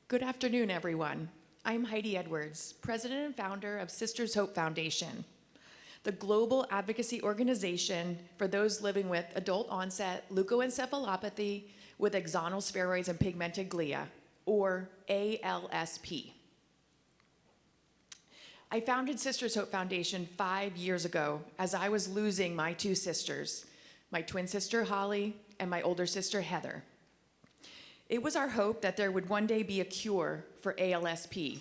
Good afternoon, everyone. I'm Heidi Edwards, president and founder of Sisters Hope Foundation, the global advocacy organization for those living with adult-onset leukoencephalopathy with axonal spheroids and pigmented glia, or ALSP. I founded Sisters Hope Foundation 5 years ago as I was losing my two sisters, my twin sister Holly and my older sister Heather. It was our hope that there would one day be a cure for ALSP.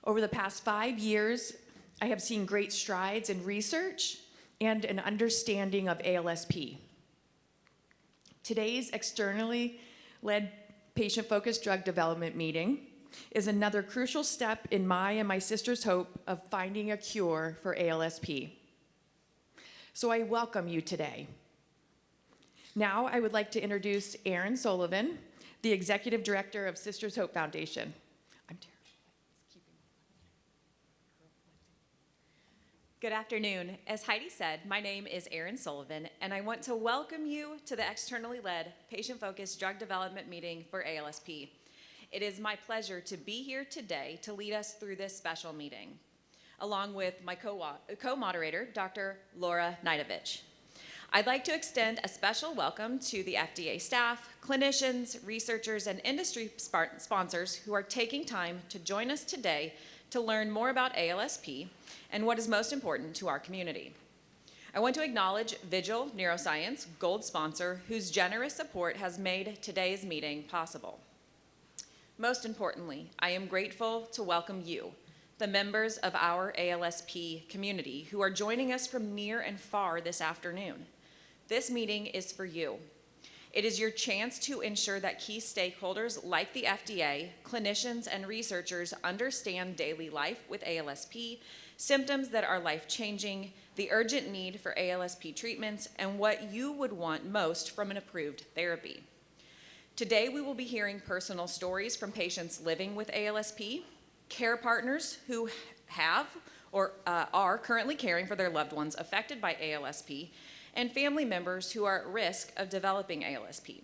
Over the past 5 years, I have seen great strides in research and an understanding of ALSP. Today's externally led patient-focused drug development meeting is another crucial step in my and my sister's hope of finding a cure for ALSP. So I welcome you today. Now I would like to introduce Erin Sullivan, the Executive Director of Sisters Hope Foundation. I'm Good afternoon. As Heidi said, my name is Erin Sullivan, and I want to welcome you to the externally led patient-focused drug development meeting for ALSP. It is my pleasure to be here today to lead us through this special meeting, along with my co-moderator, Dr. Laura Naidovich. I'd like to extend a special welcome to the FDA staff, clinicians, researchers, and industry sponsors who are taking time to join us today to learn more about ALSP and what is most important to our community. I want to acknowledge Vigil Neuroscience, gold sponsor, whose generous support has made today's meeting possible. Most importantly, I am grateful to welcome you, the members of our ALSP community who are joining us from near and far this afternoon. This meeting is for you. It is your chance to ensure that key stakeholders like the FDA, clinicians, and researchers understand daily life with ALSP, symptoms that are life-changing, the urgent need for ALSP treatments, and what you would want most from an approved therapy. Today, we will be hearing personal stories from patients living with ALSP, care partners who have or are currently caring for their loved ones affected by ALSP, and family members who are at risk of developing ALSP.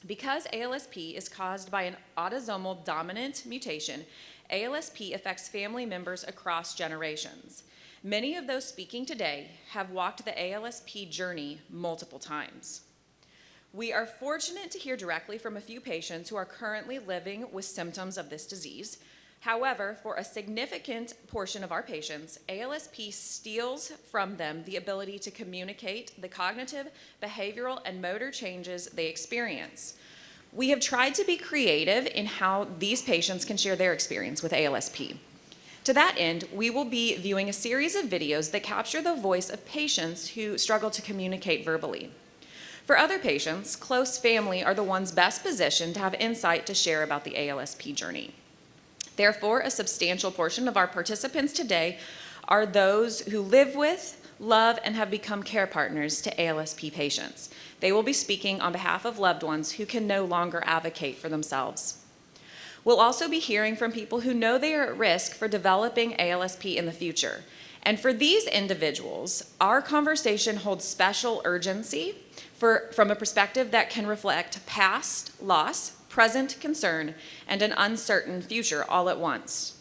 Because ALSP is caused by an autosomal dominant mutation, ALSP affects family members across generations. Many of those speaking today have walked the ALSP journey multiple times. We are fortunate to hear directly from a few patients who are currently living with symptoms of this disease. However, for a significant portion of our patients, ALSP steals from them the ability to communicate the cognitive, behavioral, and motor changes they experience. We have tried to be creative in how these patients can share their experience with ALSP. To that end, we will be viewing a series of videos that capture the voice of patients who struggle to communicate verbally. For other patients, close family are the ones best positioned to have insight to share about the ALSP journey. Therefore, a substantial portion of our participants today are those who live with, love, and have become care partners to ALSP patients. They will be speaking on behalf of loved ones who can no longer advocate for themselves. We'll also be hearing from people who know they are at risk for developing ALSP in the future. And for these individuals, our conversation holds special urgency from a perspective that can reflect past loss, present concern, and an uncertain future all at once.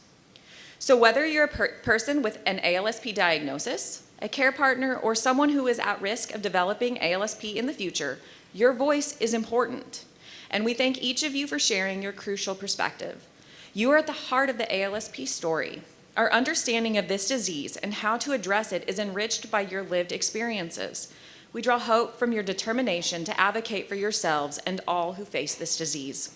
So whether you're a person with an ALSP diagnosis, a care partner, or someone who is at risk of developing ALSP in the future, your voice is important. And we thank each of you for sharing your crucial perspective. You are at the heart of the ALSP story. Our understanding of this disease and how to address it is enriched by your lived experiences. We draw hope from your determination to advocate for yourselves and all who face this disease.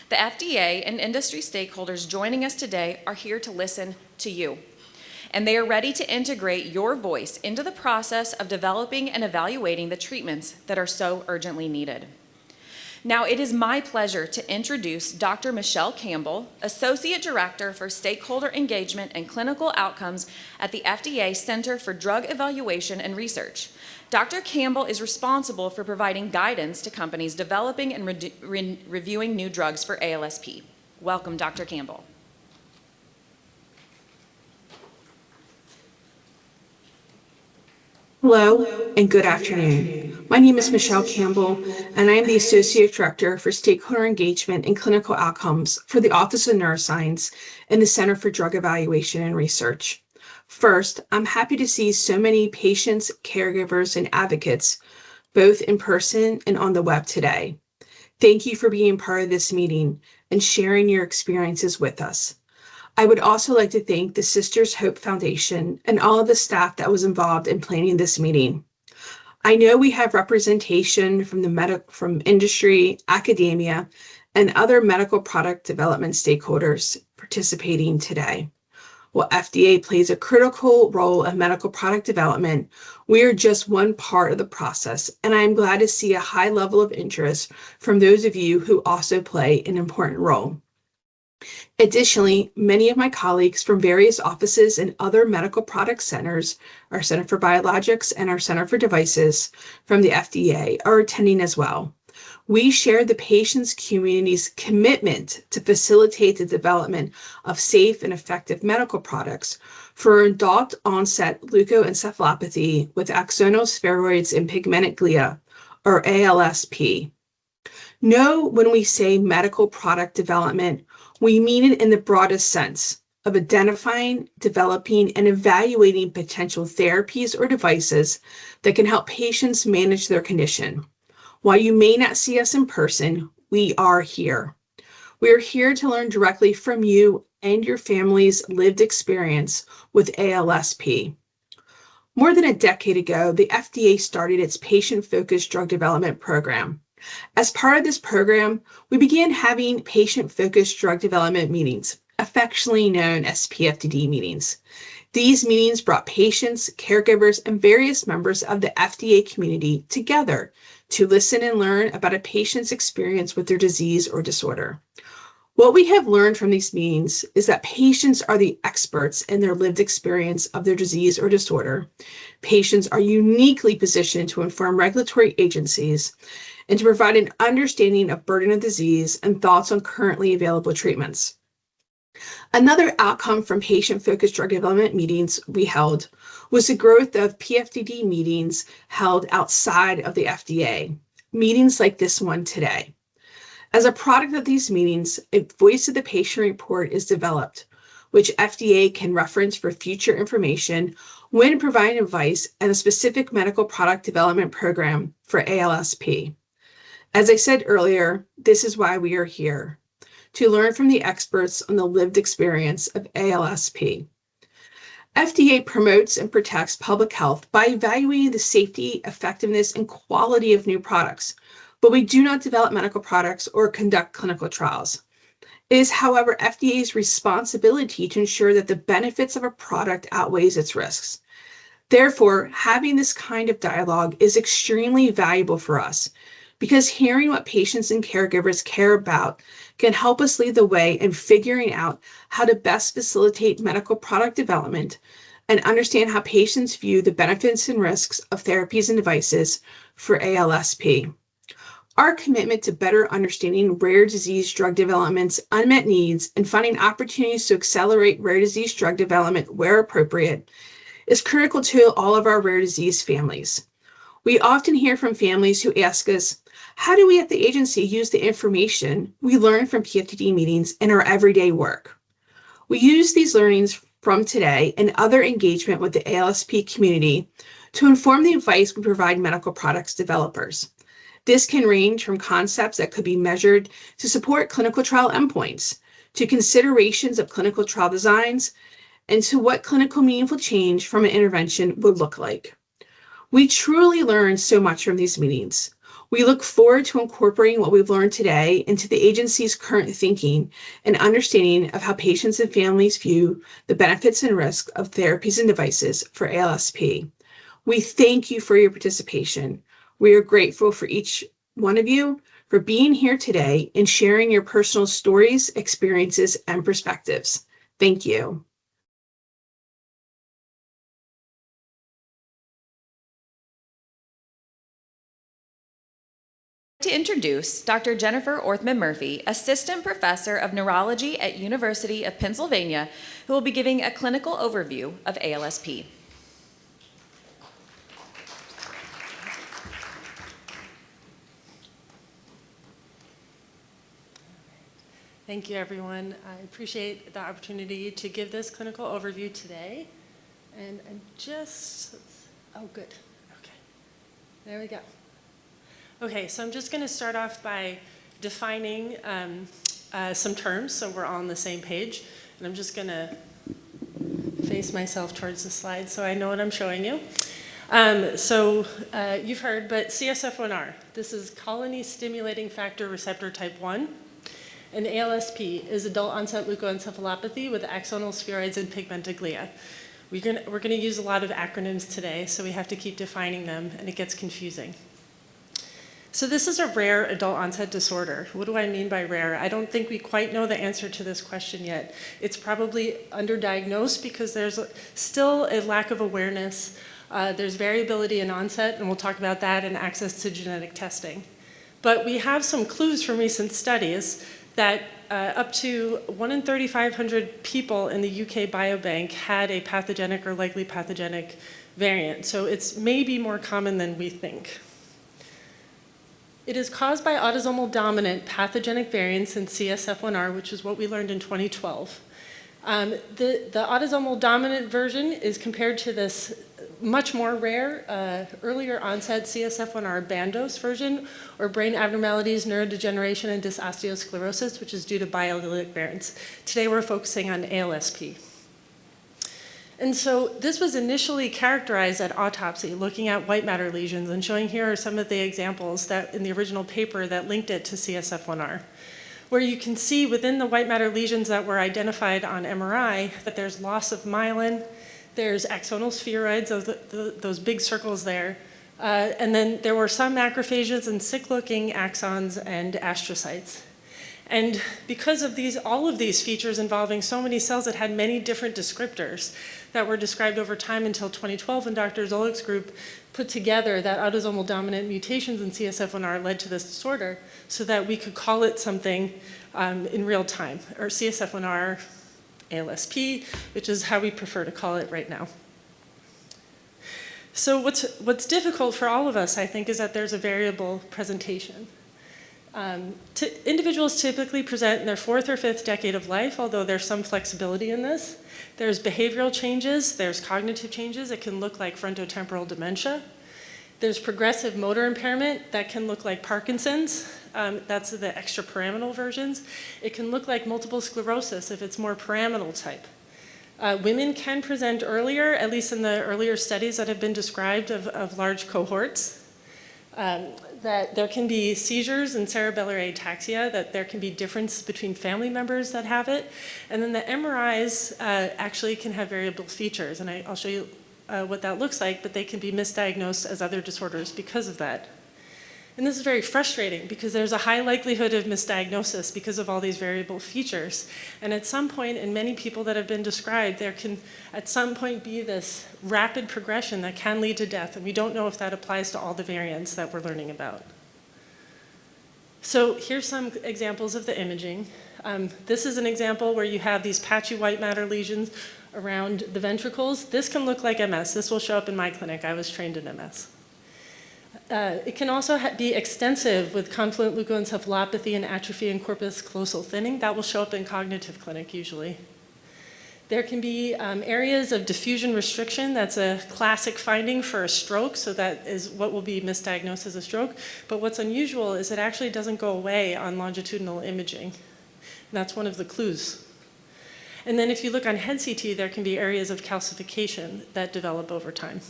The FDA and industry stakeholders joining us today are here to listen to you, and they are ready to integrate your voice into the process of developing and evaluating the treatments that are so urgently needed. Now, it is my pleasure to introduce Dr. Michelle Campbell, Associate Director for Stakeholder Engagement and Clinical Outcomes at the FDA Center for Drug Evaluation and Research. Dr. Campbell is responsible for providing guidance to companies developing and reviewing new drugs for ALSP. Welcome, Dr. Campbell. Hello and good afternoon. My name is Michelle Campbell, and I am the Associate Director for Stakeholder Engagement and Clinical Outcomes for the Office of Neuroscience and the Center for Drug Evaluation and Research. First, I'm happy to see so many patients, caregivers, and advocates, both in person and on the web today. Thank you for being part of this meeting and sharing your experiences with us. I would also like to thank the Sisters Hope Foundation and all of the staff that was involved in planning this meeting. I know we have representation from industry, academia, and other medical product development stakeholders participating today. While FDA plays a critical role in medical product development, we are just one part of the process, and I am glad to see a high level of interest from those of you who also play an important role. Additionally, many of my colleagues from various offices and other medical product centers, our Center for Biologics and our Center for Devices from the FDA, are attending as well. We share the patients' community's commitment to facilitate the development of safe and effective medical products for adult onset leukoencephalopathy with axonal spheroids and pigmented glia, or ALSP. Know when we say medical product development, we mean it in the broadest sense of identifying, developing, and evaluating potential therapies or devices that can help patients manage their condition. While you may not see us in person, we are here. We are here to learn directly from you and your family's lived experience with ALSP. More than a decade ago, the FDA started its patient-focused drug development program. As part of this program, we began having patient-focused drug development meetings, affectionately known as PFDD meetings. These meetings brought patients, caregivers, and various members of the FDA community together to listen and learn about a patient's experience with their disease or disorder. What we have learned from these meetings is that patients are the experts in their lived experience of their disease or disorder. Patients are uniquely positioned to inform regulatory agencies and to provide an understanding of burden of disease and thoughts on currently available treatments. Another outcome from patient-focused drug development meetings we held was the growth of PFDD meetings held outside of the FDA, meetings like this one today. As a product of these meetings, a Voice of the Patient report is developed, which FDA can reference for future information when providing advice on a specific medical product development program for ALSP. As I said earlier, this is why we are here, to learn from the experts on the lived experience of ALSP. FDA promotes and protects public health by evaluating the safety, effectiveness, and quality of new products, but we do not develop medical products or conduct clinical trials. It is, however, FDA's responsibility to ensure that the benefits of a product outweighs its risks. Therefore, having this kind of dialogue is extremely valuable for us because hearing what patients and caregivers care about can help us lead the way in figuring out how to best facilitate medical product development and understand how patients view the benefits and risks of therapies and devices for ALSP. Our commitment to better understanding rare disease drug development's unmet needs and finding opportunities to accelerate rare disease drug development where appropriate is critical to all of our rare disease families. We often hear from families who ask us, how do we at the agency use the information we learn from PFDD meetings in our everyday work? We use these learnings from today and other engagement with the ALSP community to inform the advice we provide medical products developers. This can range from concepts that could be measured to support clinical trial endpoints, to considerations of clinical trial designs, and to what clinical meaningful change from an intervention would look like. We truly learn so much from these meetings. We look forward to incorporating what we've learned today into the agency's current thinking and understanding of how patients and families view the benefits and risks of therapies and devices for ALSP. We thank you for your participation. We are grateful for each one of you for being here today and sharing your personal stories, experiences, and perspectives. Thank you. To introduce Dr. Jennifer Orthman Murphy, Assistant Professor of Neurology at University of Pennsylvania, who will be giving a clinical overview of ALSP. Thank you, everyone. I appreciate the opportunity to give this clinical overview today. And I'm just, oh, good. Okay. There we go. Okay, so I'm just going to start off by defining some terms so we're all on the same page. And I'm just going to face myself towards the slide so I know what I'm showing you. You've heard, but CSF1R, this is colony stimulating factor receptor type 1. And ALSP is adult onset leukoencephalopathy with axonal spheroids and pigmentoglia. We're going to use a lot of acronyms today, so we have to keep defining them, and it gets confusing. So this is a rare adult onset disorder. What do I mean by rare? I don't think we quite know the answer to this question yet. It's probably underdiagnosed because there's still a lack of awareness. There's variability in onset, and we'll talk about that, and access to genetic testing. But we have some clues from recent studies that up to 1 in 3,500 people in the UK Biobank had a pathogenic or likely pathogenic variant. So it's maybe more common than we think. It is caused by autosomal dominant pathogenic variants in CSF1R, which is what we learned in 2012. The autosomal dominant version is compared to this much more rare, earlier onset CSF1R bandose version, or brain abnormalities, neurodegeneration, and dysosteosclerosis, which is due to biallelic variants. Today we're focusing on ALSP. And so this was initially characterized at autopsy, looking at white matter lesions, and showing here are some of the examples that in the original paper that linked it to CSF1R, where you can see within the white matter lesions that were identified on MRI that there's loss of myelin, there's axonal spheroids, those big circles there, and then there were some macrophages and sick-looking axons and astrocytes. And because of all of these features involving so many cells that had many different descriptors that were described over time until 2012 when Dr. Zolik's group put together that autosomal dominant mutations in CSF1R led to this disorder so that we could call it something in real time, or CSF1R ALSP, which is how we prefer to call it right now. So what's difficult for all of us, I think, is that there's a variable presentation. Individuals typically present in their 4th or 5th decade of life, although there's some flexibility in this. There's behavioral changes, there's cognitive changes. It can look like frontotemporal dementia. There's progressive motor impairment that can look like Parkinson's. That's the extrapyramidal versions. It can look like multiple sclerosis if it's more pyramidal type. Women can present earlier, at least in the earlier studies that have been described of large cohorts. That there can be seizures and cerebellar ataxia, that there can be difference between family members that have it. And then the MRIs actually can have variable features, and I'll show you what that looks like, but they can be misdiagnosed as other disorders because of that. And this is very frustrating because there's a high likelihood of misdiagnosis because of all these variable features. And at some point, in many people that have been described, there can at some point be this rapid progression that can lead to death, and we don't know if that applies to all the variants that we're learning about. So here's some examples of the imaging. This is an example where you have these patchy white matter lesions around the ventricles. This can look like MS. This will show up in my clinic. I was trained in MS. It can also be extensive with confluent leukoencephalopathy and atrophy and corpus callosal thinning. That will show up in cognitive clinic usually. There can be areas of diffusion restriction. That's a classic finding for a stroke, so that is what will be misdiagnosed as a stroke. But what's unusual is it actually doesn't go away on longitudinal imaging. And that's one of the clues. And then if you look on head CT, there can be areas of calcification that develop over time.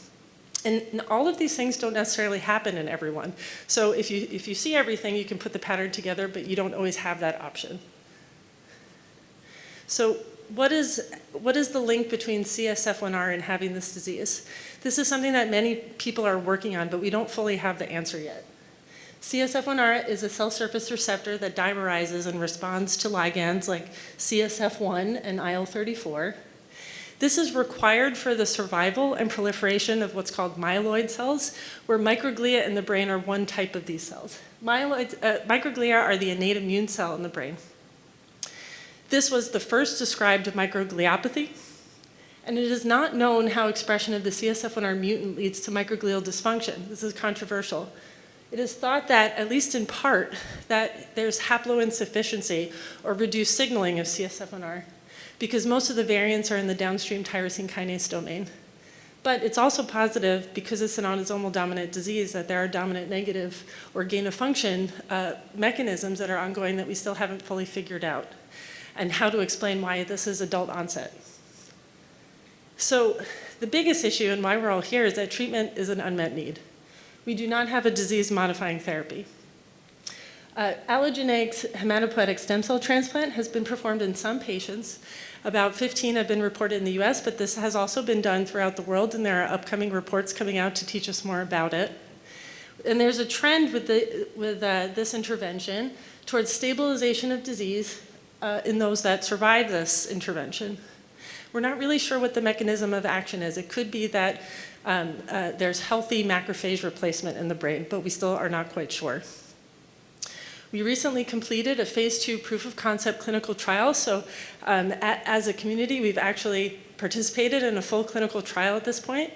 And all of these things don't necessarily happen in everyone. So if you see everything, you can put the pattern together, but you don't always have that option. So what is the link between CSF1R and having this disease? This is something that many people are working on, but we don't fully have the answer yet. CSF1R is a cell surface receptor that dimerizes and responds to ligands like CSF1 and IL-34. This is required for the survival and proliferation of what's called myeloid cells, where microglia in the brain are one type of these cells. Microglia are the innate immune cell in the brain. This was the first described microgliopathy, and it is not known how expression of the CSF1R mutant leads to microglial dysfunction. This is controversial. It is thought that, at least in part, that there's haploinsufficiency or reduced signaling of CSF1R because most of the variants are in the downstream tyrosine kinase domain. But it's also positive, because it's an autosomal dominant disease, that there are dominant negative or gain of function mechanisms that are ongoing that we still haven't fully figured out, and how to explain why this is adult onset. So the biggest issue, and why we're all here, is that treatment is an unmet need. We do not have a disease-modifying therapy. Allogeneic hematopoietic stem cell transplant has been performed in some patients. About 15 have been reported in the US, but this has also been done throughout the world, and there are upcoming reports coming out to teach us more about it. And there's a trend with this intervention towards stabilization of disease in those that survive this intervention. We're not really sure what the mechanism of action is. It could be that there's healthy macrophage replacement in the brain, but we still are not quite sure. We recently completed a phase 2 proof of concept clinical trial. So as a community, we've actually participated in a full clinical trial at this point.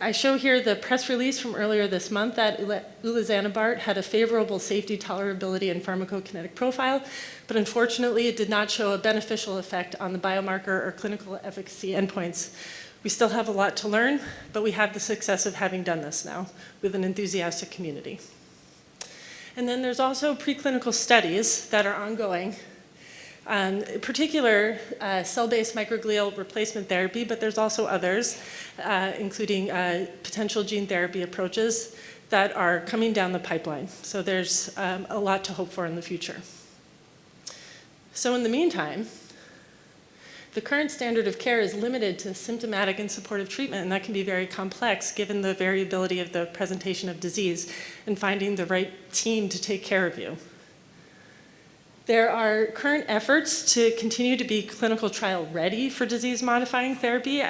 I show here the press release from earlier this month that ulizanibart had a favorable safety, tolerability, and pharmacokinetic profile, but unfortunately it did not show a beneficial effect on the biomarker or clinical efficacy endpoints. We still have a lot to learn, but we have the success of having done this now with an enthusiastic community. And then there's also preclinical studies that are ongoing, in particular cell-based microglial replacement therapy, but there's also others, including potential gene therapy approaches that are coming down the pipeline. So there's a lot to hope for in the future. So in the meantime, the current standard of care is limited to symptomatic and supportive treatment, and that can be very complex given the variability of the presentation of disease and finding the right team to take care of you. There are current efforts to continue to be clinical trial ready for disease-modifying therapy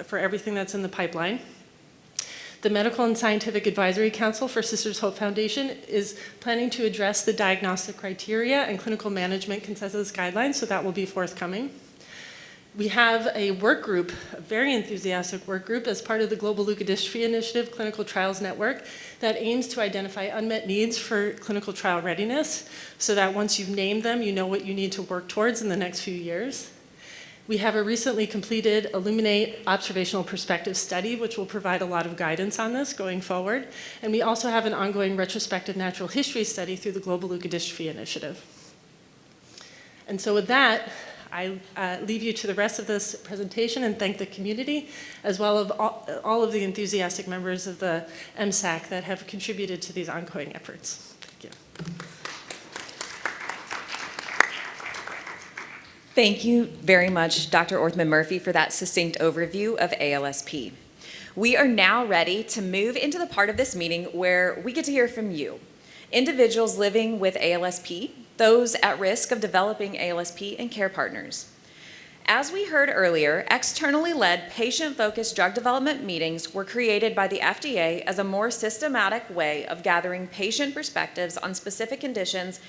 for everything that's in the pipeline. The Medical and Scientific Advisory Council for Sisters Hope Foundation is planning to address the diagnostic criteria and clinical management consensus guidelines, so that will be forthcoming. We have a work group, a very enthusiastic work group, as part of the Global Leukodystrophy Initiative Clinical Trials Network that aims to identify unmet needs for clinical trial readiness so that once you've named them, you know what you need to work towards in the next few years. We have a recently completed Illuminate observational perspective study, which will provide a lot of guidance on this going forward. And we also have an ongoing retrospective natural history study through the Global Leukodystrophy Initiative. And so with that, I leave you to the rest of this presentation and thank the community, as well as all of the enthusiastic members of the MSAC that have contributed to these ongoing efforts. Thank you. Thank you very much, Dr. Orthman Murphy, for that succinct overview of ALSP. We are now ready to move into the part of this meeting where we get to hear from you, individuals living with ALSP, those at risk of developing ALSP, and care partners. As we heard earlier, externally led patient-focused drug development meetings were created by the FDA as a more systematic way of gathering patient perspectives on specific conditions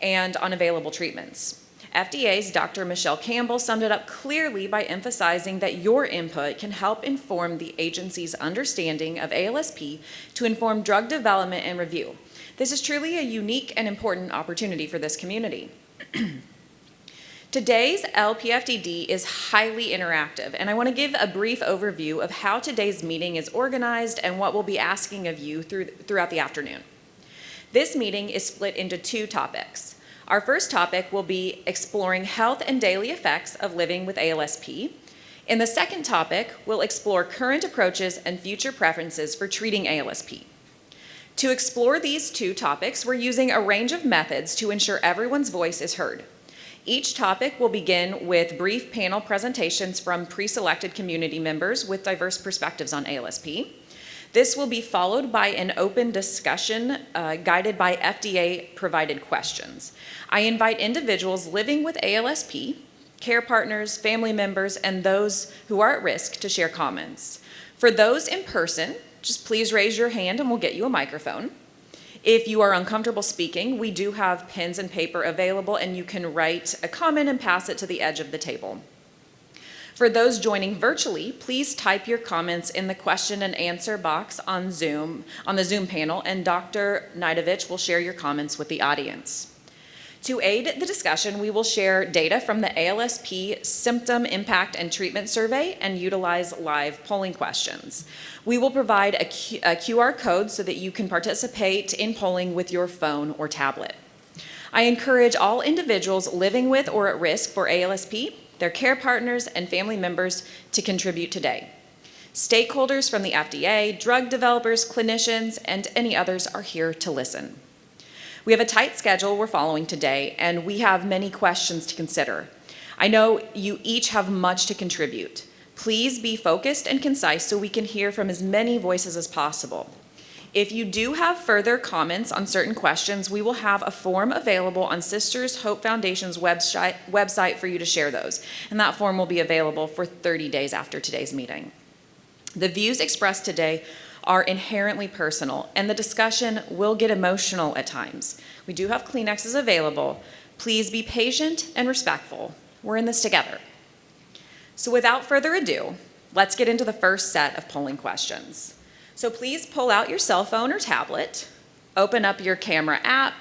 and on available treatments. FDA's Dr. Michelle Campbell summed it up clearly by emphasizing that your input can help inform the agency's understanding of ALSP to inform drug development and review. This is truly a unique and important opportunity for this community. Today's EL-PFDD is highly interactive, and I want to give a brief overview of how today's meeting is organized and what we'll be asking of you throughout the afternoon. This meeting is split into two topics. Our first topic will be exploring health and daily effects of living with ALSP. In the second topic, we'll explore current approaches and future preferences for treating ALSP. To explore these two topics, we're using a range of methods to ensure everyone's voice is heard. Each topic will begin with brief panel presentations from pre-selected community members with diverse perspectives on ALSP. This will be followed by an open discussion guided by FDA-provided questions. I invite individuals living with ALSP, care partners, family members, and those who are at risk to share comments. For those in person, just please raise your hand and we'll get you a microphone. If you are uncomfortable speaking, we do have pens and paper available and you can write a comment and pass it to the edge of the table. For those joining virtually, please type your comments in the question and answer box on the Zoom panel, and Dr. Naidovich will share your comments with the audience. To aid the discussion, we will share data from the ALSP Symptom Impact and Treatment Survey and utilize live polling questions. We will provide a QR code so that you can participate in polling with your phone or tablet. I encourage all individuals living with or at risk for ALSP, their care partners, and family members to contribute today. Stakeholders from the FDA, drug developers, clinicians, and any others are here to listen. We have a tight schedule we're following today, and we have many questions to consider. I know you each have much to contribute. Please be focused and concise so we can hear from as many voices as possible. If you do have further comments on certain questions, we will have a form available on Sisters Hope Foundation's website for you to share those, and that form will be available for 30 days after today's meeting. The views expressed today are inherently personal, and the discussion will get emotional at times. We do have Kleenexes available. Please be patient and respectful. We're in this together. So without further ado, let's get into the first set of polling questions. So please pull out your cell phone or tablet, open up your camera app,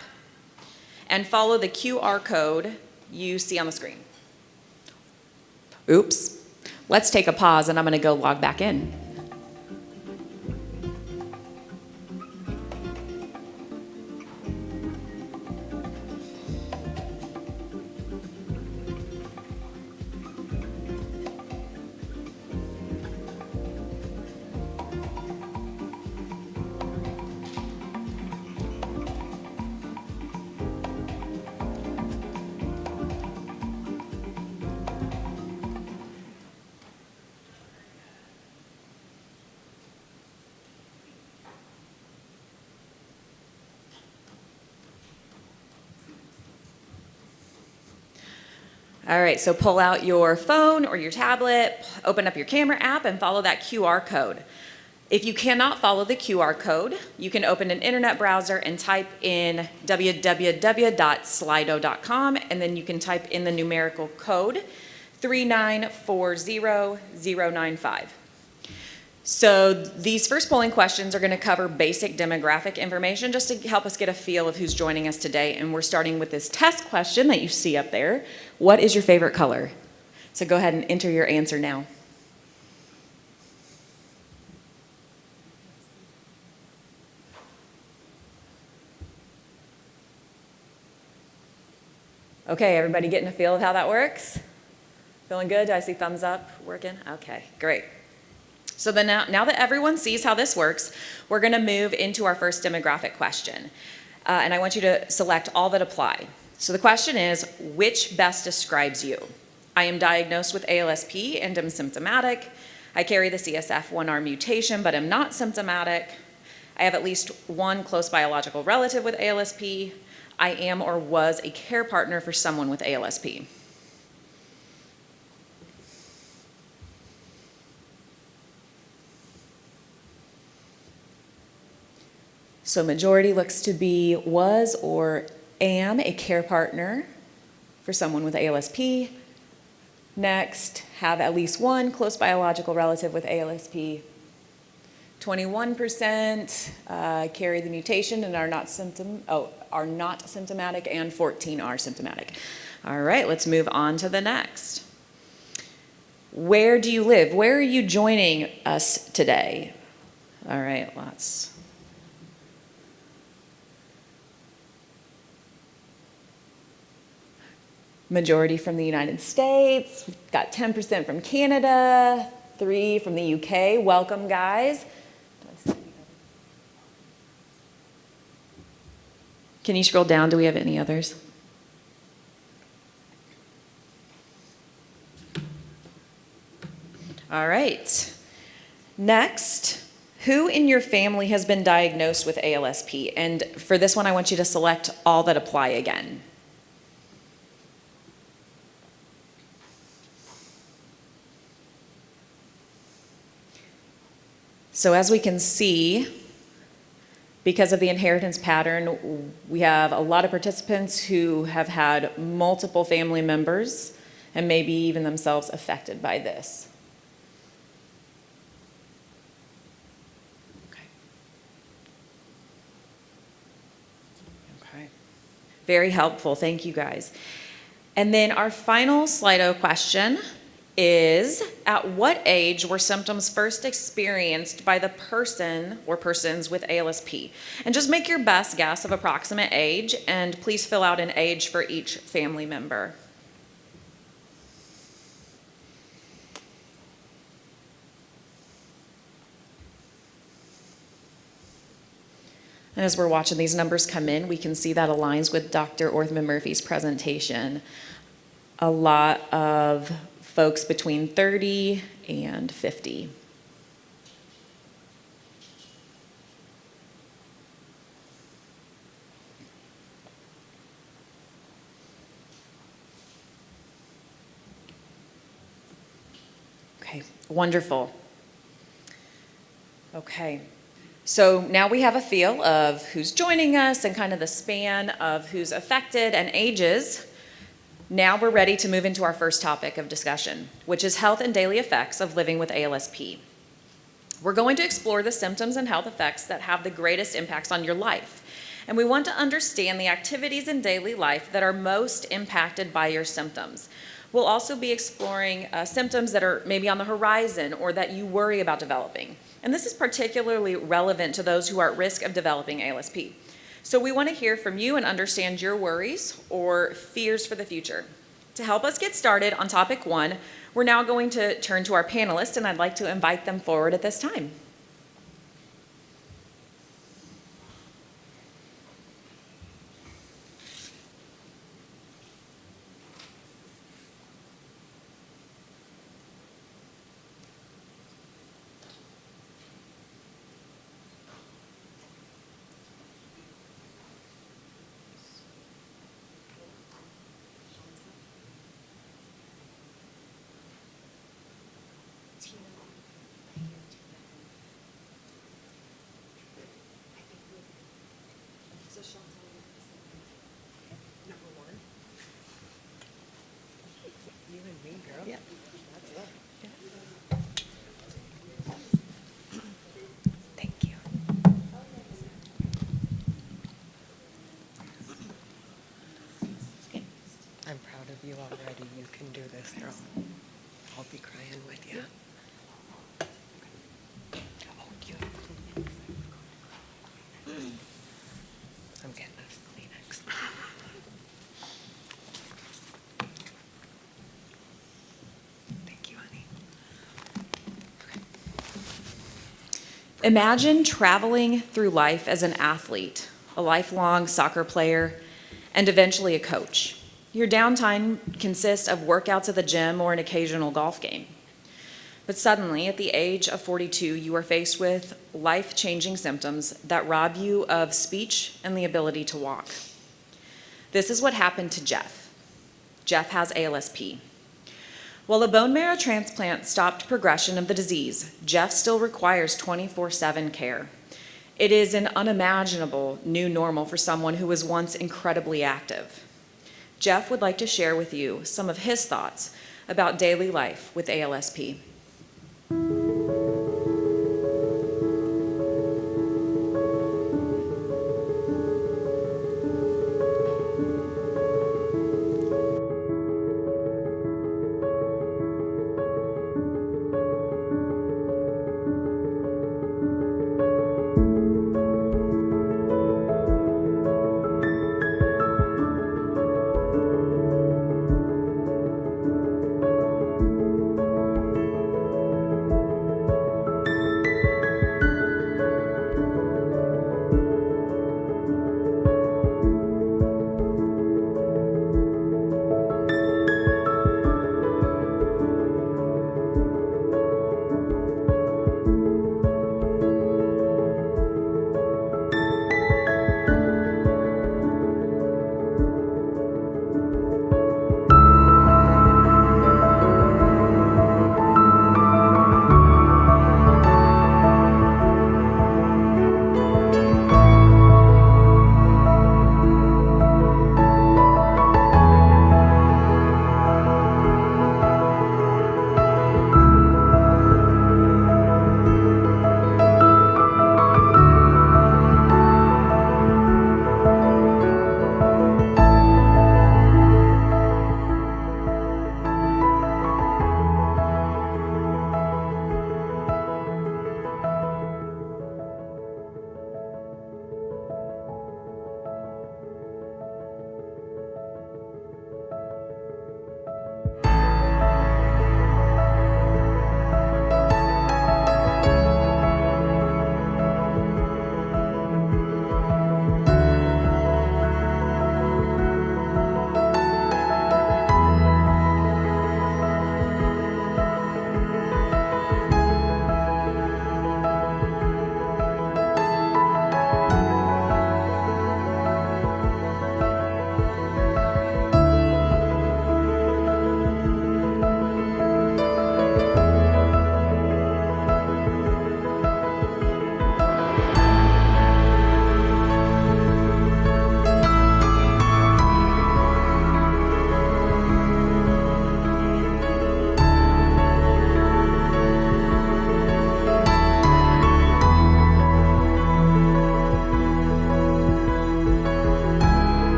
and follow the QR code you see on the screen. Oops. Let's take a pause, and I'm gonna go log back in. All right, so pull out your phone or your tablet, open up your camera app, and follow that QR code. If you cannot follow the QR code, you can open an internet browser and type in www.slido.com, and then you can type in the numerical code 3940095. So these first polling questions are going to cover basic demographic information just to help us get a feel of who's joining us today. And we're starting with this test question that you see up there. What is your favorite color? So go ahead and enter your answer now. Okay, everybody getting a feel of how that works? Feeling good? Do I see thumbs up working? Okay, great. So then now that everyone sees how this works, we're going to move into our first demographic question. And I want you to select all that apply. So the question is, which best describes you? I am diagnosed with ALSP and am symptomatic. I carry the CSF1R mutation but am not symptomatic. I have at least one close biological relative with ALSP. I am or was a care partner for someone with ALSP. So majority looks to be was or am a care partner for someone with ALSP. Next, have at least one close biological relative with ALSP. 21% carry the mutation and are not symptomatic, and 14 are symptomatic. All right, let's move on to the next. Where do you live? Where are you joining us today? All right, lots. Majority from the United States. We've got 10% from Canada, 3 from the UK. Welcome, guys. Can you scroll down? Do we have any others? All right. Next, who in your family has been diagnosed with ALSP? And for this one, I want you to select all that apply again. So as we can see, because of the inheritance pattern, we have a lot of participants who have had multiple family members and maybe even themselves affected by this. Okay. Very helpful. Thank you, guys. And then our final Slido question is, at what age were symptoms first experienced by the person or persons with ALSP? And just make your best guess of approximate age, and please fill out an age for each family member. And as we're watching these numbers come in, we can see that aligns with Dr. Orthman Murphy's presentation. A lot of folks between 30 and 50. Okay, wonderful. Okay. So now we have a feel of who's joining us and kind of the span of who's affected and ages. Now we're ready to move into our first topic of discussion, which is health and daily effects of living with ALSP. We're going to explore the symptoms and health effects that have the greatest impacts on your life. And we want to understand the activities in daily life that are most impacted by your symptoms. We'll also be exploring symptoms that are maybe on the horizon or that you worry about developing. And this is particularly relevant to those who are at risk of developing ALSP. So we want to hear from you and understand your worries or fears for the future. To help us get started on topic 1, we're now going to turn to our panelists, and I'd like to invite them forward at this time. I'm proud of you already. You can do this, girl. I'll be crying with you. Oh, beautiful. I'm getting us Kleenex. Thank you, honey. Imagine traveling through life as an athlete, a lifelong soccer player, and eventually a coach. Your downtime consists of workouts at the gym or an occasional golf game. But suddenly, at the age of 42, you are faced with life-changing symptoms that rob you of speech and the ability to walk. This is what happened to Jeff. Jeff has ALSP. While a bone marrow transplant stopped progression of the disease, Jeff still requires 24/7 care. It is an unimaginable new normal for someone who was once incredibly active. Jeff would like to share with you some of his thoughts about daily life with ALSP.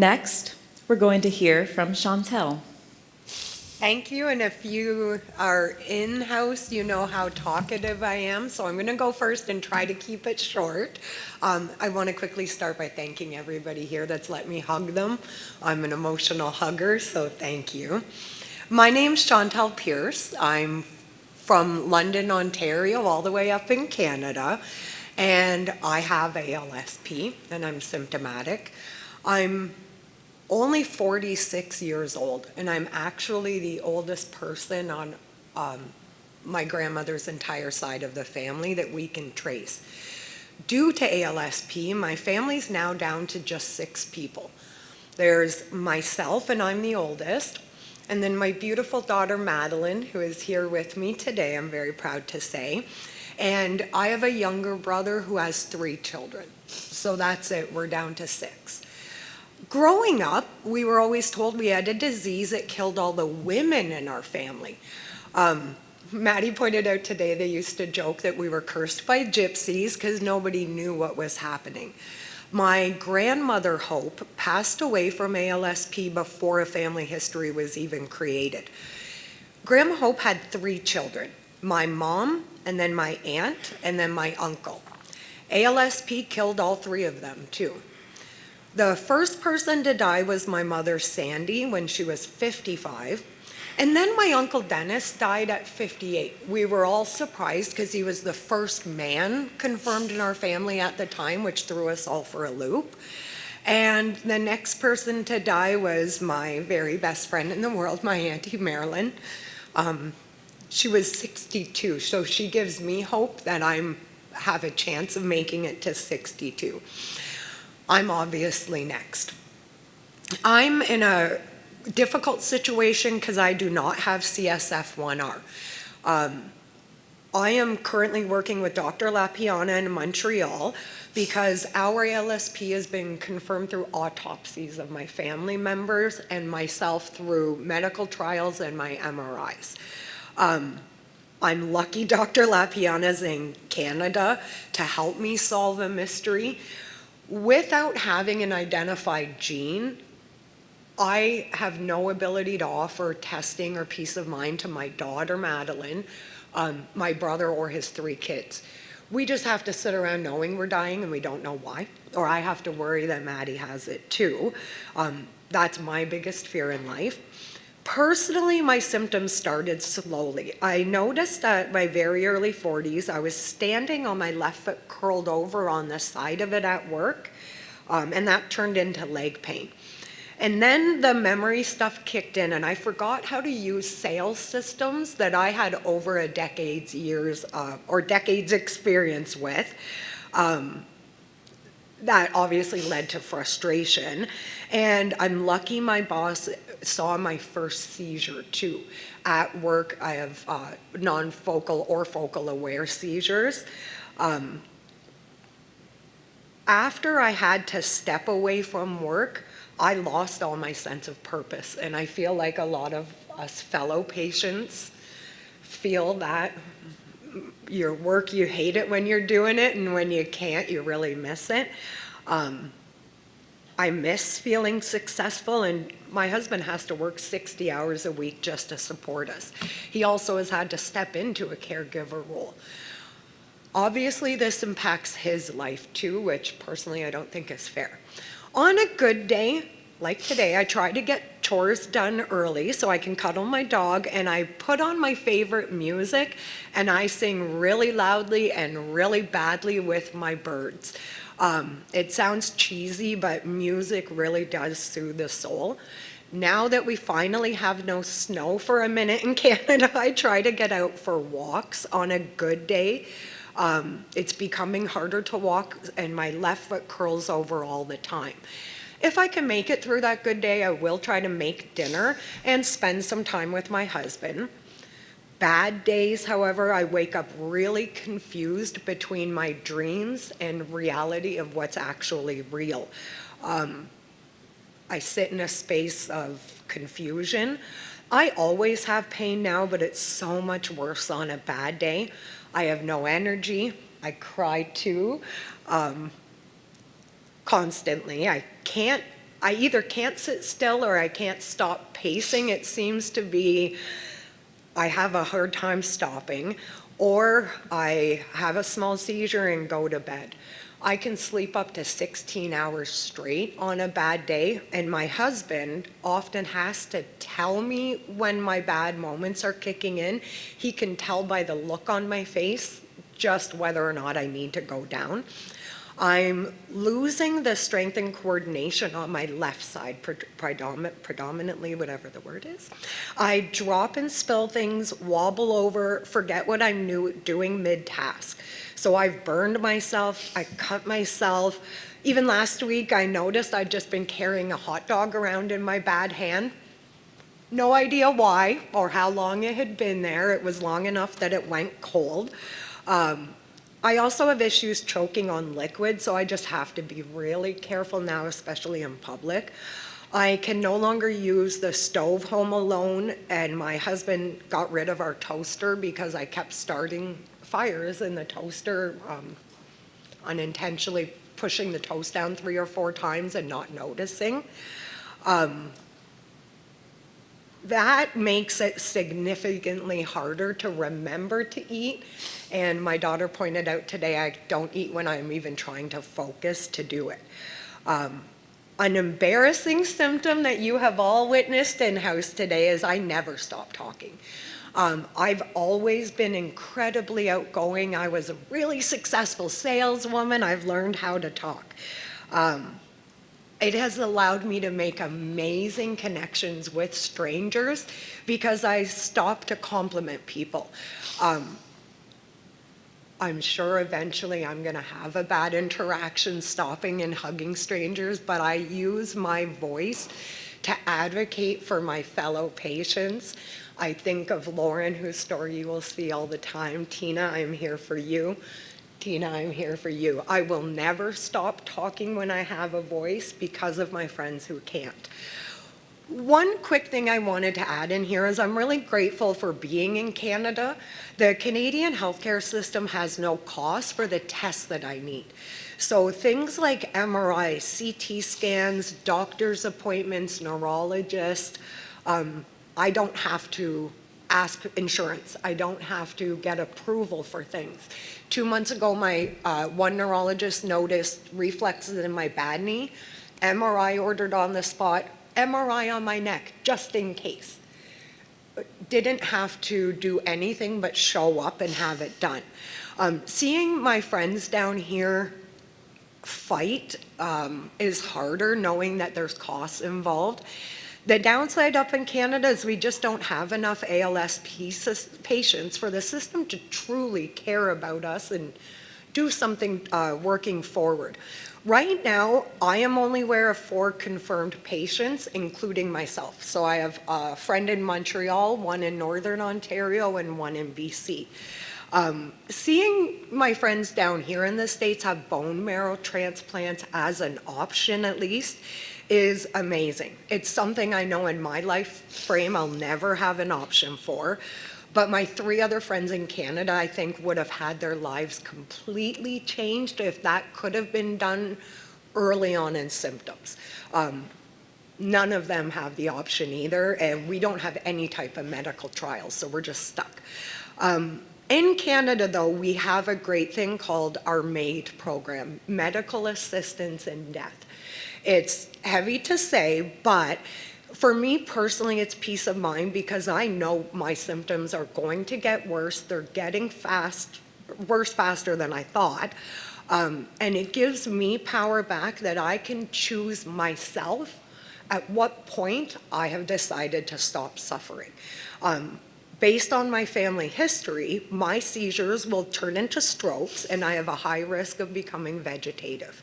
Next, we're going to hear from Chantel. Thank you, and if you are in-house, you know how talkative I am, so I'm going to go first and try to keep it short. I want to quickly start by thanking everybody here that's let me hug them. I'm an emotional hugger, so thank you. My name's Chantel Pierce. I'm from London, Ontario, all the way up in Canada, and I have ALSP, and I'm symptomatic. I'm only 46 years old, and I'm actually the oldest person on my grandmother's entire side of the family that we can trace. Due to ALSP, my family's now down to just 6 people. There's myself, and I'm the oldest, and then my beautiful daughter Madeline, who is here with me today, I'm very proud to say, and I have a younger brother who has 3 children. So that's it, we're down to 6. Growing up, we were always told we had a disease that killed all the women in our family. Maddie pointed out today they used to joke that we were cursed by gypsies because nobody knew what was happening. My grandmother, Hope, passed away from ALSP before a family history was even created. Grandma Hope had 3 children, my mom, and then my aunt, and then my uncle. ALSP killed all 3 of them, too. The first person to die was my mother, Sandy, when she was 55. And then my uncle Dennis died at 58. We were all surprised because he was the first man confirmed in our family at the time, which threw us all for a loop. And the next person to die was my very best friend in the world, my Auntie Marilyn. She was 62, so she gives me hope that I have a chance of making it to 62. I'm obviously next. I'm in a difficult situation because I do not have CSF1R. I am currently working with Dr. Lapiana in Montreal because our ALSP has been confirmed through autopsies of my family members and myself through medical trials and my MRIs. I'm lucky Dr. Lapiana's in Canada to help me solve a mystery. Without having an identified gene, I have no ability to offer testing or peace of mind to my daughter, Madeline, my brother, or his 3 kids. We just have to sit around knowing we're dying and we don't know why. Or I have to worry that Maddie has it too. That's my biggest fear in life. Personally, my symptoms started slowly. I noticed at my very early 40s, I was standing on my left foot curled over on the side of it at work, and that turned into leg pain. And then the memory stuff kicked in, and I forgot how to use sales systems that I had over a decades experience with. That obviously led to frustration. And I'm lucky my boss saw my first seizure too. At work, I have non-focal or focal aware seizures. After I had to step away from work, I lost all my sense of purpose. And I feel like a lot of us fellow patients feel that. Your work, you hate it when you're doing it, and when you can't, you really miss it. I miss feeling successful, and my husband has to work 60 hours a week just to support us. He also has had to step into a caregiver role. Obviously, this impacts his life too, which personally I don't think is fair. On a good day, like today, I try to get chores done early so I can cuddle my dog, and I put on my favorite music and I sing really loudly and really badly with my birds. It sounds cheesy, but music really does soothe the soul. Now that we finally have no snow for a minute in Canada, I try to get out for walks on a good day. It's becoming harder to walk, and my left foot curls over all the time. If I can make it through that good day, I will try to make dinner and spend some time with my husband. Bad days, however, I wake up really confused between my dreams and reality of what's actually real. I sit in a space of confusion. I always have pain now, but it's so much worse on a bad day. I have no energy. I cry too. Constantly. I can't I either can't sit still or I can't stop pacing. It seems to be I have a hard time stopping, or I have a small seizure and go to bed. I can sleep up to 16 hours straight on a bad day, and my husband often has to tell me when my bad moments are kicking in. He can tell by the look on my face just whether or not I need to go down. I'm losing the strength and coordination on my left side, predominantly, whatever the word is. I drop and spill things, wobble over, forget what I'm doing mid-task. So I've burned myself, I cut myself. Even last week, I noticed I'd just been carrying a hot dog around in my bad hand. No idea why or how long it had been there. It was long enough that it went cold. I also have issues choking on liquid, so I just have to be really careful now, especially in public. I can no longer use the stove home alone, and my husband got rid of our toaster because I kept starting fires in the toaster, unintentionally pushing the toast down 3 or 4 times and not noticing. That makes it significantly harder to remember to eat. And my daughter pointed out today, I don't eat when I'm even trying to focus to do it. An embarrassing symptom that you have all witnessed in-house today is I never stop talking. I've always been incredibly outgoing. I was a really successful saleswoman. I've learned how to talk. It has allowed me to make amazing connections with strangers because I stop to compliment people. I'm sure eventually I'm going to have a bad interaction stopping and hugging strangers, but I use my voice to advocate for my fellow patients. I think of Lauren, whose story you will see all the time. Tina, I'm here for you. Tina, I'm here for you. I will never stop talking when I have a voice because of my friends who can't. One quick thing I wanted to add in here is I'm really grateful for being in Canada. The Canadian healthcare system has no cost for the tests that I need. So things like MRI, CT scans, doctor's appointments, neurologists, I don't have to ask insurance. I don't have to get approval for things. 2 months ago, my one neurologist noticed reflexes in my bad knee, MRI ordered on the spot, MRI on my neck, just in case. Didn't have to do anything but show up and have it done. Seeing my friends down here fight is harder, knowing that there's costs involved. The downside up in Canada is we just don't have enough ALSP patients for the system to truly care about us and do something working forward. Right now, I am only aware of 4 confirmed patients, including myself. So I have a friend in Montreal, one in Northern Ontario, and one in BC. Seeing my friends down here in the States have bone marrow transplants as an option, at least, is amazing. It's something I know in my life frame I'll never have an option for. But my 3 other friends in Canada, I think, would have had their lives completely changed if that could have been done early on in symptoms. None of them have the option either, and we don't have any type of medical trials, so we're just stuck. In Canada, though, we have a great thing called our MAID program, Medical Assistance in Death. It's heavy to say, but for me personally, it's peace of mind because I know my symptoms are going to get worse. They're getting worse faster than I thought. And it gives me power back that I can choose myself at what point I have decided to stop suffering. Based on my family history, my seizures will turn into strokes and I have a high risk of becoming vegetative.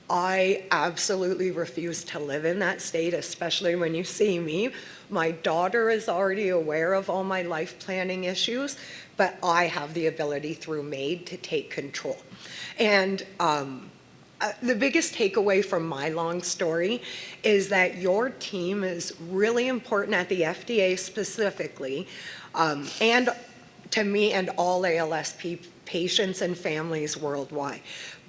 I absolutely refuse to live in that state, especially when you see me. My daughter is already aware of all my life planning issues, but I have the ability through MAID to take control. And the biggest takeaway from my long story is that your team is really important at the FDA specifically, and to me and all ALSP patients and families worldwide.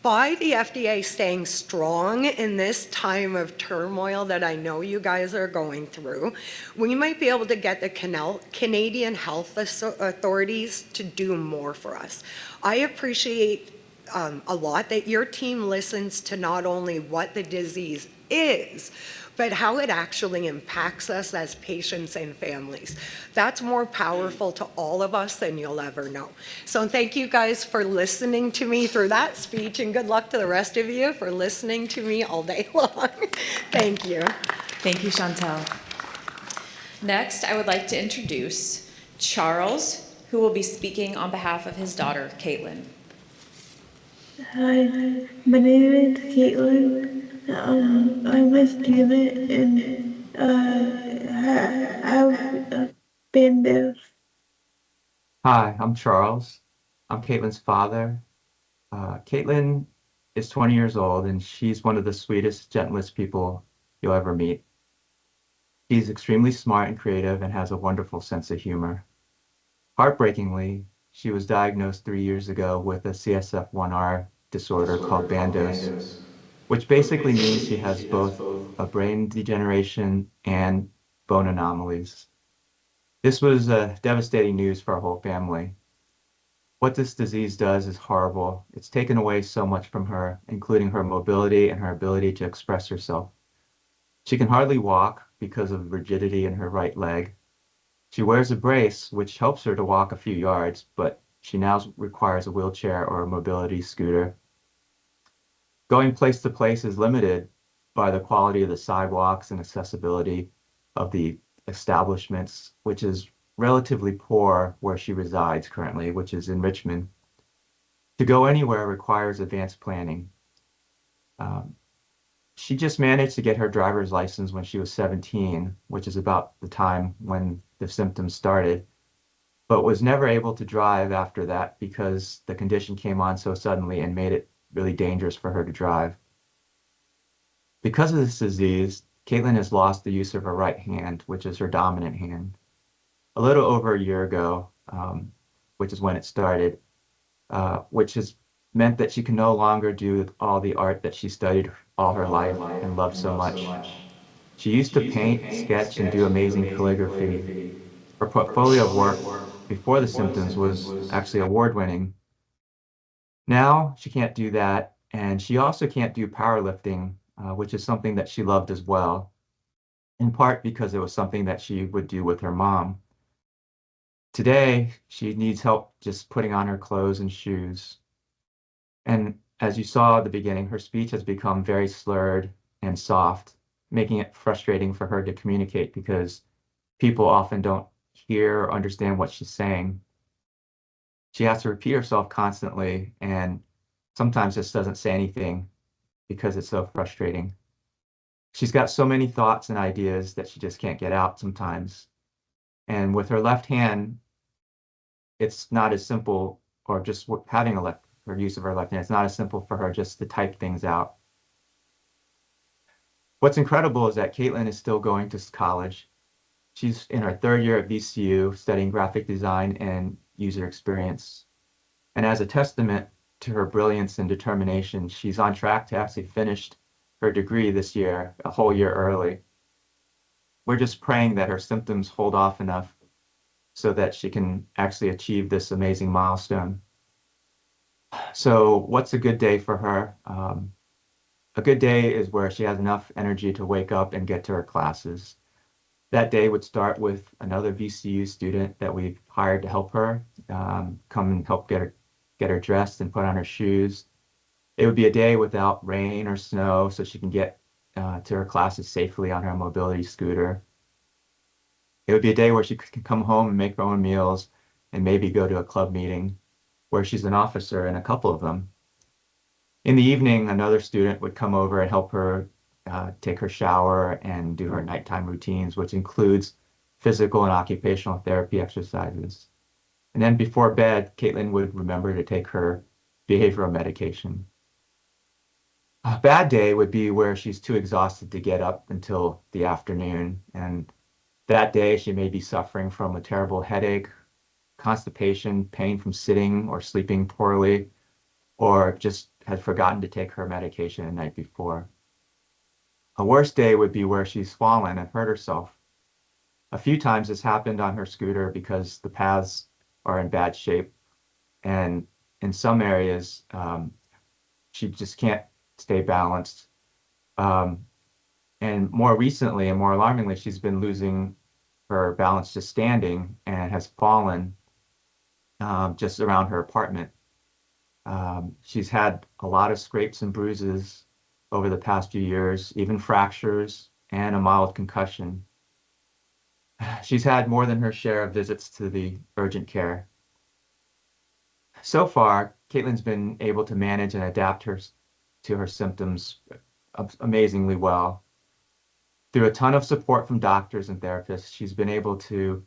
by the FDA staying strong in this time of turmoil that I know you guys are going through, we might be able to get the Canadian health authorities to do more for us. I appreciate a lot that your team listens to not only what the disease is, but how it actually impacts us as patients and families. That's more powerful to all of us than you'll ever know. So thank you guys for listening to me through that speech, and good luck to the rest of you for listening to me all day long. Thank you. Thank you, Chantel. Next, I would like to introduce Charles, who will be speaking on behalf of his daughter, Caitlin. Hi, my name is Caitlin. I'm a student and have been there. Hi, I'm Charles. I'm Caitlin's father. Caitlin is 20 years old, and she's one of the sweetest, gentlest people you'll ever meet. She's extremely smart and creative and has a wonderful sense of humor. Heartbreakingly, she was diagnosed 3 years ago with a CSF1R disorder called Bandos, which basically means she has both a brain degeneration and bone anomalies. This was devastating news for our whole family. What this disease does is horrible. It's taken away so much from her, including her mobility and her ability to express herself. She can hardly walk because of rigidity in her right leg. She wears a brace, which helps her to walk a few yards, but she now requires a wheelchair or a mobility scooter. Going place to place is limited by the quality of the sidewalks and accessibility of the establishments, which is relatively poor where she resides currently, which is in Richmond. To go anywhere requires advanced planning. She just managed to get her driver's license when she was 17, which is about the time when the symptoms started, but was never able to drive after that because the condition came on so suddenly and made it really dangerous for her to drive. Because of this disease, Caitlin has lost the use of her right hand, which is her dominant hand. A little over a year ago, which is when it started, which has meant that she can no longer do all the art that she studied all her life and loved so much. She used to paint, sketch, and do amazing calligraphy. Her portfolio of work before the symptoms was actually award-winning. Now she can't do that, and she also can't do powerlifting, which is something that she loved as well, in part because it was something that she would do with her mom. Today, she needs help just putting on her clothes and shoes. And as you saw at the beginning, her speech has become very slurred and soft, making it frustrating for her to communicate because people often don't hear or understand what she's saying. She has to repeat herself constantly and sometimes just doesn't say anything because it's so frustrating. She's got so many thoughts and ideas that she just can't get out sometimes. And with her left hand, it's not as simple, or just having her use of her left hand, it's not as simple for her just to type things out. What's incredible is that Caitlin is still going to college. She's in her third year at VCU studying graphic design and user experience. And as a testament to her brilliance and determination, she's on track to actually finish her degree this year, a whole year early. We're just praying that her symptoms hold off enough so that she can actually achieve this amazing milestone. So what's a good day for her? A good day is where she has enough energy to wake up and get to her classes. That day would start with another VCU student that we've hired to help her come and help get her dressed and put on her shoes. It would be a day without rain or snow so she can get to her classes safely on her mobility scooter. It would be a day where she can come home and make her own meals and maybe go to a club meeting where she's an officer in a couple of them. In the evening, another student would come over and help her take her shower and do her nighttime routines, which includes physical and occupational therapy exercises. And then before bed, Caitlin would remember to take her behavioral medication. A bad day would be where she's too exhausted to get up until the afternoon. And that day, she may be suffering from a terrible headache, constipation, pain from sitting or sleeping poorly, or just had forgotten to take her medication the night before. A worse day would be where she's fallen and hurt herself. A few times this happened on her scooter because the paths are in bad shape, and in some areas she just can't stay balanced. Um, and more recently and more alarmingly, she's been losing her balance just standing and has fallen just around her apartment. She's had a lot of scrapes and bruises over the past few years, even fractures and a mild concussion. She's had more than her share of visits to the urgent care. So far, Caitlin's been able to manage and adapt to her symptoms amazingly well. Through a ton of support from doctors and therapists, she's been able to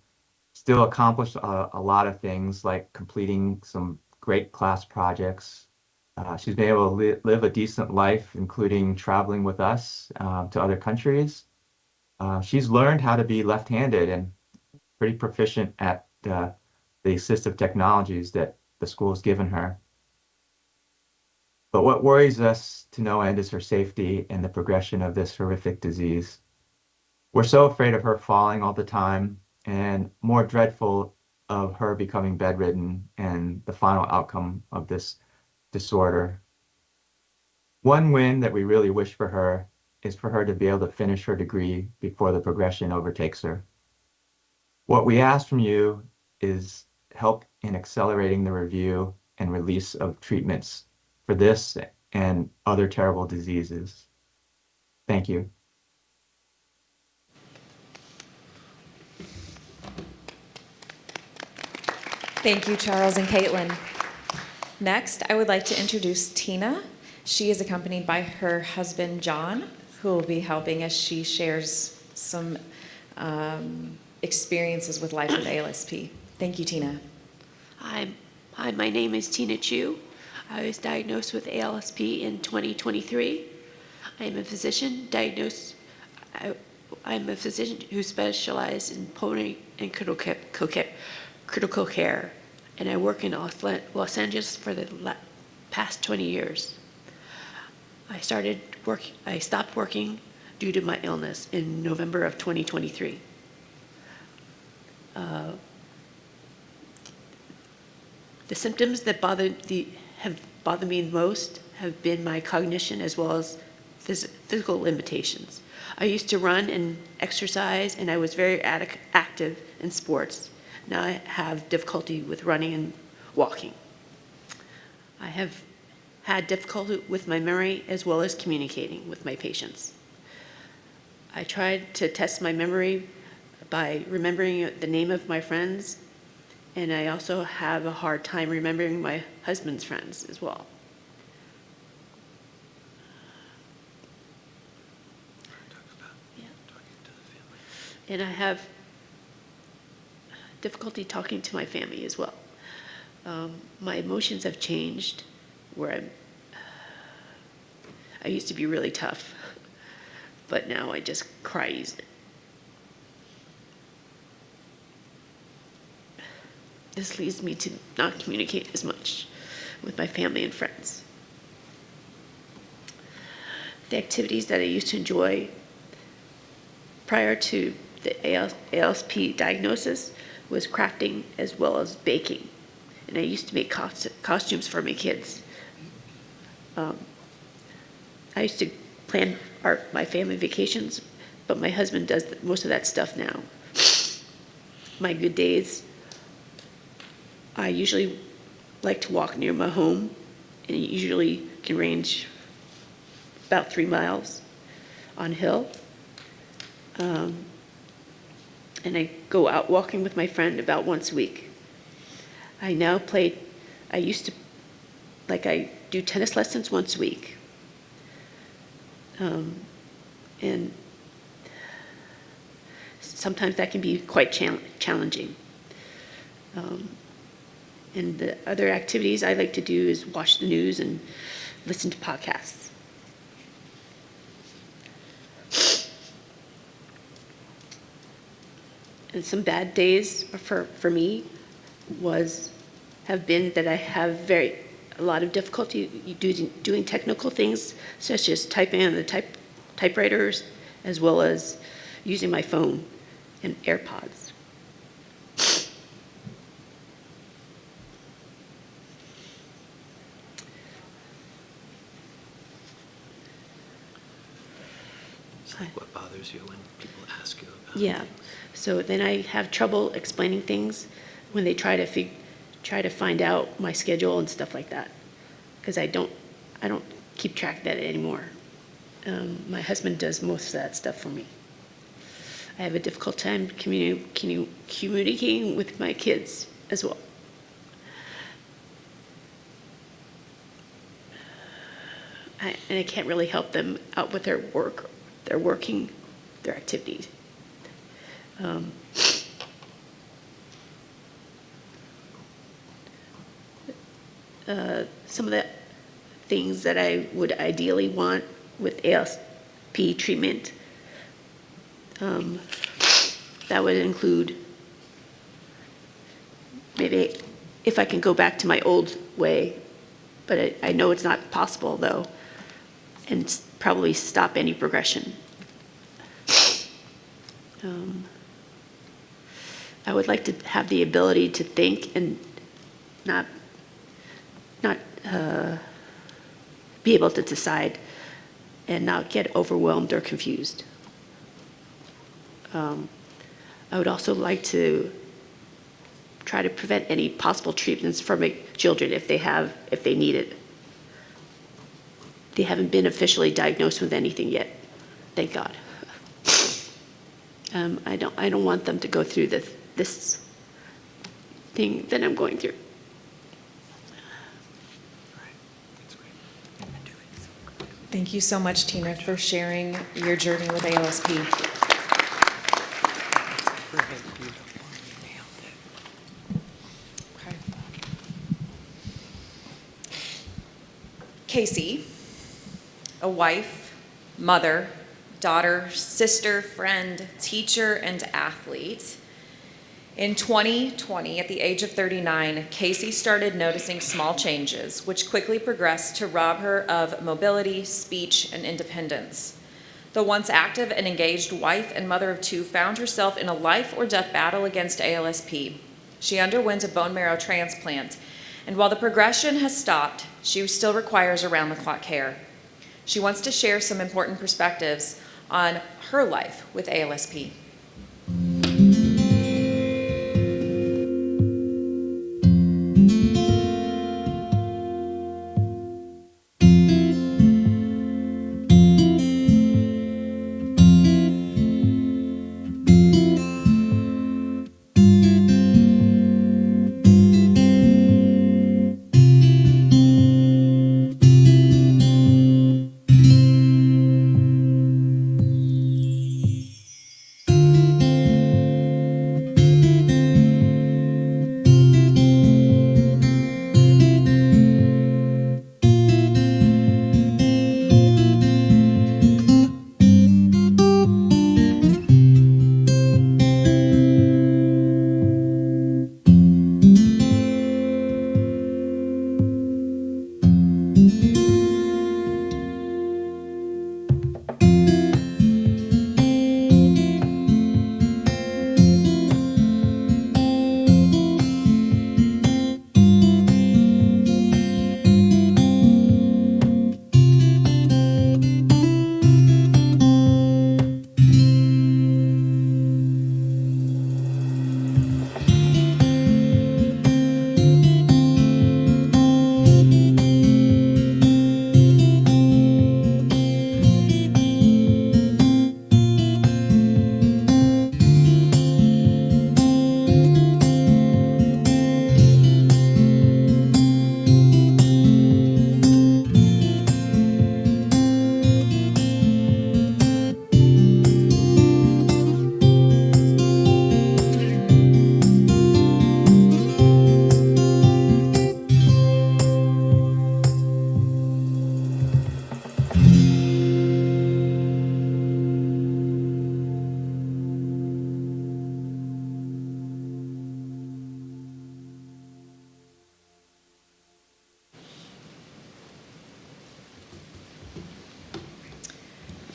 still accomplish a lot of things like completing some great class projects. She's been able to live a decent life, including traveling with us to other countries. She's learned how to be left-handed and pretty proficient at the assistive technologies that the school's given her. But what worries us to no end is her safety and the progression of this horrific disease. We're so afraid of her falling all the time, and more dreadful of her becoming bedridden and the final outcome of this disorder. One win that we really wish for her is for her to be able to finish her degree before the progression overtakes her. What we ask from you is help in accelerating the review and release of treatments for this and other terrible diseases. Thank you. Thank you, Charles and Caitlin. Next, I would like to introduce Tina. She is accompanied by her husband, John, who will be helping as she shares some experiences with life with ALSP. Thank you, Tina. Hi, my name is Tina Chu. I was diagnosed with ALSP in 2023. I am a physician I'm a physician who specializes in pulmonary and critical care, and I work in Los Angeles for the past 20 years. I stopped working due to my illness in November of 2023. The symptoms that have bothered me most have been my cognition as well as physical limitations. I used to run and exercise, and I was very active in sports. Now I have difficulty with running and walking. I have had difficulty with my memory as well as communicating with my patients. I tried to test my memory by remembering the name of my friends, and I also have a hard time remembering my husband's friends as well. And I have difficulty talking to my family as well. My emotions have changed, where I used to be really tough, but now I just cry easily. This leads me to not communicate as much with my family and friends. The activities that I used to enjoy prior to the ALSP diagnosis was crafting as well as baking. And I used to make costumes for my kids. I used to plan my family vacations, but my husband does most of that stuff now. My good days, I usually like to walk near my home, and it usually can range about 3 miles on hill. And I go out walking with my friend about once a week. I do tennis lessons once a week. And sometimes that can be quite challenging. And the other activities I like to do is watch the news and listen to podcasts. And some bad days for me have been that I have very a lot of difficulty doing technical things, such as typing on the typewriters, as well as using my phone and AirPods. What bothers you when people ask you about Yeah, things? so then I have trouble explaining things when they try to find out my schedule and stuff like that, because I don't keep track of that anymore. My husband does most of that stuff for me. I have a difficult time communicating with my kids as well. And I can't really help them out with their work, their activities. Some of the things that I would ideally want with ALSP treatment, that would include maybe if I can go back to my old way, but I know it's not possible though, and probably stop any progression. I would like to have the ability to think and not be able to decide and not get overwhelmed or confused. I would also like to try to prevent any possible treatments for my children if they need it. They haven't been officially diagnosed with anything yet, thank God. I don't want them to go through this thing that I'm going through. Thank you so much, Tina, for sharing your journey with ALSP. Okay. Casey, a wife, mother, daughter, sister, friend, teacher, and athlete. In 2020, at the age of 39, Casey started noticing small changes, which quickly progressed to rob her of mobility, speech, and independence. The once active and engaged wife and mother of two found herself in a life or death battle against ALSP. She underwent a bone marrow transplant, and while the progression has stopped, she still requires around-the-clock care. She wants to share some important perspectives on her life with ALSP.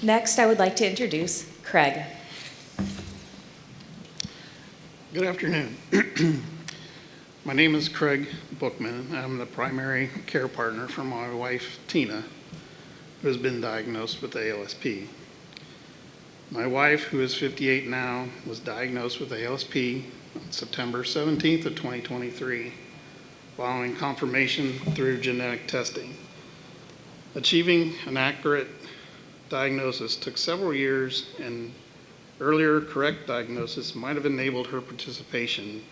Next, I would like to introduce Craig. Good afternoon. My name is Craig Bookman. I'm the primary care partner for my wife, Tina, who has been diagnosed with ALSP. My wife, who is 58 now, was diagnosed with ALSP on September 17th of 2023, following confirmation through genetic testing. Achieving an accurate diagnosis took several years, and earlier correct diagnosis might have enabled her participation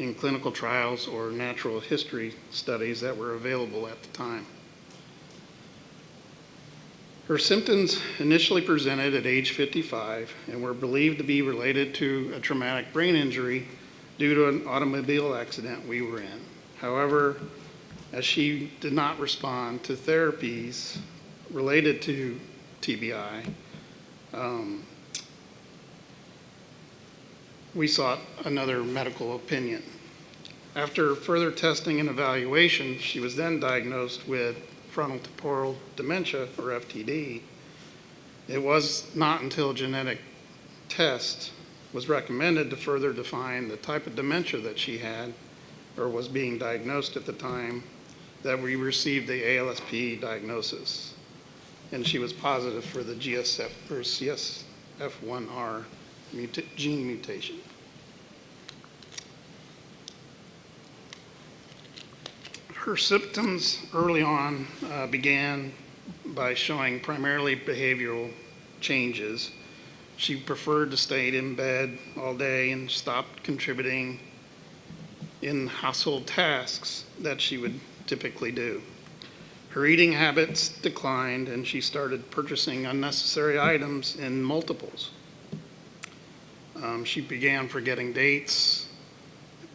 in clinical trials or natural history studies that were available at the time. Her symptoms initially presented at age 55 and were believed to be related to a traumatic brain injury due to an automobile accident we were in. However, as she did not respond to therapies related to TBI, we sought another medical opinion. After further testing and evaluation, she was then diagnosed with frontotemporal dementia, or FTD. It was not until genetic test was recommended to further define the type of dementia that she had or was being diagnosed at the time that we received the ALSP diagnosis. And she was positive for the CSF1R gene mutation. Her symptoms early on began by showing primarily behavioral changes. She preferred to stay in bed all day and stopped contributing in household tasks that she would typically do. Her eating habits declined, and she started purchasing unnecessary items in multiples. She began forgetting dates,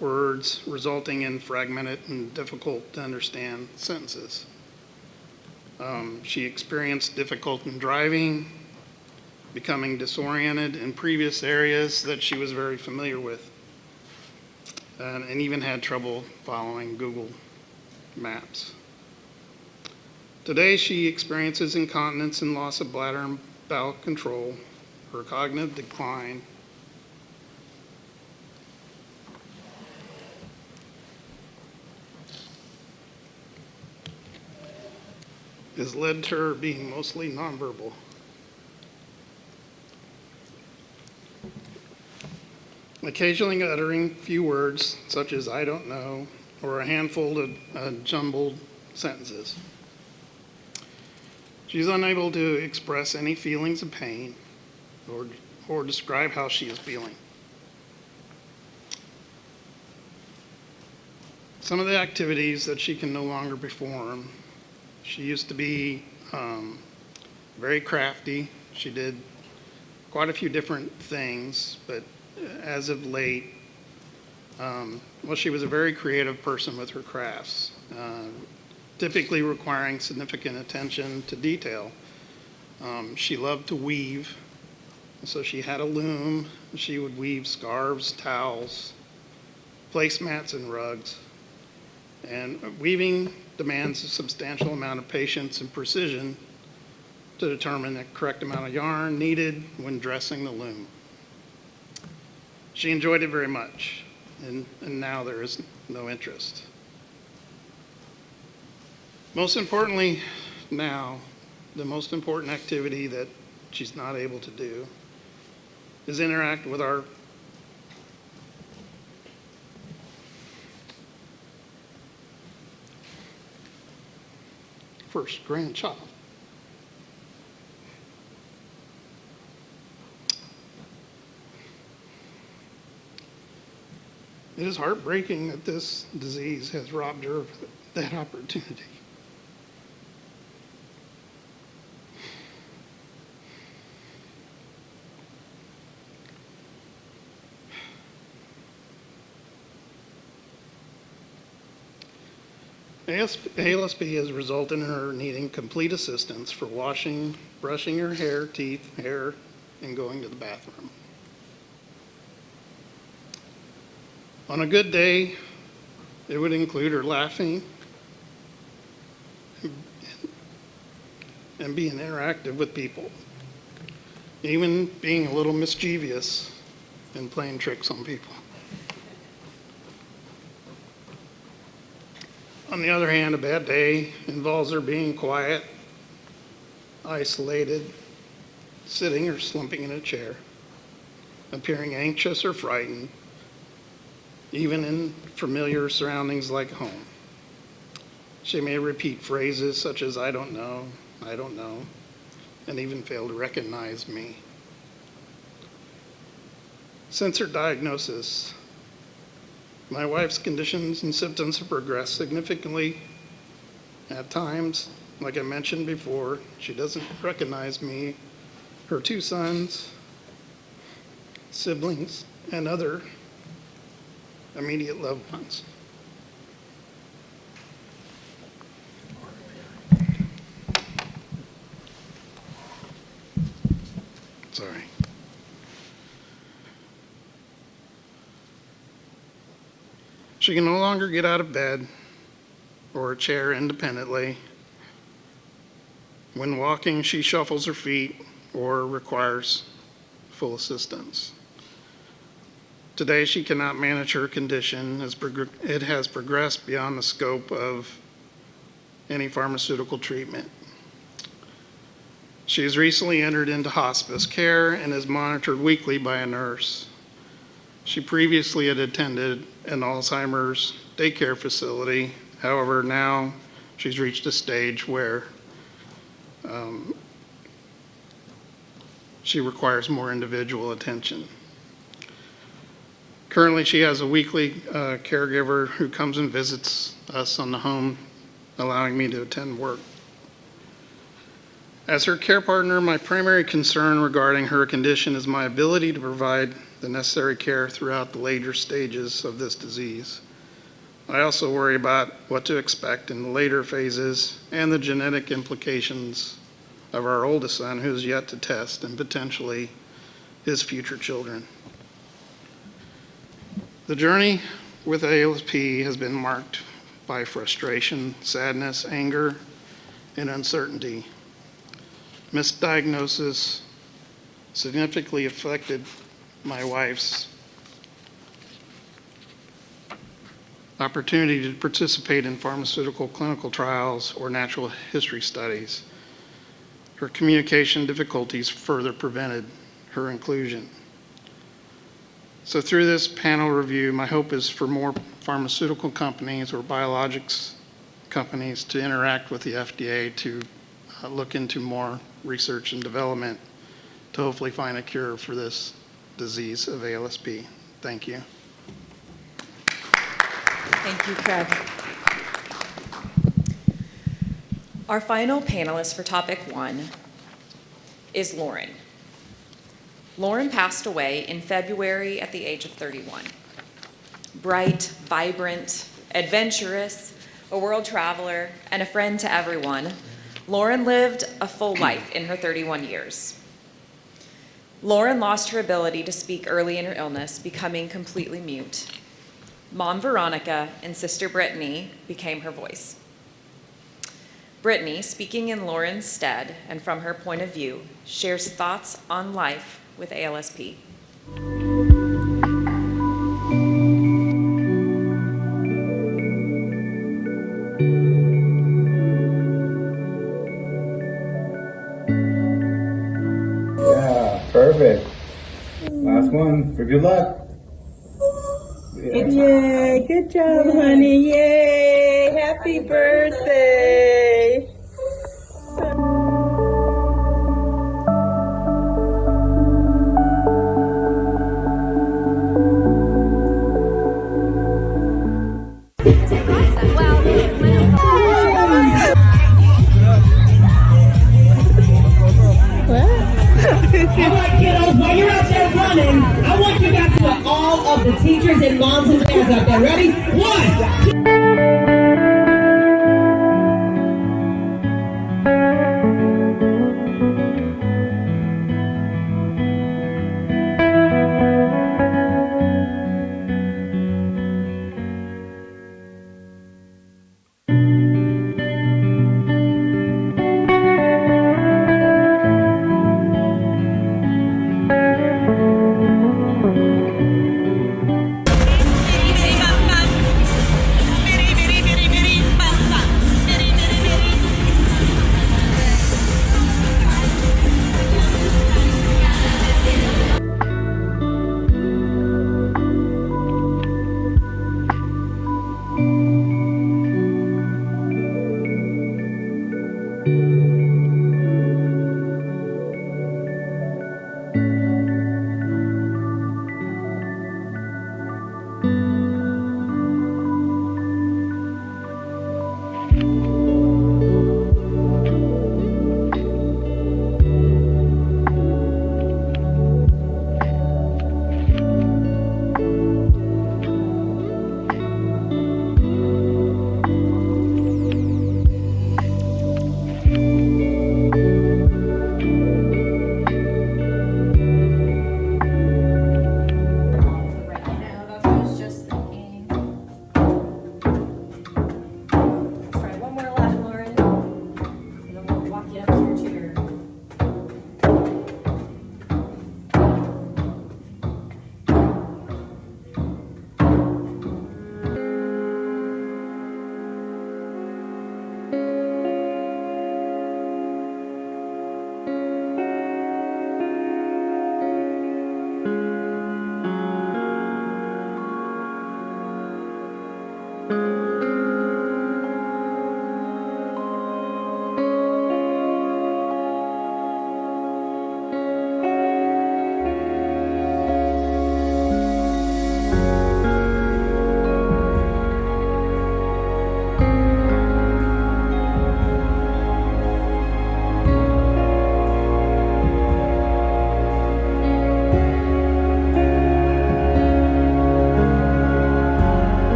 words, resulting in fragmented and difficult to understand sentences. She experienced difficulty in driving, becoming disoriented in previous areas that she was very familiar with, and even had trouble following Google Maps. Today, she experiences incontinence and loss of bladder and bowel control, her cognitive decline, has led to her being mostly nonverbal. Occasionally uttering few words, such as "I don't know," or a handful of jumbled sentences. She's unable to express any feelings of pain or describe how she is feeling. Some of the activities that she can no longer perform: she used to be very crafty. She did quite a few different things, but as of late, well, she was a very creative person with her crafts, typically requiring significant attention to detail. She loved to weave, so she had a loom. She would weave scarves, towels, placemats, and rugs. And weaving demands a substantial amount of patience and precision to determine the correct amount of yarn needed when dressing the loom. She enjoyed it very much, and now there is no interest. Most importantly, now, the most important activity that she's not able to do is interact with our first grandchild. It is heartbreaking that this disease has robbed her of that opportunity. ALSP has resulted in her needing complete assistance for washing, brushing her hair, teeth, hair, and going to the bathroom. On a good day, it would include her laughing and being interactive with people. even being a little mischievous and playing tricks on people. On the other hand, a bad day involves her being quiet, isolated, sitting or slumping in a chair, appearing anxious or frightened, even in familiar surroundings like home. She may repeat phrases such as, I don't know, and even fail to recognize me. Since her diagnosis, my wife's conditions and symptoms have progressed significantly. At times, like I mentioned before, she doesn't recognize me, her two sons, siblings, and other immediate loved ones. Sorry. She can no longer get out of bed or a chair independently. When walking, she shuffles her feet or requires full assistance. Today, she cannot manage her condition as it has progressed beyond the scope of any pharmaceutical treatment. She has recently entered into hospice care and is monitored weekly by a nurse. She previously had attended an Alzheimer's daycare facility. However, now she's reached a stage where she requires more individual attention. Currently, she has a weekly caregiver who comes and visits us on the home, allowing me to attend work. As her care partner, my primary concern regarding her condition is my ability to provide the necessary care throughout the later stages of this disease. I also worry about what to expect in the later phases and the genetic implications of our oldest son, who is yet to test, and potentially his future children. The journey with ALSP has been marked by frustration, sadness, anger, and uncertainty. Misdiagnosis significantly affected my wife's opportunity to participate in pharmaceutical clinical trials or natural history studies. Her communication difficulties further prevented her inclusion. So through this panel review, my hope is for more pharmaceutical companies or biologics companies to interact with the FDA to look into more research and development to hopefully find a cure for this disease of ALSP. Thank you. Thank you, Craig. Our final panelist for topic 1 is Lauren. Lauren passed away in February at the age of 31. Bright, vibrant, adventurous, a world traveler, and a friend to everyone, Lauren lived a full life in her 31 years. Lauren lost her ability to speak early in her illness, becoming completely mute. Mom Veronica and sister Brittany became her voice. Brittany, speaking in Lauren's stead and from her point of view, shares thoughts on life with ALSP. Yeah, perfect. Last one for good luck. Yay, good job, honey. Yay, happy birthday. All right, kiddos, while you're out there running, I want you guys to put all of the teachers and moms and dads out there. Ready? 1, 2.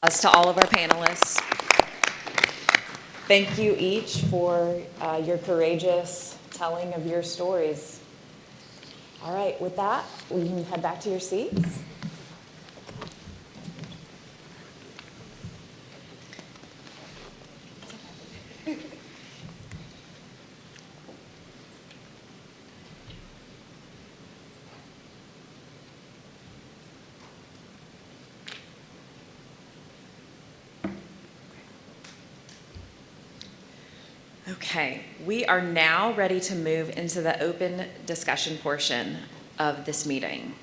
To all of our panelists. Thank you each for your courageous telling of your stories. All right, with that, we can head back to your seats. Okay, we are now ready to move into the open discussion portion of this meeting.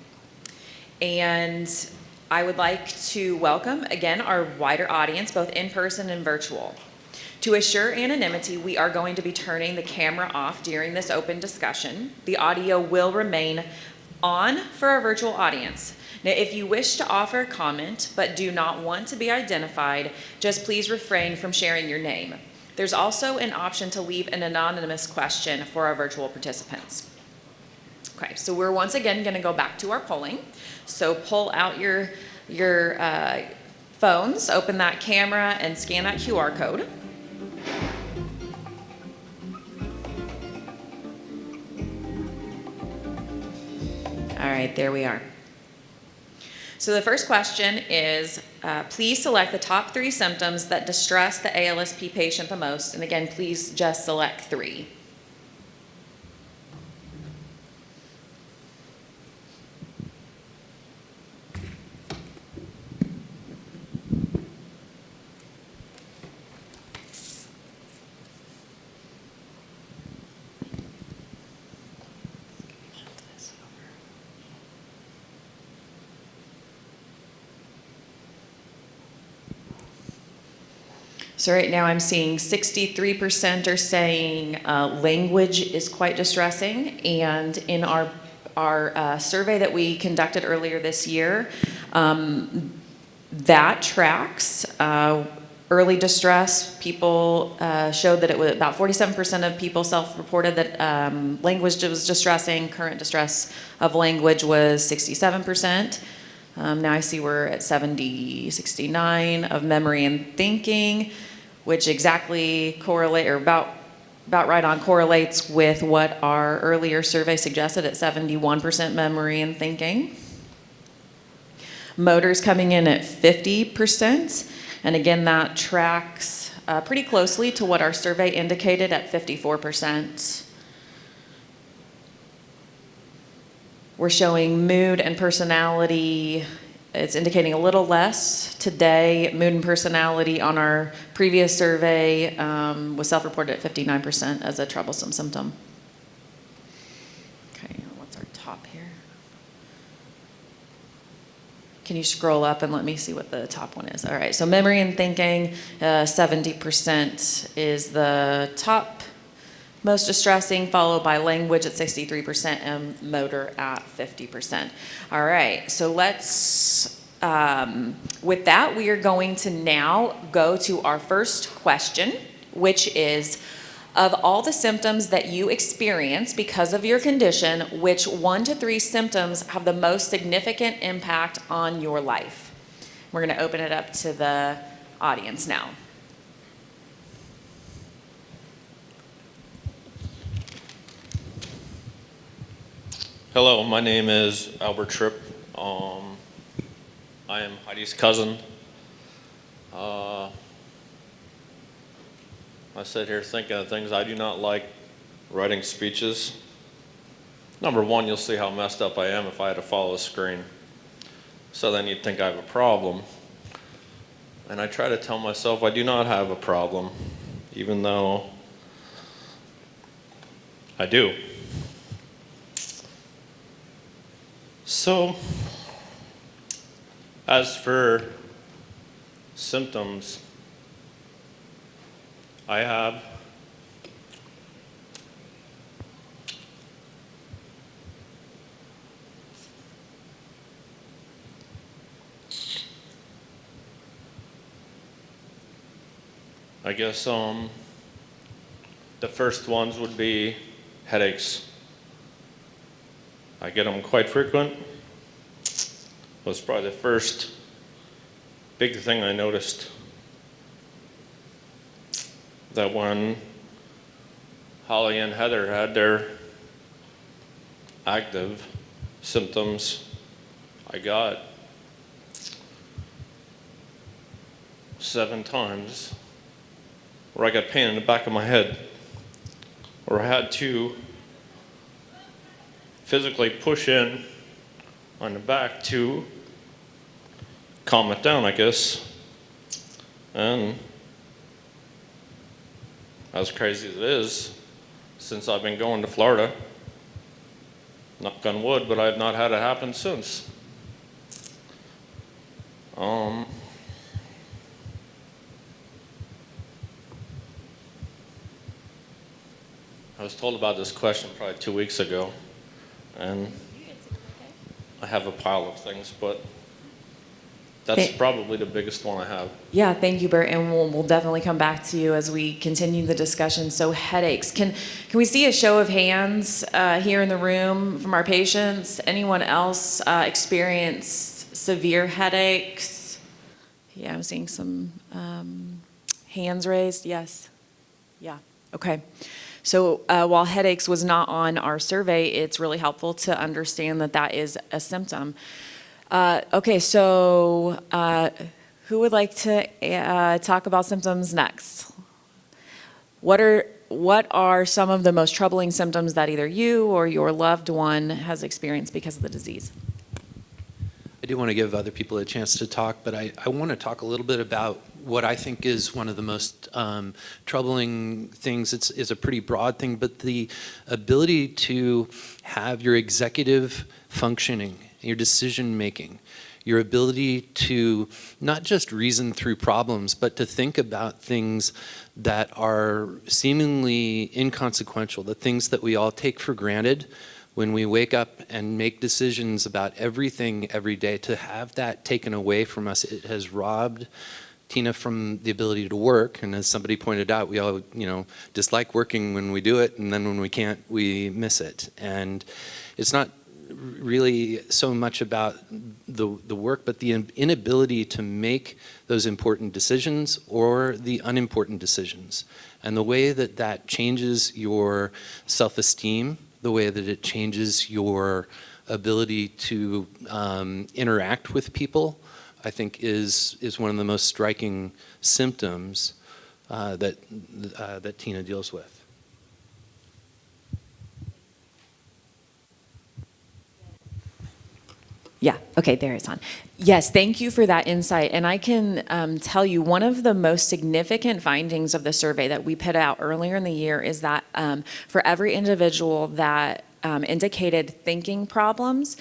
And I would like to welcome again our wider audience, both in person and virtual. To assure anonymity, we are going to be turning the camera off during this open discussion. The audio will remain on for our virtual audience. Now, if you wish to offer a comment but do not want to be identified, just please refrain from sharing your name. There's also an option to leave an anonymous question for our virtual participants. Okay, so we're once again going to go back to our polling. So pull out your phones, open that camera, and scan that QR code. All right, there we are. So the first question is, please select the top 3 symptoms that distress the ALSP patient the most. And again, please just select 3. So right now I'm seeing 63% are saying language is quite distressing, and in our survey that we conducted earlier this year, that tracks. Early distress, people showed that it was about 47% of people self-reported that language was distressing. Current distress of language was 67%. Now I see we're at 69 of memory and thinking, which exactly correlate, or about right on correlates with what our earlier survey suggested at 71% memory and thinking. Motor's coming in at 50%, and again that tracks pretty closely to what our survey indicated at 54%. We're showing mood and personality. It's indicating a little less today. Mood and personality on our previous survey was self-reported at 59% as a troublesome symptom. Okay, what's our top here? Can you scroll up and let me see what the top one is? All right, so memory and thinking, 70% is the top most distressing, followed by language at 63% and motor at 50%. All right, so let's, with that, we are going to now go to our first question, which is, of all the symptoms that you experience because of your condition, which 1 to 3 symptoms have the most significant impact on your life? We're gonna open it up to the audience now. Hello, my name is Albert Tripp. I am Heidi's cousin. I sit here thinking of things I do not like writing speeches. Number one, you'll see how messed up I am if I had to follow a screen. So then you'd think I have a problem. And I try to tell myself I do not have a problem, even though I do. So, as for symptoms, I have I guess the first ones would be headaches. I get them quite frequent. Was probably the first big thing I noticed that when Holly and Heather had their active symptoms, I got 7 times where I got pain in the back of my head, where I had to physically push in on the back to calm it down, I guess. And as crazy as it is, since I've been going to Florida, knock on wood, but I've not had it happen since. I was told about this question probably 2 weeks ago, and I have a pile of things, but that's probably the biggest one I have. Yeah, thank you, Bert, and we'll definitely come back to you as we continue the discussion. So headaches, can we see a show of hands here in the room from our patients? Anyone else experienced severe headaches? Yeah, I'm seeing some hands raised. Yes. Yeah. Okay. So while headaches was not on our survey, it's really helpful to understand that that is a symptom. Okay, so who would like to talk about symptoms next? What are some of the most troubling symptoms that either you or your loved one has experienced because of the disease? I do want to give other people a chance to talk, but I want to talk a little bit about what I think is one of the most troubling things. It's a pretty broad thing, but the ability to have your executive functioning, your decision making, your ability to not just reason through problems, but to think about things that are seemingly inconsequential, the things that we all take for granted when we wake up and make decisions about everything every day. To have that taken away from us, it has robbed Tina from the ability to work. And as somebody pointed out, we all, dislike working when we do it, and then when we can't, we miss it. And it's not really so much about the work, but the inability to make those important decisions or the unimportant decisions. And the way that that changes your self-esteem, the way that it changes your ability to interact with people, I think is one of the most striking symptoms that Tina deals with. Yeah, okay, there it's on. Yes, thank you for that insight. And I can tell you one of the most significant findings of the survey that we put out earlier in the year is that for every individual that indicated thinking problems,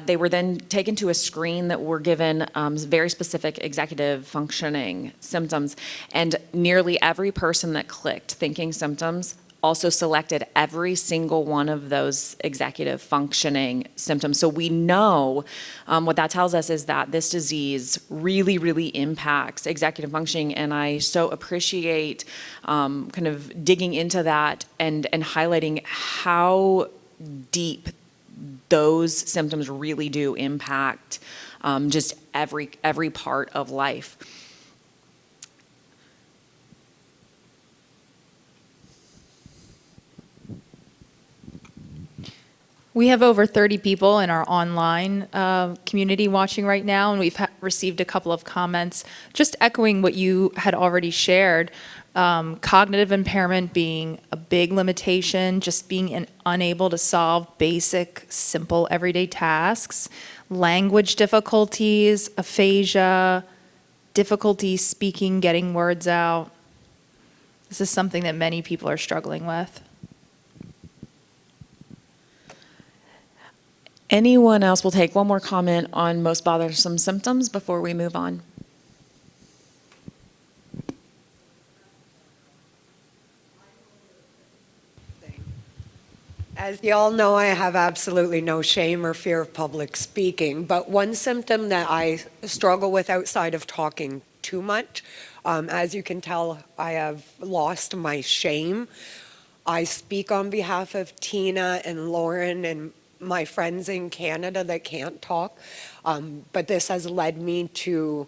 they were then taken to a screen that were given very specific executive functioning symptoms. And nearly every person that clicked thinking symptoms also selected every single one of those executive functioning symptoms. So we know what that tells us is that this disease really, really impacts executive functioning. And I so appreciate kind of digging into that and highlighting how deep those symptoms really do impact just every part of life. We have over 30 people in our online community watching right now, and we've received a couple of comments just echoing what you had already shared. Cognitive impairment being a big limitation, just being unable to solve basic, simple, everyday tasks, language difficulties, aphasia, difficulty speaking, getting words out. This is something that many people are struggling with. Anyone else? We'll take one more comment on most bothersome symptoms before we move on. As you all know, I have absolutely no shame or fear of public speaking, but one symptom that I struggle with outside of talking too much, as you can tell, I have lost my shame. I speak on behalf of Tina and Lauren and my friends in Canada that can't talk, but this has led me to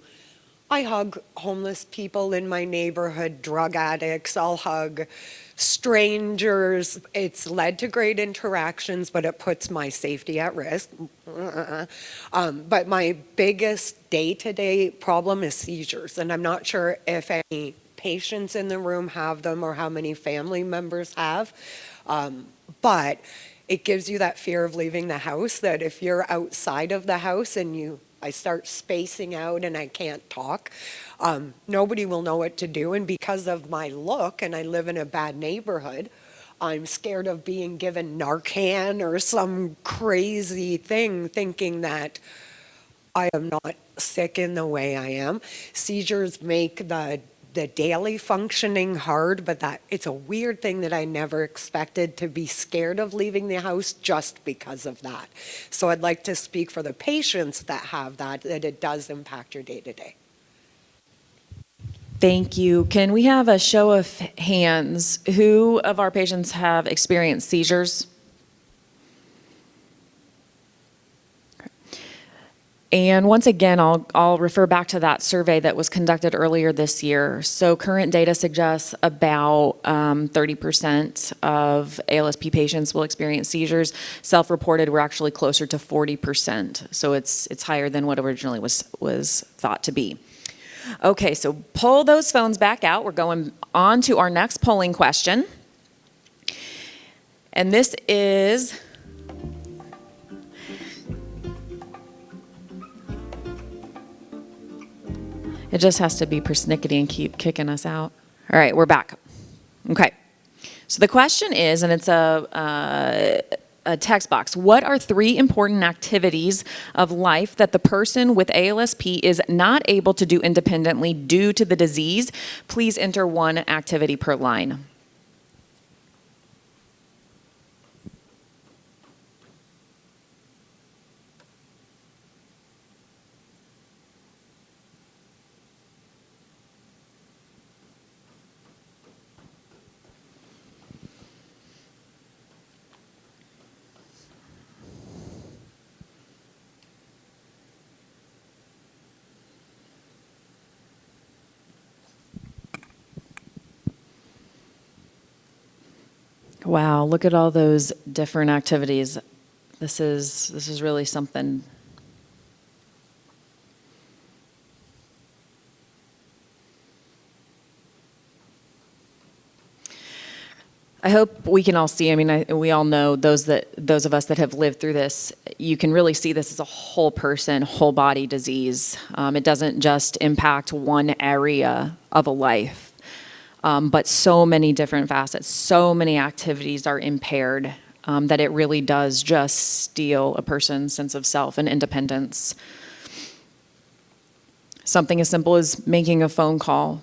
I hug homeless people in my neighborhood, drug addicts. I'll hug strangers. It's led to great interactions, but it puts my safety at risk. But my biggest day-to-day problem is seizures, and I'm not sure if any patients in the room have them or how many family members have, but it gives you that fear of leaving the house, that if you're outside of the house and I start spacing out and I can't talk, nobody will know what to do. And because of my look, and I live in a bad neighborhood, I'm scared of being given Narcan or some crazy thing, thinking that I am not sick in the way I am. Seizures make the daily functioning hard, but that it's a weird thing that I never expected, to be scared of leaving the house just because of that. So I'd like to speak for the patients that have that it does impact your day-to-day. Thank you. Can we have a show of hands? Who of our patients have experienced seizures? And once again, I'll refer back to that survey that was conducted earlier this year. So current data suggests about 30% of ALSP patients will experience seizures. Self-reported, we're actually closer to 40%. So it's higher than what originally was thought to be. Okay, so pull those phones back out. We're going on to our next polling question. And this is, it just has to be persnickety and keep kicking us out. All right, we're back. Okay, so the question is, and it's a text box. What are 3 important activities of life that the person with ALSP is not able to do independently due to the disease? Please enter 1 activity per line. Wow, look at all those different activities. This is really something. I hope we can all see, I mean, we all know, those of us that have lived through this, you can really see this as a whole person, whole body disease. It doesn't just impact one area of a life. But so many different facets, so many activities are impaired that it really does just steal a person's sense of self and independence. Something as simple as making a phone call,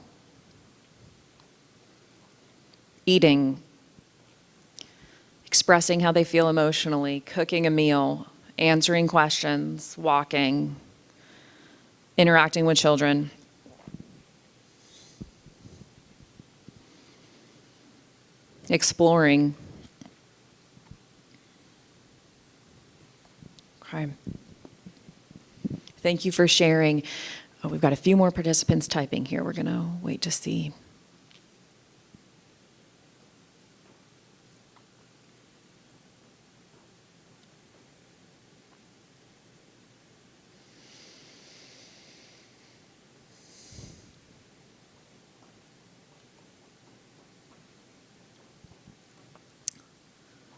eating, expressing how they feel emotionally, cooking a meal, answering questions, walking, interacting with children. Exploring. Okay. Thank you for sharing. Oh, we've got a few more participants typing here. We're going to wait to see.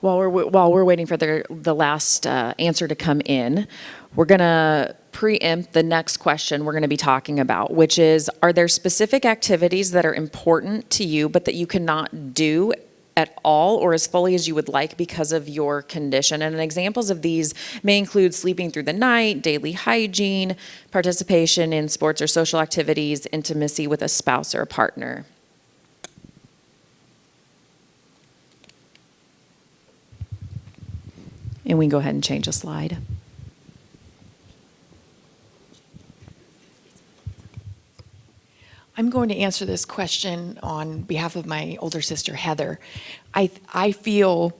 While we're waiting for the last answer to come in, we're going to preempt the next question we're going to be talking about, which is, are there specific activities that are important to you but that you cannot do at all or as fully as you would like because of your condition? And examples of these may include sleeping through the night, daily hygiene, participation in sports or social activities, intimacy with a spouse or a partner. And we can go ahead and change a slide. I'm going to answer this question on behalf of my older sister, Heather. I feel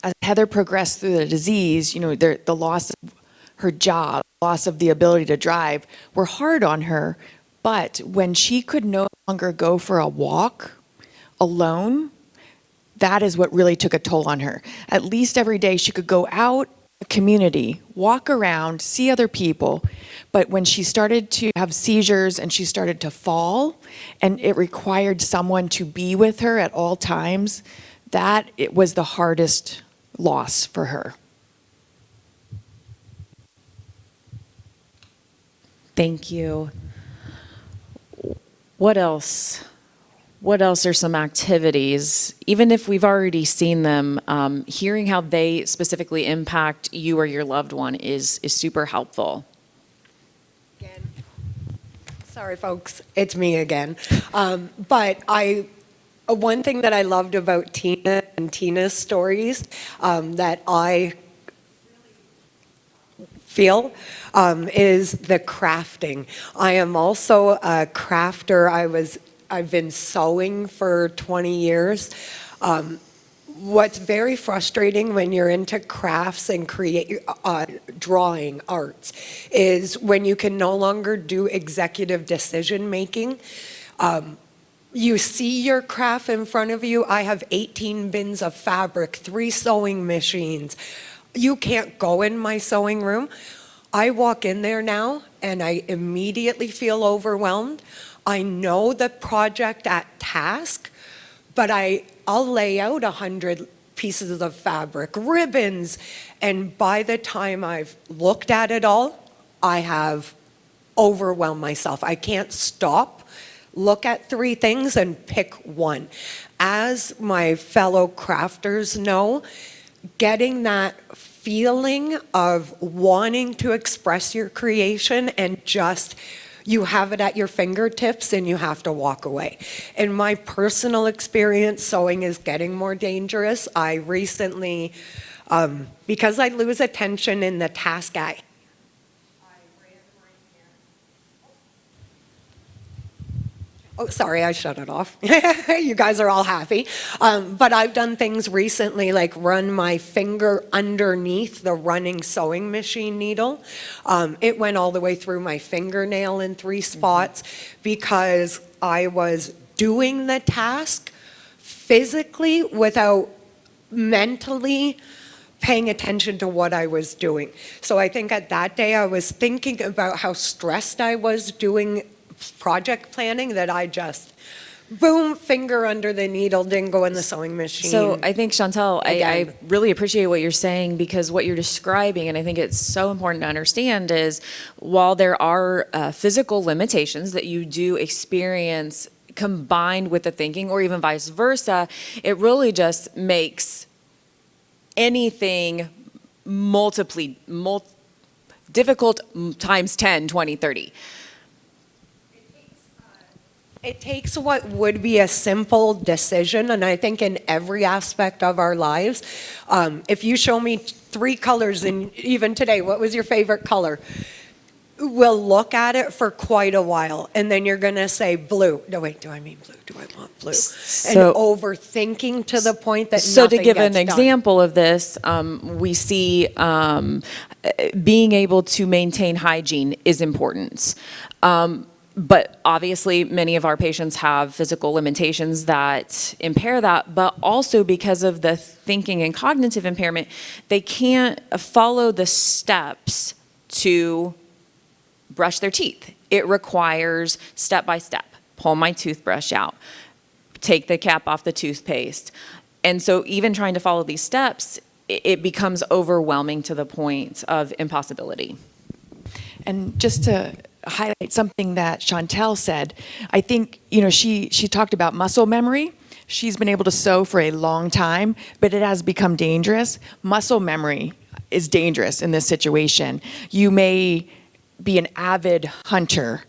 as Heather progressed through the disease, the loss of her job, loss of the ability to drive, were hard on her. But when she could no longer go for a walk alone, that is what really took a toll on her. At least every day she could go out the community, walk around, see other people. But when she started to have seizures and she started to fall, and it required someone to be with her at all times, that it was the hardest loss for her. Thank you. What else? What else are some activities, even if we've already seen them, hearing how they specifically impact you or your loved one is super helpful. Sorry, folks, it's me again. But one thing that I loved about Tina and Tina's stories that I feel is the crafting. I am also a crafter. I've been sewing for 20 years. What's very frustrating when you're into crafts and drawing arts is when you can no longer do executive decision making. You see your craft in front of you. I have 18 bins of fabric, 3 sewing machines. You can't go in my sewing room. I walk in there now and I immediately feel overwhelmed. I know the project at task, but I'll lay out 100 pieces of fabric, ribbons, and by the time I've looked at it all, I have overwhelmed myself. I can't stop, look at 3 things and pick one. As my fellow crafters know, getting that feeling of wanting to express your creation and just you have it at your fingertips and you have to walk away. In my personal experience, sewing is getting more dangerous. I recently, because I lose attention in the task at Oh, sorry, I shut it off. You guys are all happy. But I've done things recently like run my finger underneath the running sewing machine needle. It went all the way through my fingernail in 3 spots because I was doing the task physically without mentally paying attention to what I was doing. So I think at that day I was thinking about how stressed I was doing project planning that I just, boom, finger under the needle, didn't go in the sewing machine. So I think, Chantel, I really appreciate what you're saying because what you're describing, and I think it's so important to understand, is while there are physical limitations that you do experience combined with the thinking or even vice versa, it really just makes anything difficult times 10, 20, 30. It takes what would be a simple decision, and I think in every aspect of our lives, if you show me 3 colors, and even today, what was your favorite color? We'll look at it for quite a while, and then you're going to say blue. No, wait, do I mean blue? Do I want blue? And overthinking to the point that So nothing to give an gets done. example of this, we see being able to maintain hygiene is important. But obviously, many of our patients have physical limitations that impair that, but also because of the thinking and cognitive impairment, they can't follow the steps to brush their teeth. It requires step by step. Pull my toothbrush out, take the cap off the toothpaste. And so even trying to follow these steps, it becomes overwhelming to the point of impossibility. And just to highlight something that Chantel said, I think, she talked about muscle memory. She's been able to sew for a long time, but it has become dangerous. Muscle memory is dangerous in this situation. You may be an avid hunter,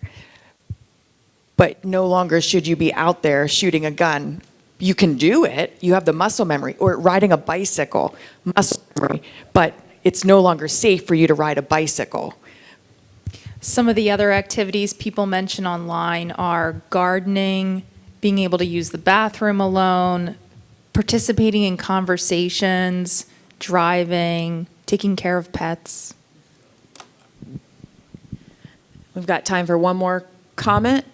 but no longer should you be out there shooting a gun. You can do it, you have the muscle memory, or riding a bicycle, muscle memory, but it's no longer safe for you to ride a bicycle. Some of the other activities people mention online are gardening, being able to use the bathroom alone, participating in conversations, driving, taking care of pets. We've got time for one more comment?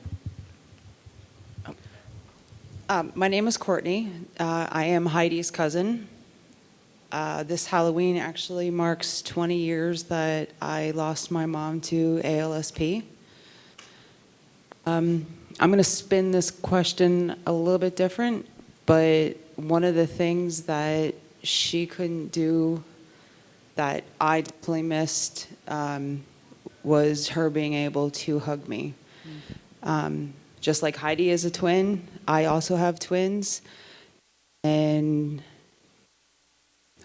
My name is Courtney. I am Heidi's cousin. This Halloween actually marks 20 years that I lost my mom to ALSP. I'm going to spin this question a little bit different, but one of the things that she couldn't do that I definitely missed was her being able to hug me. Just like Heidi is a twin, I also have twins. And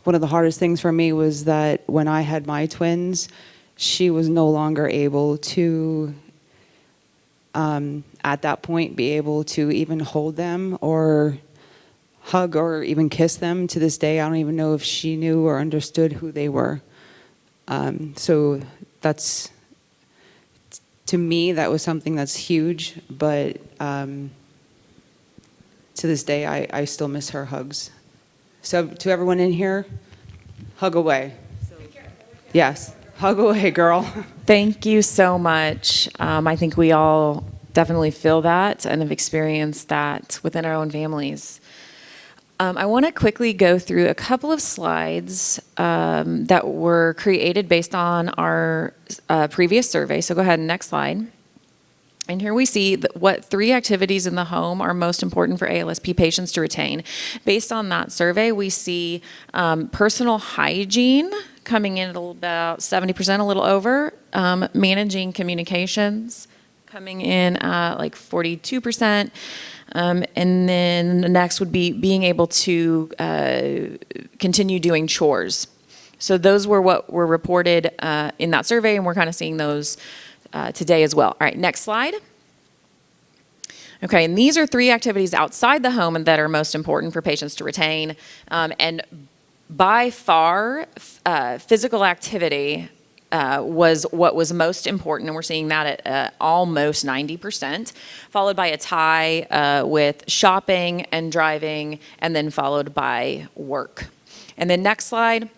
one of the hardest things for me was that when I had my twins, she was no longer able to, at that point, be able to even hold them or hug or even kiss them. To this day, I don't even know if she knew or understood who they were. So that's, to me, that was something that's huge, but to this day, I still miss her hugs. So to everyone in here, hug away. Yes, hug away, girl. Thank you so much. I think we all definitely feel that and have experienced that within our own families. I want to quickly go through a couple of slides that were created based on our previous survey. So go ahead, next slide. And here we see what 3 activities in the home are most important for ALSP patients to retain. Based on that survey, we see personal hygiene coming in at about 70%, a little over. Managing communications coming in at like 42%. And then the next would be being able to continue doing chores. So those were what were reported in that survey, and we're kind of seeing those today as well. All right, next slide. Okay, and these are 3 activities outside the home that are most important for patients to retain. And by far, physical activity was what was most important, and we're seeing that at almost 90%, followed by a tie with shopping and driving, and then followed by work. And then next slide.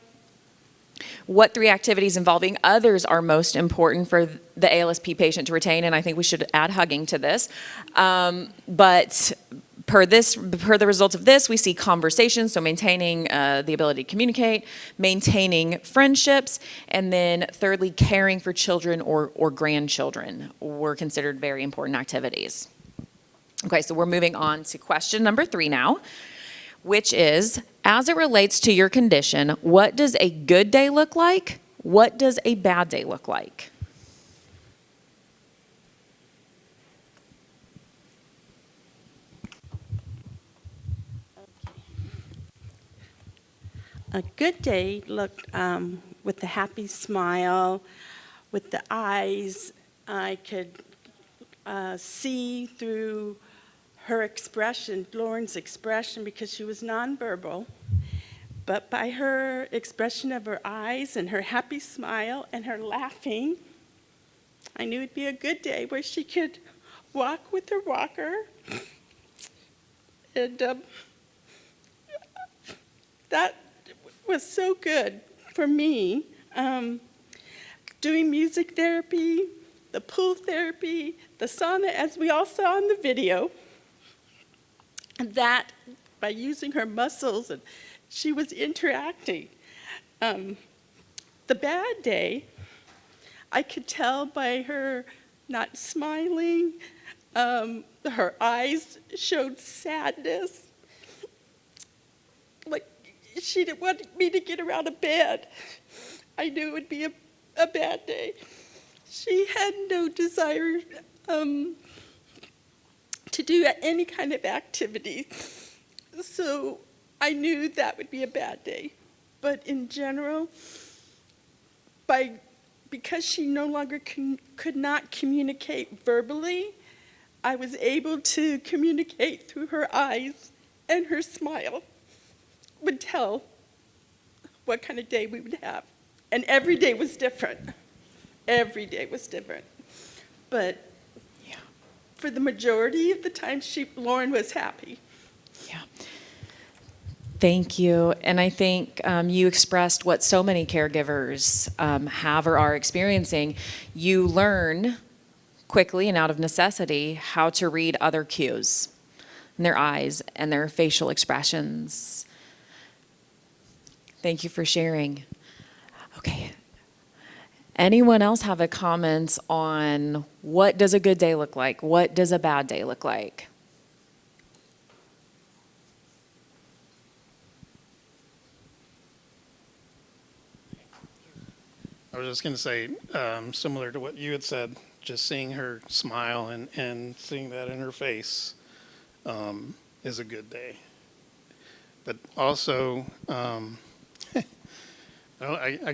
What 3 activities involving others are most important for the ALSP patient to retain? And I think we should add hugging to this. But per the results of this, we see conversations, so maintaining the ability to communicate, maintaining friendships, and then thirdly, caring for children or grandchildren were considered very important activities. Okay, so we're moving on to question number 3 now, which is, as it relates to your condition, what does a good day look like? What does a bad day look like? A good day looked with the happy smile, with the eyes. I could see through her expression, Lauren's expression, because she was nonverbal. But by her expression of her eyes and her happy smile and her laughing, I knew it'd be a good day where she could walk with her walker. And that was so good for me. Doing music therapy, the pool therapy, the sauna, as we all saw in the video, that by using her muscles, and she was interacting. The bad day, I could tell by her not smiling, her eyes showed sadness. Like she didn't want me to get her out of bed. I knew it would be a bad day. She had no desire to do any kind of activity. So I knew that would be a bad day. But in general, because she no longer could not communicate verbally, I was able to communicate through her eyes, and her smile would tell what kind of day we would have. And every day was different. Every day was different. But yeah, for the majority of the time, Lauren was happy. Yeah. Thank you. And I think you expressed what so many caregivers have or are experiencing. You learn quickly and out of necessity how to read other cues in their eyes and their facial expressions. Thank you for sharing. Okay. Anyone else have a comment on what does a good day look like? What does a bad day look like? I was just going to say, similar to what you had said, just seeing her smile and seeing that in her face is a good day. But also, I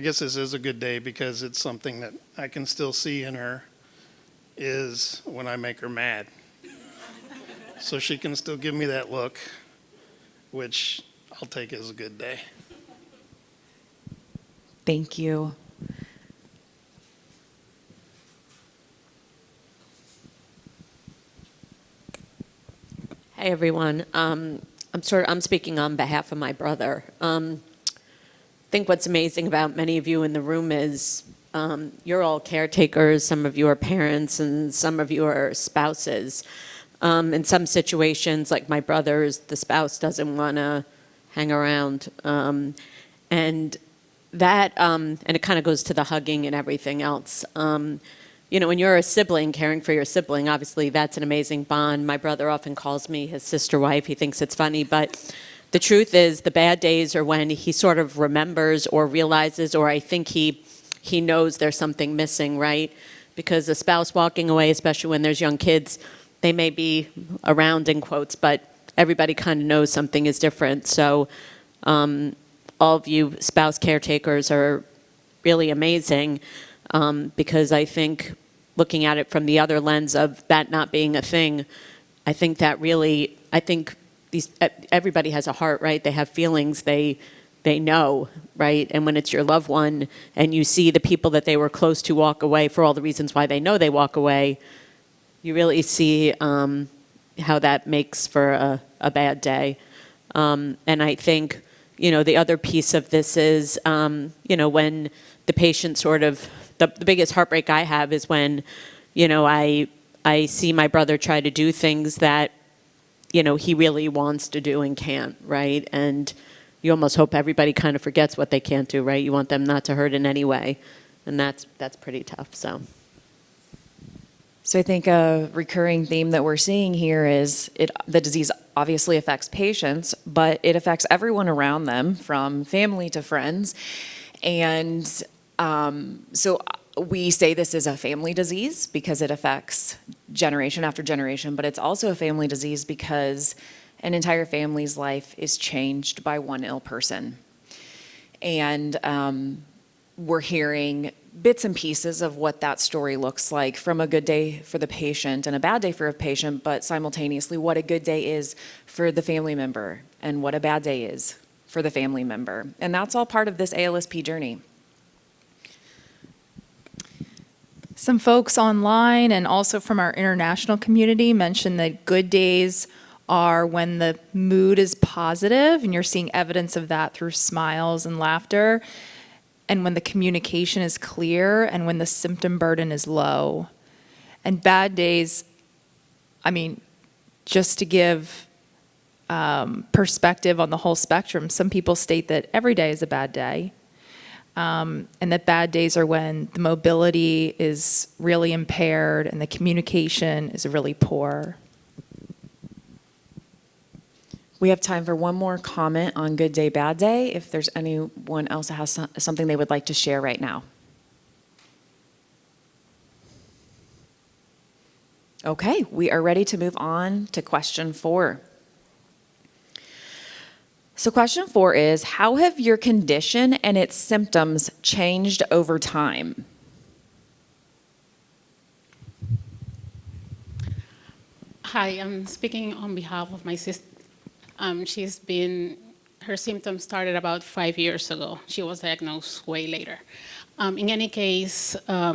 guess this is a good day because it's something that I can still see in her is when I make her mad. So she can still give me that look, which I'll take as a good day. Thank you. Hey everyone, I'm speaking on behalf of my brother. I think what's amazing about many of you in the room is you're all caretakers, some of you are parents, and some of you are spouses. In some situations, like my brother's, the spouse doesn't want to hang around, and it kind of goes to the hugging and everything else. You know, when you're a sibling caring for your sibling, obviously that's an amazing bond. My brother often calls me his sister wife. He thinks it's funny, but the truth is the bad days are when he sort of remembers or realizes, or I think he knows there's something missing, right? Because a spouse walking away, especially when there's young kids, they may be around in quotes, but everybody kind of knows something is different. So all of you spouse caretakers are really amazing because I think looking at it from the other lens of that not being a thing, I think everybody has a heart, right? They have feelings, they know, right? And when it's your loved one and you see the people that they were close to walk away for all the reasons why they know they walk away, you really see how that makes for a bad day. And I think, you know, the other piece of this is, you know, when the patient sort of, the biggest heartbreak I have is when, you know, I see my brother try to do things that, you know, he really wants to do and can't, right? And you almost hope everybody kind of forgets what they can't do, right? You want them not to hurt in any way. And that's pretty tough, so. So I think a recurring theme that we're seeing here is the disease obviously affects patients, but it affects everyone around them, from family to friends. And so we say this is a family disease because it affects generation after generation, but it's also a family disease because an entire family's life is changed by one ill person. And we're hearing bits and pieces of what that story looks like, from a good day for the patient and a bad day for a patient, but simultaneously what a good day is for the family member and what a bad day is for the family member. And that's all part of this ALSP journey. Some folks online and also from our international community mentioned that good days are when the mood is positive, and you're seeing evidence of that through smiles and laughter, and when the communication is clear, and when the symptom burden is low. And bad days, I mean, just to give perspective on the whole spectrum, some people state that every day is a bad day. And that bad days are when the mobility is really impaired and the communication is really poor. We have time for one more comment on good day, bad day, if there's anyone else that has something they would like to share right now. Okay, we are ready to move on to question 4. So question 4 is, how have your condition and its symptoms changed over time? Hi, I'm speaking on behalf of my sister. Her symptoms started about 5 years ago. She was diagnosed way later. In any case, I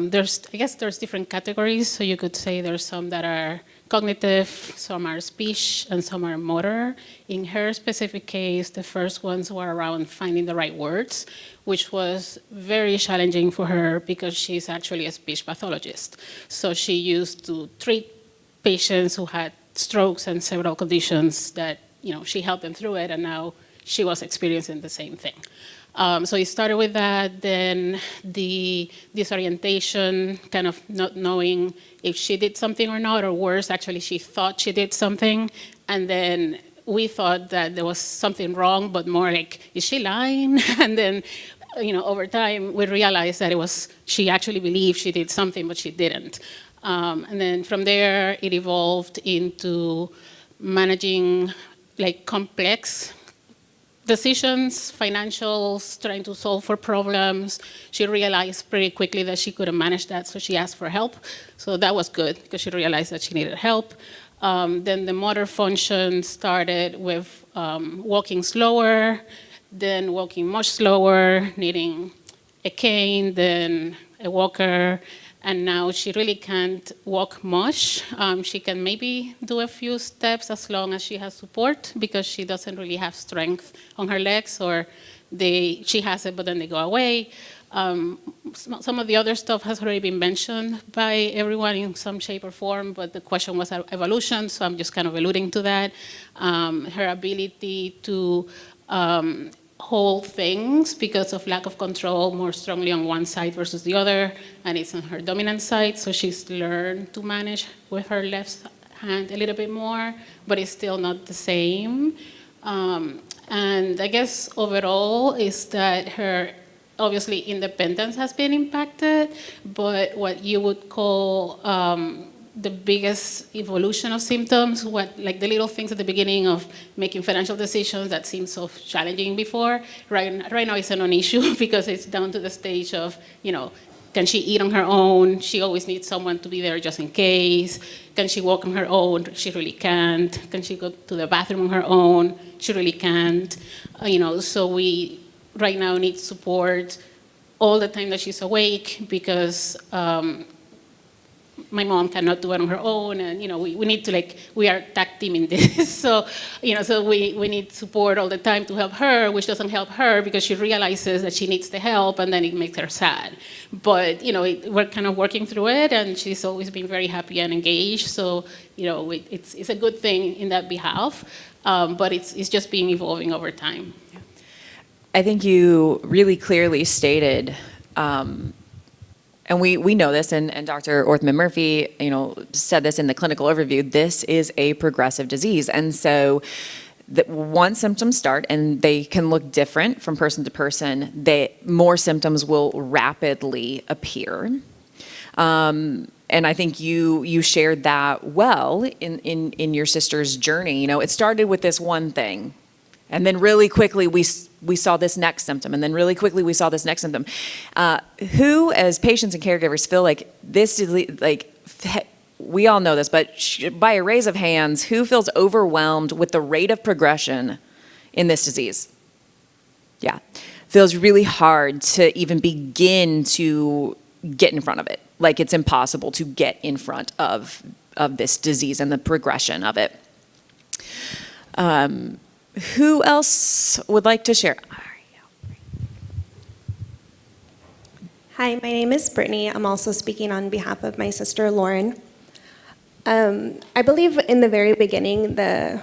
guess there's different categories. So you could say there's some that are cognitive, some are speech, and some are motor. In her specific case, the first ones were around finding the right words, which was very challenging for her because she's actually a speech pathologist. So she used to treat patients who had strokes and several conditions that, she helped them through it, and now she was experiencing the same thing. So it started with that, then the disorientation, kind of not knowing if she did something or not, or worse, actually she thought she did something, and then we thought that there was something wrong, but more like, is she lying? And then, over time, we realized that she actually believed she did something, but she didn't. And then from there, it evolved into managing complex decisions, financials, trying to solve for problems. She realized pretty quickly that she couldn't manage that, so she asked for help. So that was good because she realized that she needed help. Then the motor function started with walking slower, then walking much slower, needing a cane, then a walker, and now she really can't walk much. She can maybe do a few steps as long as she has support because she doesn't really have strength on her legs, or she has it, but then they go away. Some of the other stuff has already been mentioned by everyone in some shape or form, but the question was evolution, so I'm just kind of alluding to that. Her ability to hold things because of lack of control more strongly on one side versus the other, and it's on her dominant side, so she's learned to manage with her left hand a little bit more, but it's still not the same. And I guess overall is that her, obviously, independence has been impacted, but what you would call the biggest evolution of symptoms, like the little things at the beginning of making financial decisions that seemed so challenging before, right now it's a non-issue because it's down to the stage of, can she eat on her own? She always needs someone to be there just in case. Can she walk on her own? She really can't. Can she go to the bathroom on her own? She really can't. So we right now need support all the time that she's awake because my mom cannot do it on her own, and we need to we are tag teaming this. So so we need support all the time to help her, which doesn't help her because she realizes that she needs the help, and then it makes her sad. But we're kind of working through it, and she's always been very happy and engaged. So it's a good thing in that behalf, but it's just been evolving over time. I think you really clearly stated, and we know this, and Dr. Orthman-Murphy, said this in the clinical overview, this is a progressive disease. And so once symptoms start, and they can look different from person to person, more symptoms will rapidly appear. And I think you shared that well in your sister's journey. It started with this one thing, and then really quickly we saw this next symptom, and then really quickly we saw this next symptom. Who, as patients and caregivers, feel like this is we all know this, but by a raise of hands, who feels overwhelmed with the rate of progression in this disease? Yeah, feels really hard to even begin to get in front of it. Like it's impossible to get in front of this disease and the progression of it. Who else would like to share? Hi, my name is Brittany. I'm also speaking on behalf of my sister, Lauren. I believe in the very beginning, the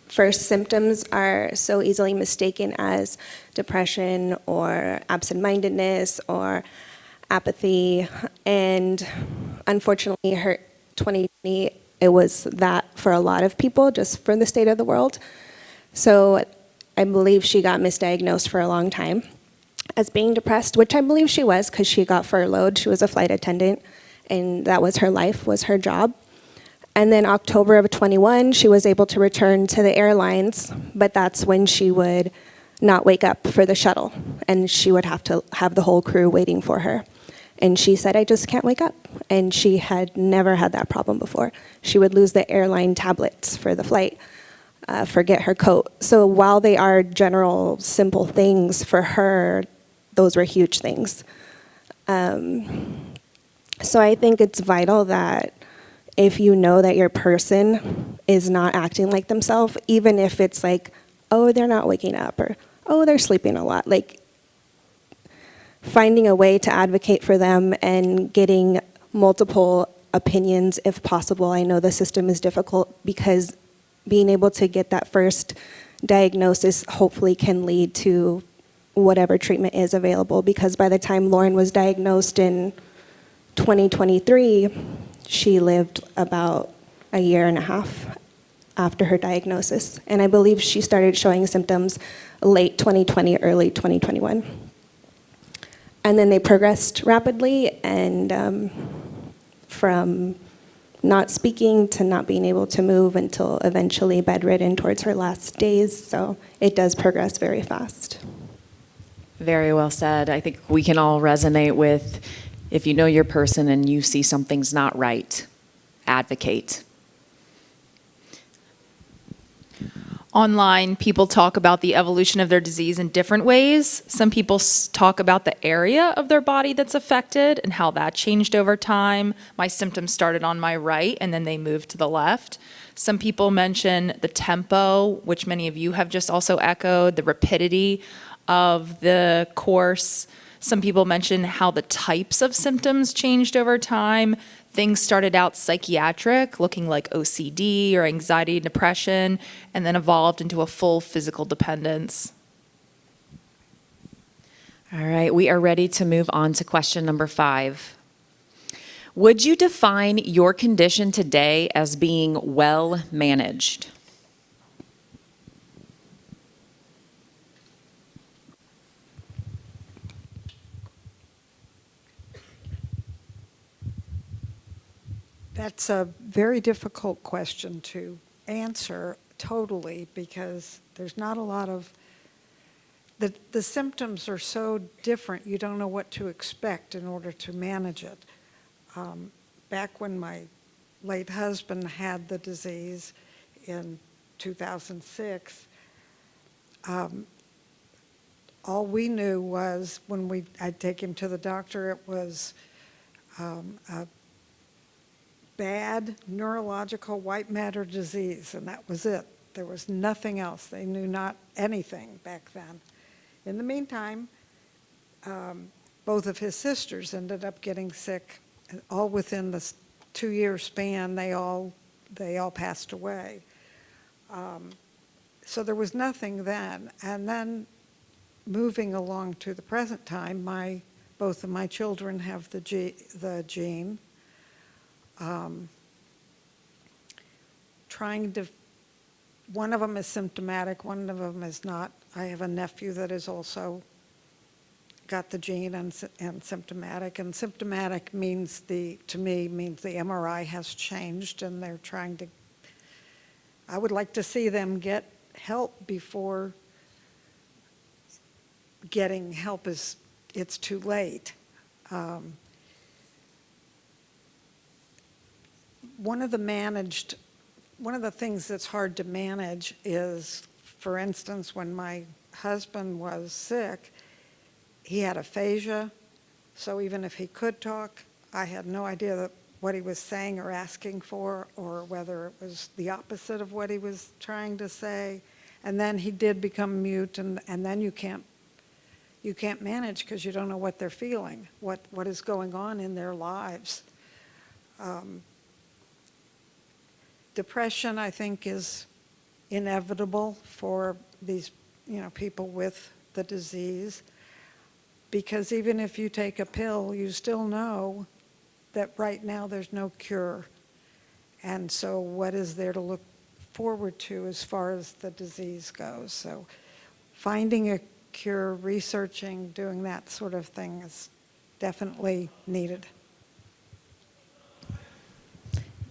first symptoms are so easily mistaken as depression or absent-mindedness or apathy. And unfortunately, her 2020, it was that for a lot of people, just for the state of the world. So I believe she got misdiagnosed for a long time as being depressed, which I believe she was because she got furloughed. She was a flight attendant, and that was her life, was her job. And then October of 21, she was able to return to the airlines, but that's when she would not wake up for the shuttle, and she would have to have the whole crew waiting for her. And she said, I just can't wake up. And she had never had that problem before. She would lose the airline tablets for the flight, forget her coat. So while they are general, simple things for her, those were huge things. So I think it's vital that if you know that your person is not acting like themselves, even if it's like, oh, they're not waking up, or oh, they're sleeping a lot, like finding a way to advocate for them and getting multiple opinions if possible. I know the system is difficult because being able to get that first diagnosis hopefully can lead to whatever treatment is available, because by the time Lauren was diagnosed in 2023, she lived about a year and a half after her diagnosis. And I believe she started showing symptoms late 2020, early 2021. And then they progressed rapidly, and from not speaking to not being able to move until eventually bedridden towards her last days. So it does progress very fast. Very well said. I think we can all resonate with, if you know your person and you see something's not right, advocate. Online, people talk about the evolution of their disease in different ways. Some people talk about the area of their body that's affected and how that changed over time. My symptoms started on my right and then they moved to the left. Some people mention the tempo, which many of you have just also echoed, the rapidity of the course. Some people mention how the types of symptoms changed over time. Things started out psychiatric, looking like OCD or anxiety, depression, and then evolved into a full physical dependence. All right, we are ready to move on to question number 5. Would you define your condition today as being well managed? That's a very difficult question to answer totally, because there's not a lot of, the symptoms are so different, you don't know what to expect in order to manage it. Back when my late husband had the disease in 2006, all we knew was when I'd take him to the doctor, it was a bad neurological white matter disease, and that was it. There was nothing else. They knew not anything back then. In the meantime, both of his sisters ended up getting sick, and all within the 2-year span, they all passed away. So there was nothing then. And then moving along to the present time, both of my children have the gene. One of them is symptomatic, one of them is not. I have a nephew that has also got the gene and symptomatic. And symptomatic means to me means the MRI has changed, and they're trying to, I would like to see them get help before getting help it's too late. One of the things that's hard to manage is, for instance, when my husband was sick, he had aphasia, so even if he could talk, I had no idea what he was saying or asking for, or whether it was the opposite of what he was trying to say. And then he did become mute, and then you can't manage because you don't know what they're feeling, what is going on in their lives. Depression, I think, is inevitable for these, people with the disease, because even if you take a pill, you still know that right now there's no cure. And so what is there to look forward to as far as the disease goes? So finding a cure, researching, doing that sort of thing is definitely needed.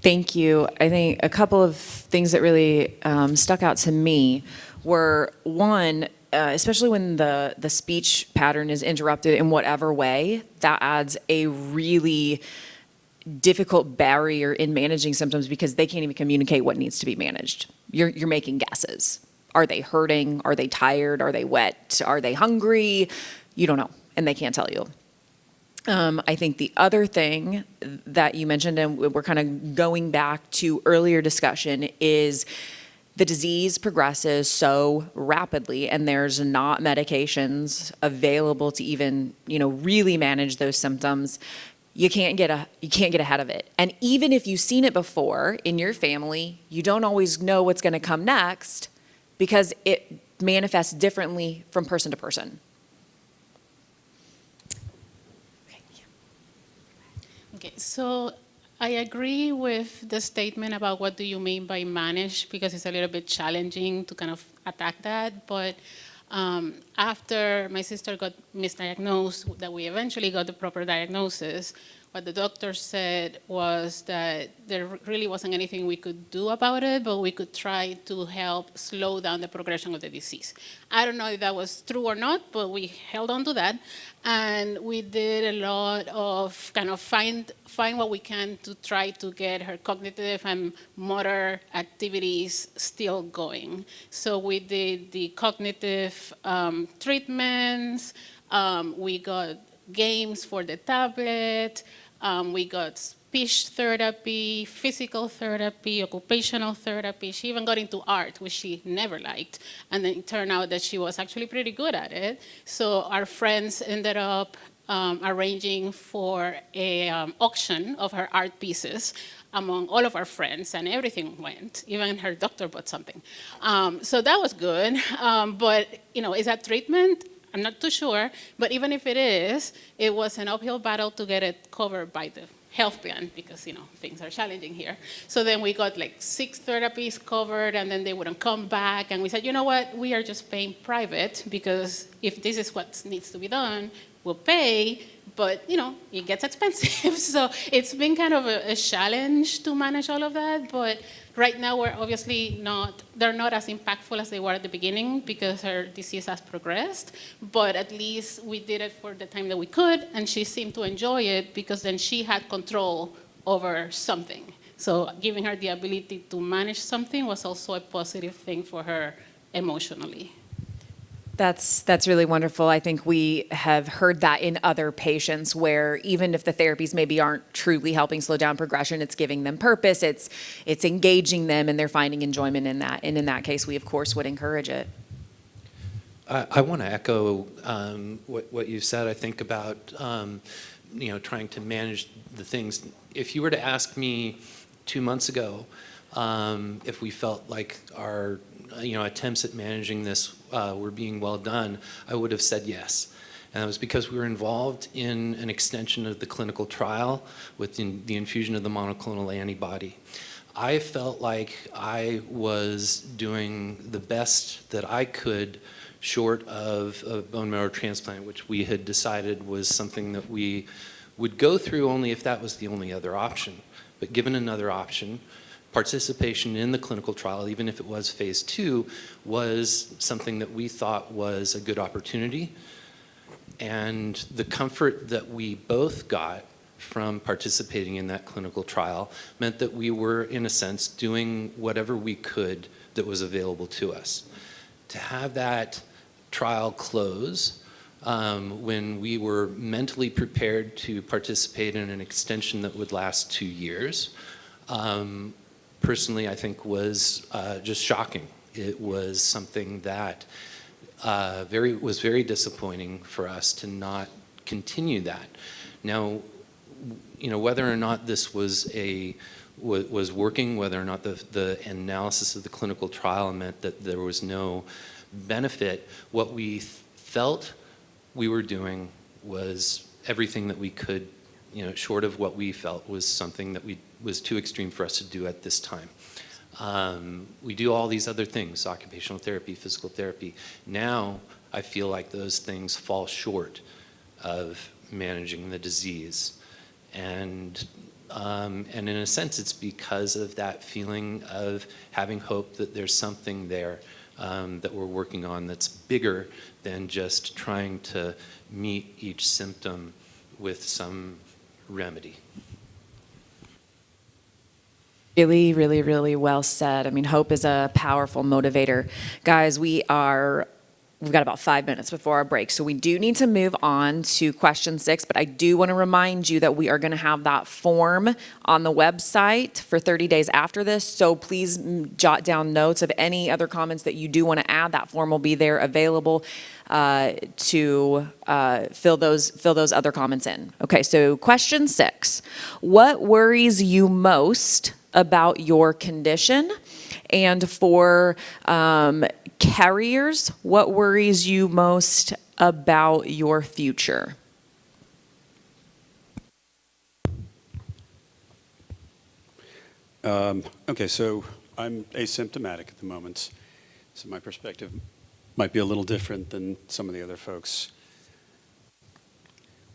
Thank you. I think a couple of things that really stuck out to me were, one, especially when the speech pattern is interrupted in whatever way, that adds a really difficult barrier in managing symptoms, because they can't even communicate what needs to be managed. You're making guesses. Are they hurting? Are they tired? Are they wet? Are they hungry? You don't know. and they can't tell you. I think the other thing that you mentioned, and we're kind of going back to earlier discussion, is the disease progresses so rapidly, and there's not medications available to even, really manage those symptoms. You can't get ahead of it. And even if you've seen it before in your family, you don't always know what's going to come next because it manifests differently from person to person. Okay, so I agree with the statement about what do you mean by manage, because it's a little bit challenging to kind of attack that. But after my sister got misdiagnosed, that we eventually got the proper diagnosis, what the doctor said was that there really wasn't anything we could do about it, but we could try to help slow down the progression of the disease. I don't know if that was true or not, but we held on to that. And we did a lot of kind of find what we can to try to get her cognitive and motor activities still going. So we did the cognitive treatments, we got games for the tablet, we got speech therapy, physical therapy, occupational therapy. She even got into art, which she never liked. And then it turned out that she was actually pretty good at it. So our friends ended up arranging for an auction of her art pieces among all of our friends, and everything went. Even her doctor bought something. So that was good. But, is that treatment? I'm not too sure, but even if it is, it was an uphill battle to get it covered by the health plan because, things are challenging here. So then we got like 6 therapies covered, and then they wouldn't come back. And we said, you know what, we are just paying private because if this is what needs to be done, we'll pay, but, it gets expensive. So it's been kind of a challenge to manage all of that, but right now we're obviously they're not as impactful as they were at the beginning because her disease has progressed, but at least we did it for the time that we could, and she seemed to enjoy it because then she had control over something. So giving her the ability to manage something was also a positive thing for her emotionally. That's really wonderful. I think we have heard that in other patients where even if the therapies maybe aren't truly helping slow down progression, it's giving them purpose, it's engaging them, and they're finding enjoyment in that. And in that case, we of course would encourage it. I want to echo what you said. I think about trying to manage the things. If you were to ask me 2 months ago if we felt like our attempts at managing this were being well done, I would have said yes. And that was because we were involved in an extension of the clinical trial with the infusion of the monoclonal antibody. I felt like I was doing the best that I could short of a bone marrow transplant, which we had decided was something that we would go through only if that was the only other option. But given another option, participation in the clinical trial, even if it was phase 2, was something that we thought was a good opportunity. And the comfort that we both got from participating in that clinical trial meant that we were, in a sense, doing whatever we could that was available to us. To have that trial close when we were mentally prepared to participate in an extension that would last 2 years, personally, I think was just shocking. It was something that was very disappointing for us to not continue that. Now, whether or not this was working, whether or not the analysis of the clinical trial meant that there was no benefit, what we felt we were doing was everything that we could, short of what we felt was something that was too extreme for us to do at this time. We do all these other things, occupational therapy, physical therapy. Now I feel like those things fall short of managing the disease. And in a sense, it's because of that feeling of having hope that there's something there that we're working on that's bigger than just trying to meet each symptom with some remedy. Really, really, really well said. I mean, hope is a powerful motivator. Guys, we are we've got about 5 minutes before our break, so we do need to move on to question 6, but I do want to remind you that we are going to have that form on the website for 30 days after this, so please jot down notes of any other comments that you do want to add. That form will be there available to fill those other comments in. Okay, so question 6, what worries you most about your condition? And for carriers, what worries you most about your future? Okay, so I'm asymptomatic at the moment, so my perspective might be a little different than some of the other folks.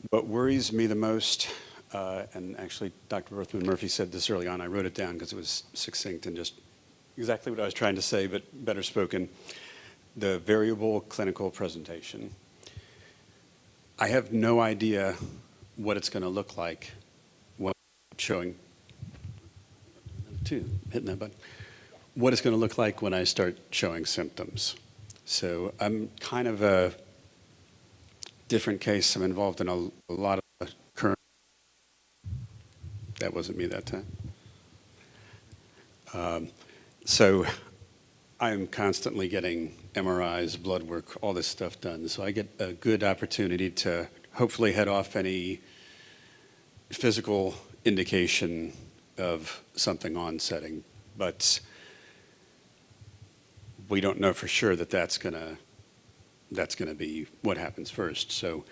What worries me the most, and actually Dr. Berthman Murphy said this early on, I wrote it down because it was succinct and just exactly what I was trying to say, but better spoken, the variable clinical presentation. I have no idea what it's going to look like when showing, hitting that button, what it's going to look like when I start showing symptoms. So I'm kind of a different case. I'm involved in a lot of current, that wasn't me that time. So I'm constantly getting MRIs, blood work, all this stuff done. So I get a good opportunity to hopefully head off any physical indication of something onsetting. But we don't know for sure that that's gonna be what happens first. So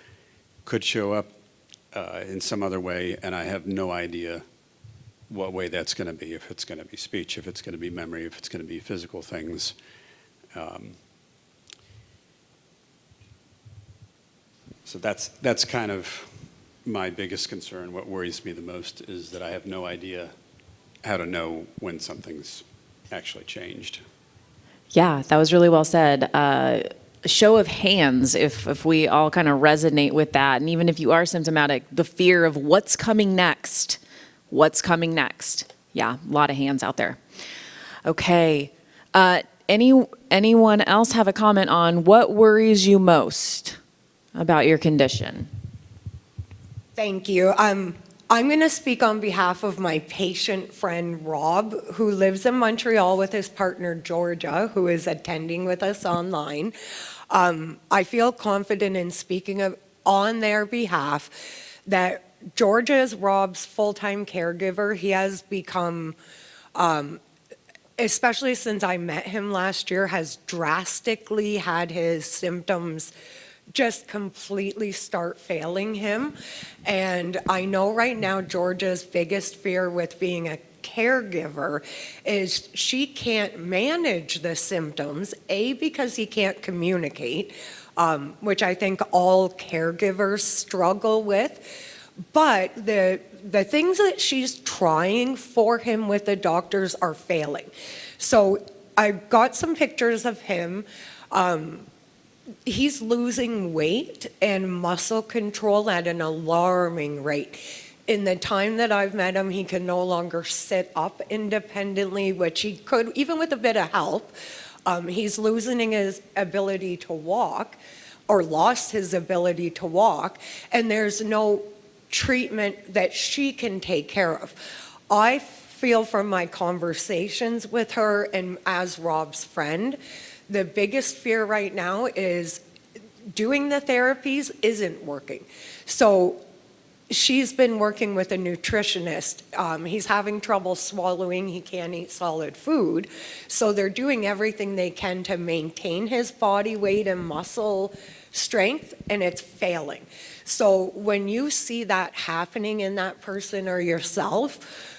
could show up in some other way, and I have no idea what way that's going to be, if it's going to be speech, if it's going to be memory, if it's going to be physical things. So that's kind of my biggest concern. What worries me the most is that I have no idea how to know when something's actually changed. Yeah, that was really well said. Show of hands, if we all kind of resonate with that, and even if you are symptomatic, the fear of what's coming next. What's coming next? Yeah, a lot of hands out there. Okay. Anyone else have a comment on what worries you most about your condition? Thank you. I'm going to speak on behalf of my patient friend Rob, who lives in Montreal with his partner Georgia, who is attending with us online. I feel confident in speaking on their behalf that Georgia is Rob's full-time caregiver. He has become, especially since I met him last year, has drastically had his symptoms just completely start failing him. And I know right now Georgia's biggest fear with being a caregiver is she can't manage the symptoms, A, because he can't communicate, which I think all caregivers struggle with. But the things that she's trying for him with the doctors are failing. So I got some pictures of him. He's losing weight and muscle control at an alarming rate. In the time that I've met him, he can no longer sit up independently, which he could, even with a bit of help. He's losing his ability to walk, or lost his ability to walk, and there's no treatment that she can take care of. I feel from my conversations with her and as Rob's friend, the biggest fear right now is doing the therapies isn't working. So she's been working with a nutritionist. He's having trouble swallowing. He can't eat solid food. So they're doing everything they can to maintain his body weight and muscle strength, and it's failing. So when you see that happening in that person or yourself,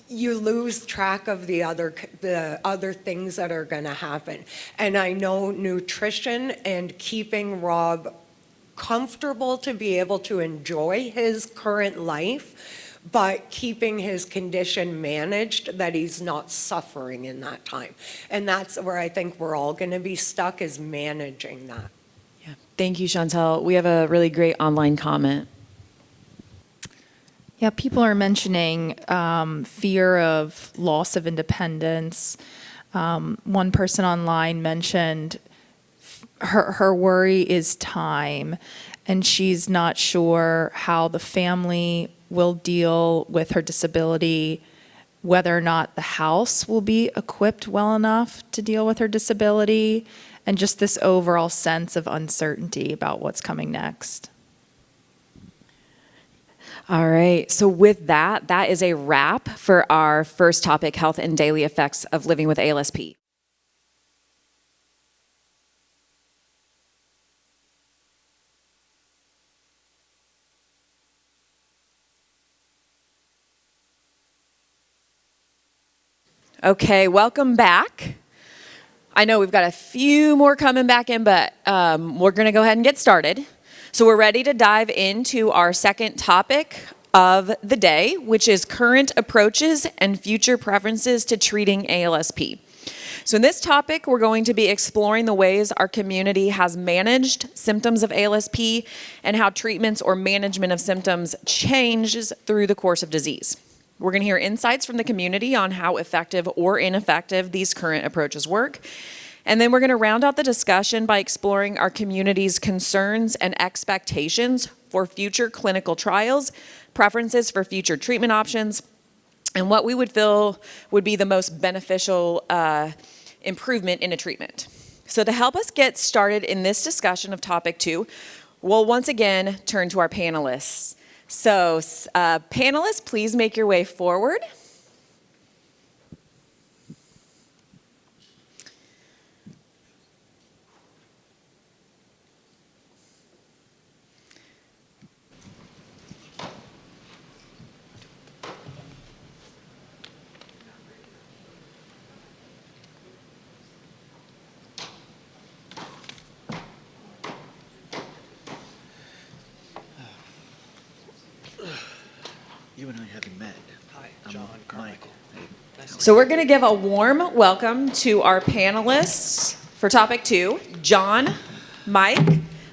you lose track of the other things that are going to happen. And I know nutrition and keeping Rob comfortable to be able to enjoy his current life, but keeping his condition managed, that he's not suffering in that time. And that's where I think we're all going to be stuck, is managing that. Yeah. Thank you, Chantel. We have a really great online comment. Yeah, people are mentioning fear of loss of independence. One person online mentioned her worry is time, and she's not sure how the family will deal with her disability, whether or not the house will be equipped well enough to deal with her disability, and just this overall sense of uncertainty about what's coming next. All right, so with that, that is a wrap for our first topic, health and daily effects of living with ALSP. Okay, welcome back. I know we've got a few more coming back in, but we're going to go ahead and get started. So we're ready to dive into our second topic of the day, which is current approaches and future preferences to treating ALSP. So in this topic, we're going to be exploring the ways our community has managed symptoms of ALSP and how treatments or management of symptoms changes through the course of disease. We're going to hear insights from the community on how effective or ineffective these current approaches work. And then we're going to round out the discussion by exploring our community's concerns and expectations for future clinical trials, preferences for future treatment options, and what we would feel would be the most beneficial improvement in a treatment. So to help us get started in this discussion of topic 2, we'll once again turn to our panelists. So panelists, please make your way forward. You and I haven't met. Hi, John Carmichael. So we're going to give a warm welcome to our panelists for topic 2, John, Mike,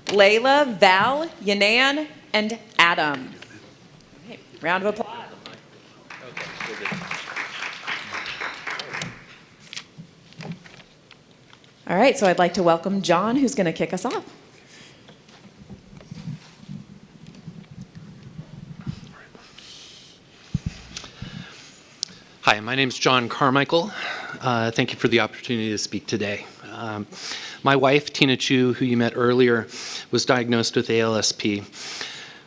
Layla, Val, Yanan, and Adam. Okay, round of applause. All right, so I'd like to welcome John, who's going to kick us off. Hi, my name is John Carmichael. Thank you for the opportunity to speak today. My wife, Tina Chu, who you met earlier, was diagnosed with ALSP.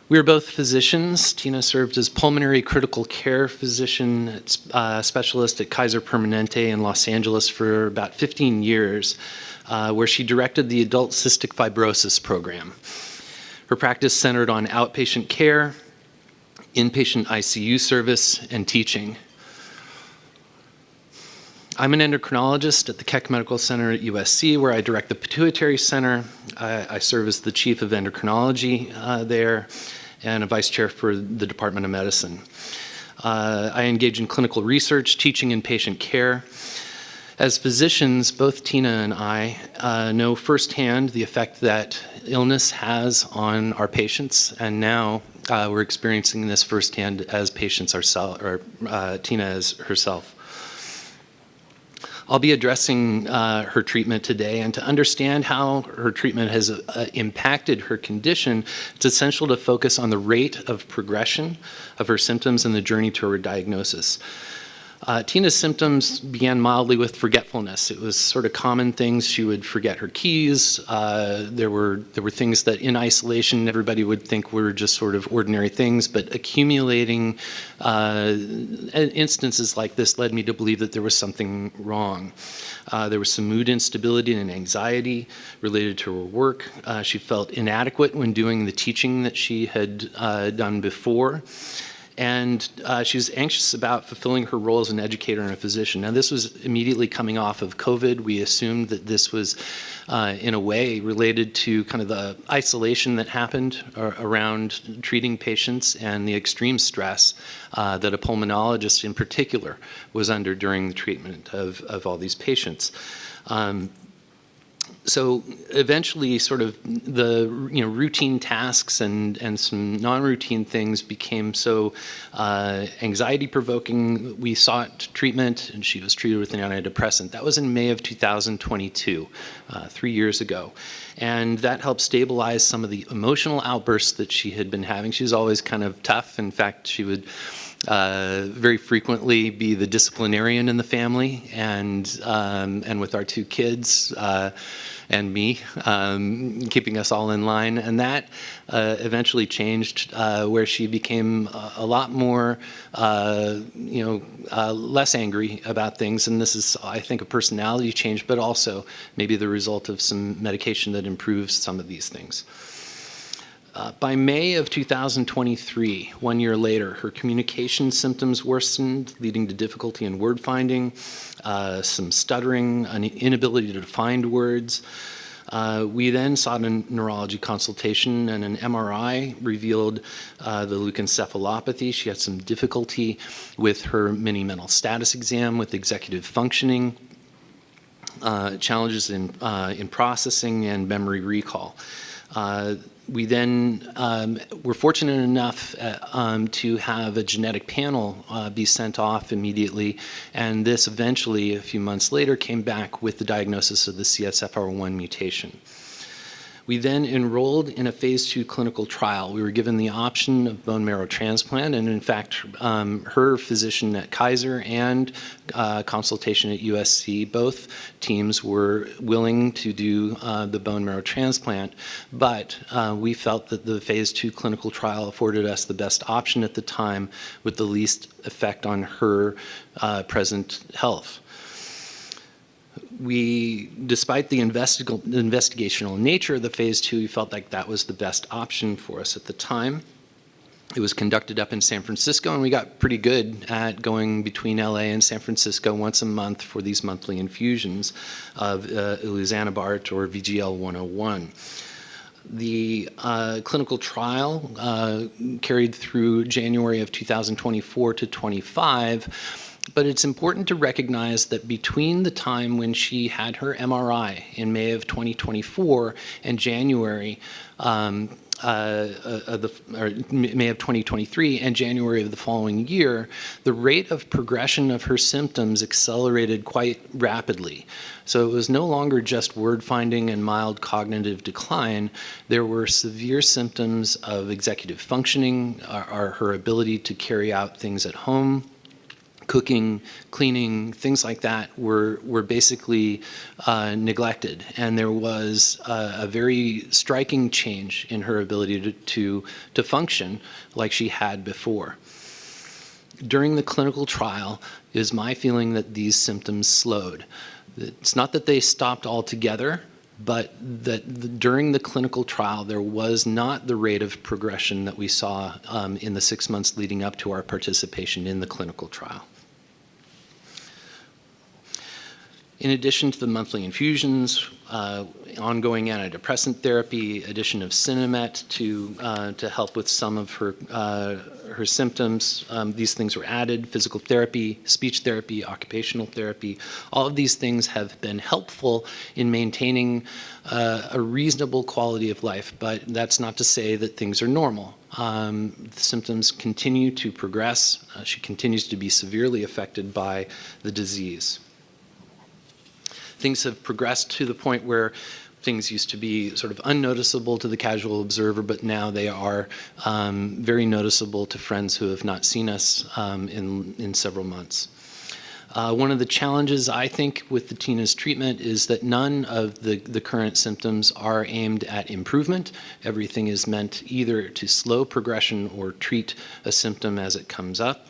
We were both physicians. Tina served as pulmonary critical care physician specialist at Kaiser Permanente in Los Angeles for about 15 years, where she directed the adult cystic fibrosis program. Her practice centered on outpatient care, inpatient ICU service, and teaching. I'm an endocrinologist at the Keck Medical Center at USC, where I direct the Pituitary Center. I serve as the chief of endocrinology there and a vice chair for the Department of Medicine. I engage in clinical research, teaching, and patient care. As physicians, both Tina and I know firsthand the effect that illness has on our patients, and now we're experiencing this firsthand as patients ourselves, or Tina as herself. I'll be addressing her treatment today, and to understand how her treatment has impacted her condition, it's essential to focus on the rate of progression of her symptoms and the journey to her diagnosis. Tina's symptoms began mildly with forgetfulness. It was sort of common things. She would forget her keys. There were things that in isolation everybody would think were just sort of ordinary things, but accumulating instances like this led me to believe that there was something wrong. There was some mood instability and anxiety related to her work. She felt inadequate when doing the teaching that she had done before. And she was anxious about fulfilling her role as an educator and a physician. Now, this was immediately coming off of COVID. We assumed that this was, in a way, related to kind of the isolation that happened around treating patients and the extreme stress that a pulmonologist in particular was under during the treatment of all these patients. So eventually sort of the routine tasks and some non-routine things became so anxiety provoking. We sought treatment and she was treated with an antidepressant. That was in May of 2022, 3 years ago. And that helped stabilize some of the emotional outbursts that she had been having. She was always kind of tough. In fact, she would very frequently be the disciplinarian in the family, and with our 2 kids and me, keeping us all in line. And that eventually changed, where she became a lot more, less angry about things. And this is, I think, a personality change, but also maybe the result of some medication that improves some of these things. By May of 2023, 1 year later, her communication symptoms worsened, leading to difficulty in word finding, some stuttering, an inability to find words. We then sought a neurology consultation, and an MRI revealed the leukoencephalopathy. She had some difficulty with her mini mental status exam, with executive functioning, challenges in processing and memory recall. We then were fortunate enough to have a genetic panel be sent off immediately, and this eventually, a few months later, came back with the diagnosis of the CSF1R mutation. We then enrolled in a phase 2 clinical trial. We were given the option of bone marrow transplant, and in fact, her physician at Kaiser and consultation at USC, both teams were willing to do the bone marrow transplant, but we felt that the phase 2 clinical trial afforded us the best option at the time with the least effect on her present health. Despite the investigational nature of the phase 2, we felt like that was the best option for us at the time. It was conducted up in San Francisco, and we got pretty good at going between LA and San Francisco once a month for these monthly infusions of iluzanebart or VGL-101. The clinical trial carried through January of 2024 to 25. But it's important to recognize that between the time when she had her MRI in May of 2024 and January May of 2023 and January of the following year, the rate of progression of her symptoms accelerated quite rapidly. So it was no longer just word finding and mild cognitive decline. There were severe symptoms of executive functioning, her ability to carry out things at home, cooking, cleaning, things like that were basically neglected. And there was a very striking change in her ability to function like she had before. During the clinical trial, it is my feeling that these symptoms slowed. It's not that they stopped altogether, but that during the clinical trial, there was not the rate of progression that we saw in the 6 months leading up to our participation in the clinical trial. In addition to the monthly infusions, ongoing antidepressant therapy, addition of Sinemet to help with some of her symptoms, these things were added, physical therapy, speech therapy, occupational therapy. All of these things have been helpful in maintaining a reasonable quality of life, but that's not to say that things are normal. The symptoms continue to progress. She continues to be severely affected by the disease. Things have progressed to the point where things used to be sort of unnoticeable to the casual observer, but now they are very noticeable to friends who have not seen us in several months. One of the challenges, I think, with the Tina's treatment is that none of the current symptoms are aimed at improvement. Everything is meant either to slow progression or treat a symptom as it comes up.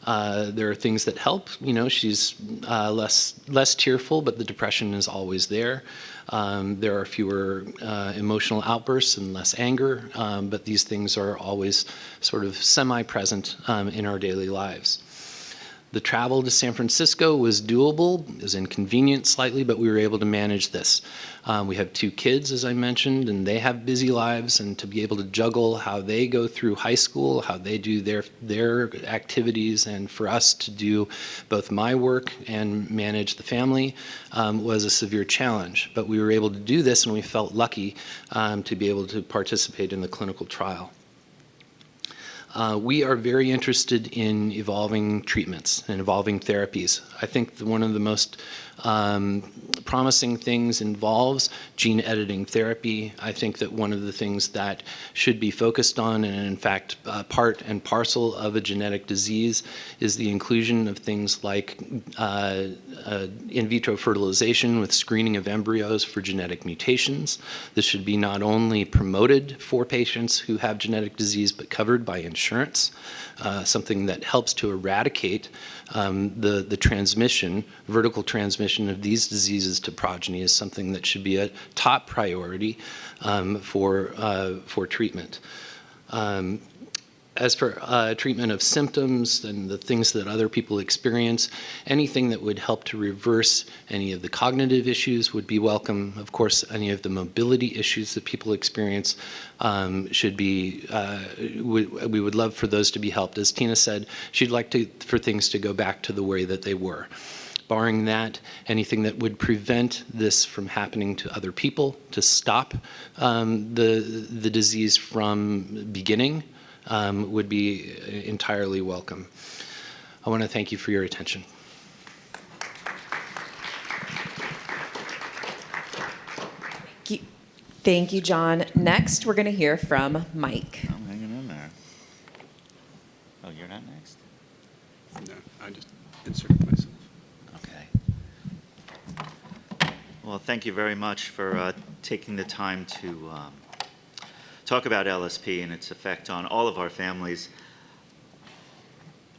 There are things that help. You know, she's less tearful, but the depression is always there. There are fewer emotional outbursts and less anger, but these things are always sort of semi-present in our daily lives. The travel to San Francisco was doable. It was inconvenient slightly, but we were able to manage this. We have 2 kids, as I mentioned, and they have busy lives, and to be able to juggle how they go through high school, how they do their activities, and for us to do both my work and manage the family was a severe challenge. But we were able to do this, and we felt lucky to be able to participate in the clinical trial. We are very interested in evolving treatments and evolving therapies. I think one of the most promising things involves gene editing therapy. I think that one of the things that should be focused on, and in fact part and parcel of a genetic disease, is the inclusion of things like in vitro fertilization with screening of embryos for genetic mutations. This should be not only promoted for patients who have genetic disease, but covered by insurance, something that helps to eradicate the transmission, vertical transmission of these diseases to progeny is something that should be a top priority for treatment. As for treatment of symptoms and the things that other people experience, anything that would help to reverse any of the cognitive issues would be welcome. Of course, any of the mobility issues that people experience should be, we would love for those to be helped. As Tina said, she'd like for things to go back to the way that they were. Barring that, anything that would prevent this from happening to other people, to stop the disease from beginning, would be entirely welcome. I want to thank you for your attention. Thank you, John. Next, we're going to hear from Mike. I'm hanging in there. Oh, you're not next? No, I just inserted myself. Okay. Well, thank you very much for taking the time to talk about ALSP and its effect on all of our families.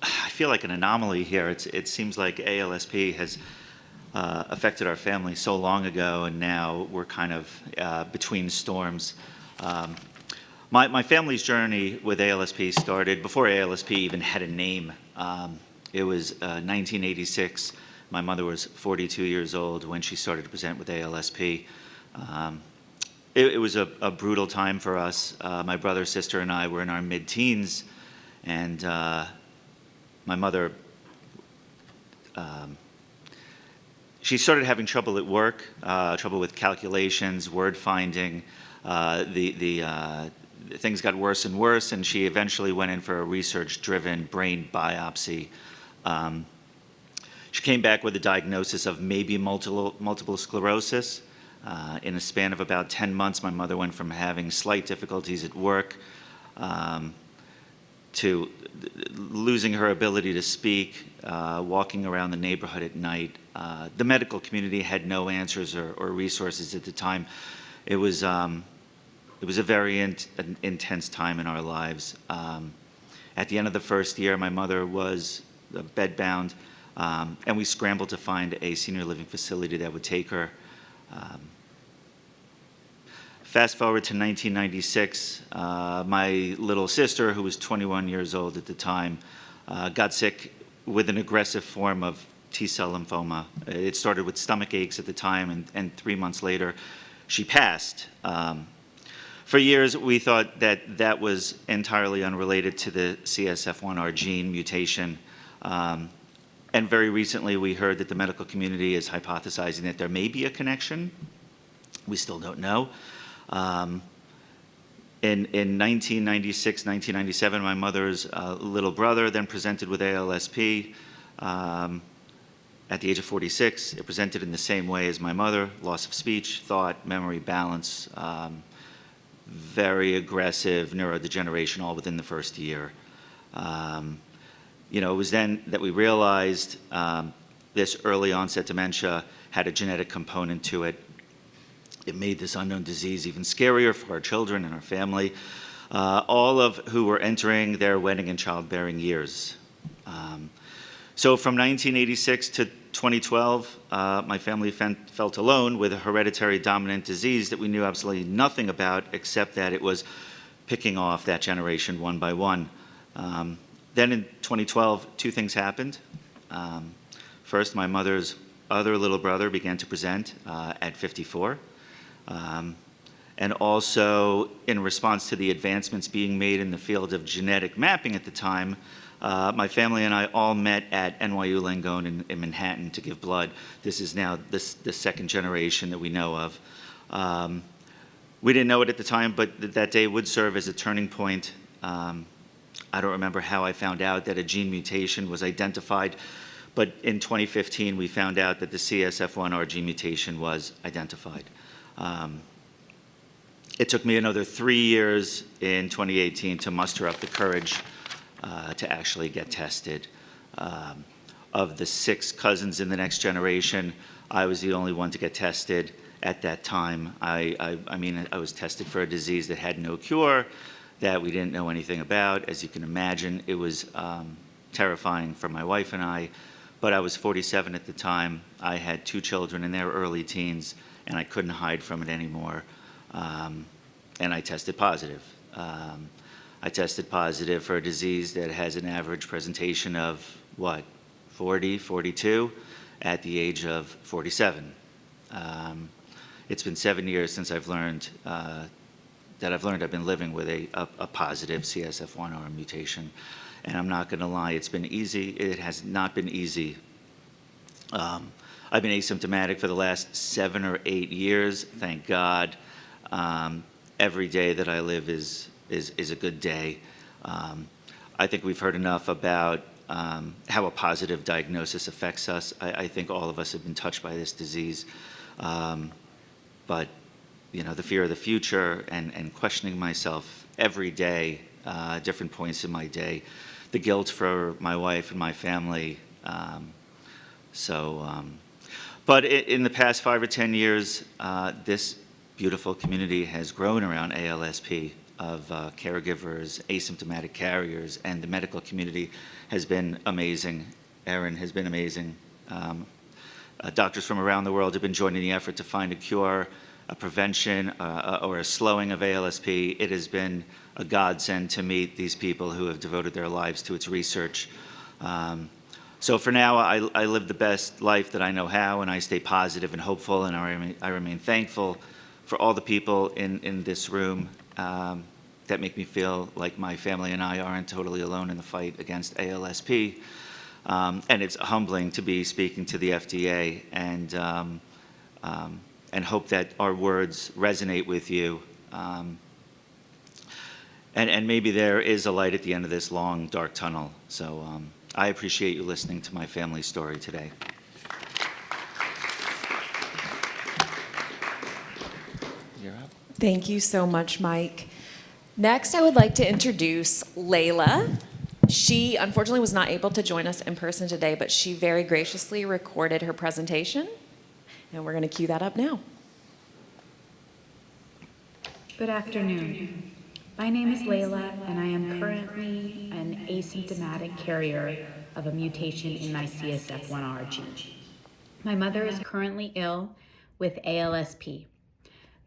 I feel like an anomaly here. It seems like ALSP has affected our family so long ago, and now we're kind of between storms. My family's journey with ALSP started before ALSP even had a name. It was 1986. My mother was 42 years old when she started to present with ALSP. It was a brutal time for us. My brother, sister, and I were in our mid-teens, and my mother, she started having trouble at work, trouble with calculations, word finding. Things got worse and worse, and she eventually went in for a research-driven brain biopsy. She came back with a diagnosis of maybe multiple sclerosis. In a span of about 10 months, my mother went from having slight difficulties at work to losing her ability to speak, walking around the neighborhood at night. The medical community had no answers or resources at the time. It was a very intense time in our lives. At the end of the first year, my mother was bedbound, and we scrambled to find a senior living facility that would take her. Fast forward to 1996, my little sister, who was 21 years old at the time, got sick with an aggressive form of T-cell lymphoma. It started with stomach aches at the time, and 3 months later, she passed. For years, we thought that was entirely unrelated to the CSF1R gene mutation. And very recently, we heard that the medical community is hypothesizing that there may be a connection. We still don't know. In 1996, 1997, my mother's little brother then presented with ALSP. At the age of 46, it presented in the same way as my mother: loss of speech, thought, memory, balance, very aggressive neurodegeneration, all within the first year. It was then that we realized this early onset dementia had a genetic component to it. It made this unknown disease even scarier for our children and our family, all of who were entering their wedding and childbearing years. So from 1986 to 2012, my family felt alone with a hereditary dominant disease that we knew absolutely nothing about, except that it was picking off that generation one by one. Then in 2012, two things happened. First, my mother's other little brother began to present at 54. And also, in response to the advancements being made in the field of genetic mapping at the time, my family and I all met at NYU Langone in Manhattan to give blood. This is now the second generation that we know of. We didn't know it at the time, but that day would serve as a turning point. I don't remember how I found out that a gene mutation was identified, but in 2015 we found out that the CSF1R gene mutation was identified. It took me another 3 years in 2018 to muster up the courage to actually get tested. Of the 6 cousins in the next generation, I was the only one to get tested at that time. I mean, I was tested for a disease that had no cure, that we didn't know anything about. As you can imagine, it was terrifying for my wife and I, but I was 47 at the time. I had 2 children in their early teens, and I couldn't hide from it anymore. And I tested positive. I tested positive for a disease that has an average presentation of, 40, 42 at the age of 47. It's been 7 years since I've learned I've been living with a positive CSF1R mutation. And I'm not going to lie, it's been easy. It has not been easy. I've been asymptomatic for the last 7 or 8 years, thank God. Every day that I live is a good day. I think we've heard enough about how a positive diagnosis affects us. I think all of us have been touched by this disease. But you know, the fear of the future and questioning myself every day, different points in my day, the guilt for my wife and my family. But in the past 5 or 10 years, this beautiful community has grown around ALSP of caregivers, asymptomatic carriers, and the medical community has been amazing. Erin has been amazing. Doctors from around the world have been joining the effort to find a cure, a prevention, or a slowing of ALSP. It has been a godsend to meet these people who have devoted their lives to its research. So for now, I live the best life that I know how, and I stay positive and hopeful, and I remain thankful for all the people in this room that make me feel like my family and I aren't totally alone in the fight against ALSP. And it's humbling to be speaking to the FDA and hope that our words resonate with you. And maybe there is a light at the end of this long, dark tunnel. So I appreciate you listening to my family's story today. You're up. Thank you so much, Mike. Next, I would like to introduce Layla. She unfortunately was not able to join us in person today, but she very graciously recorded her presentation, and we're going to cue that up now. Good afternoon. My name is Layla, and I am currently an asymptomatic carrier of a mutation in my CSF1R gene. My mother is currently ill with ALSP.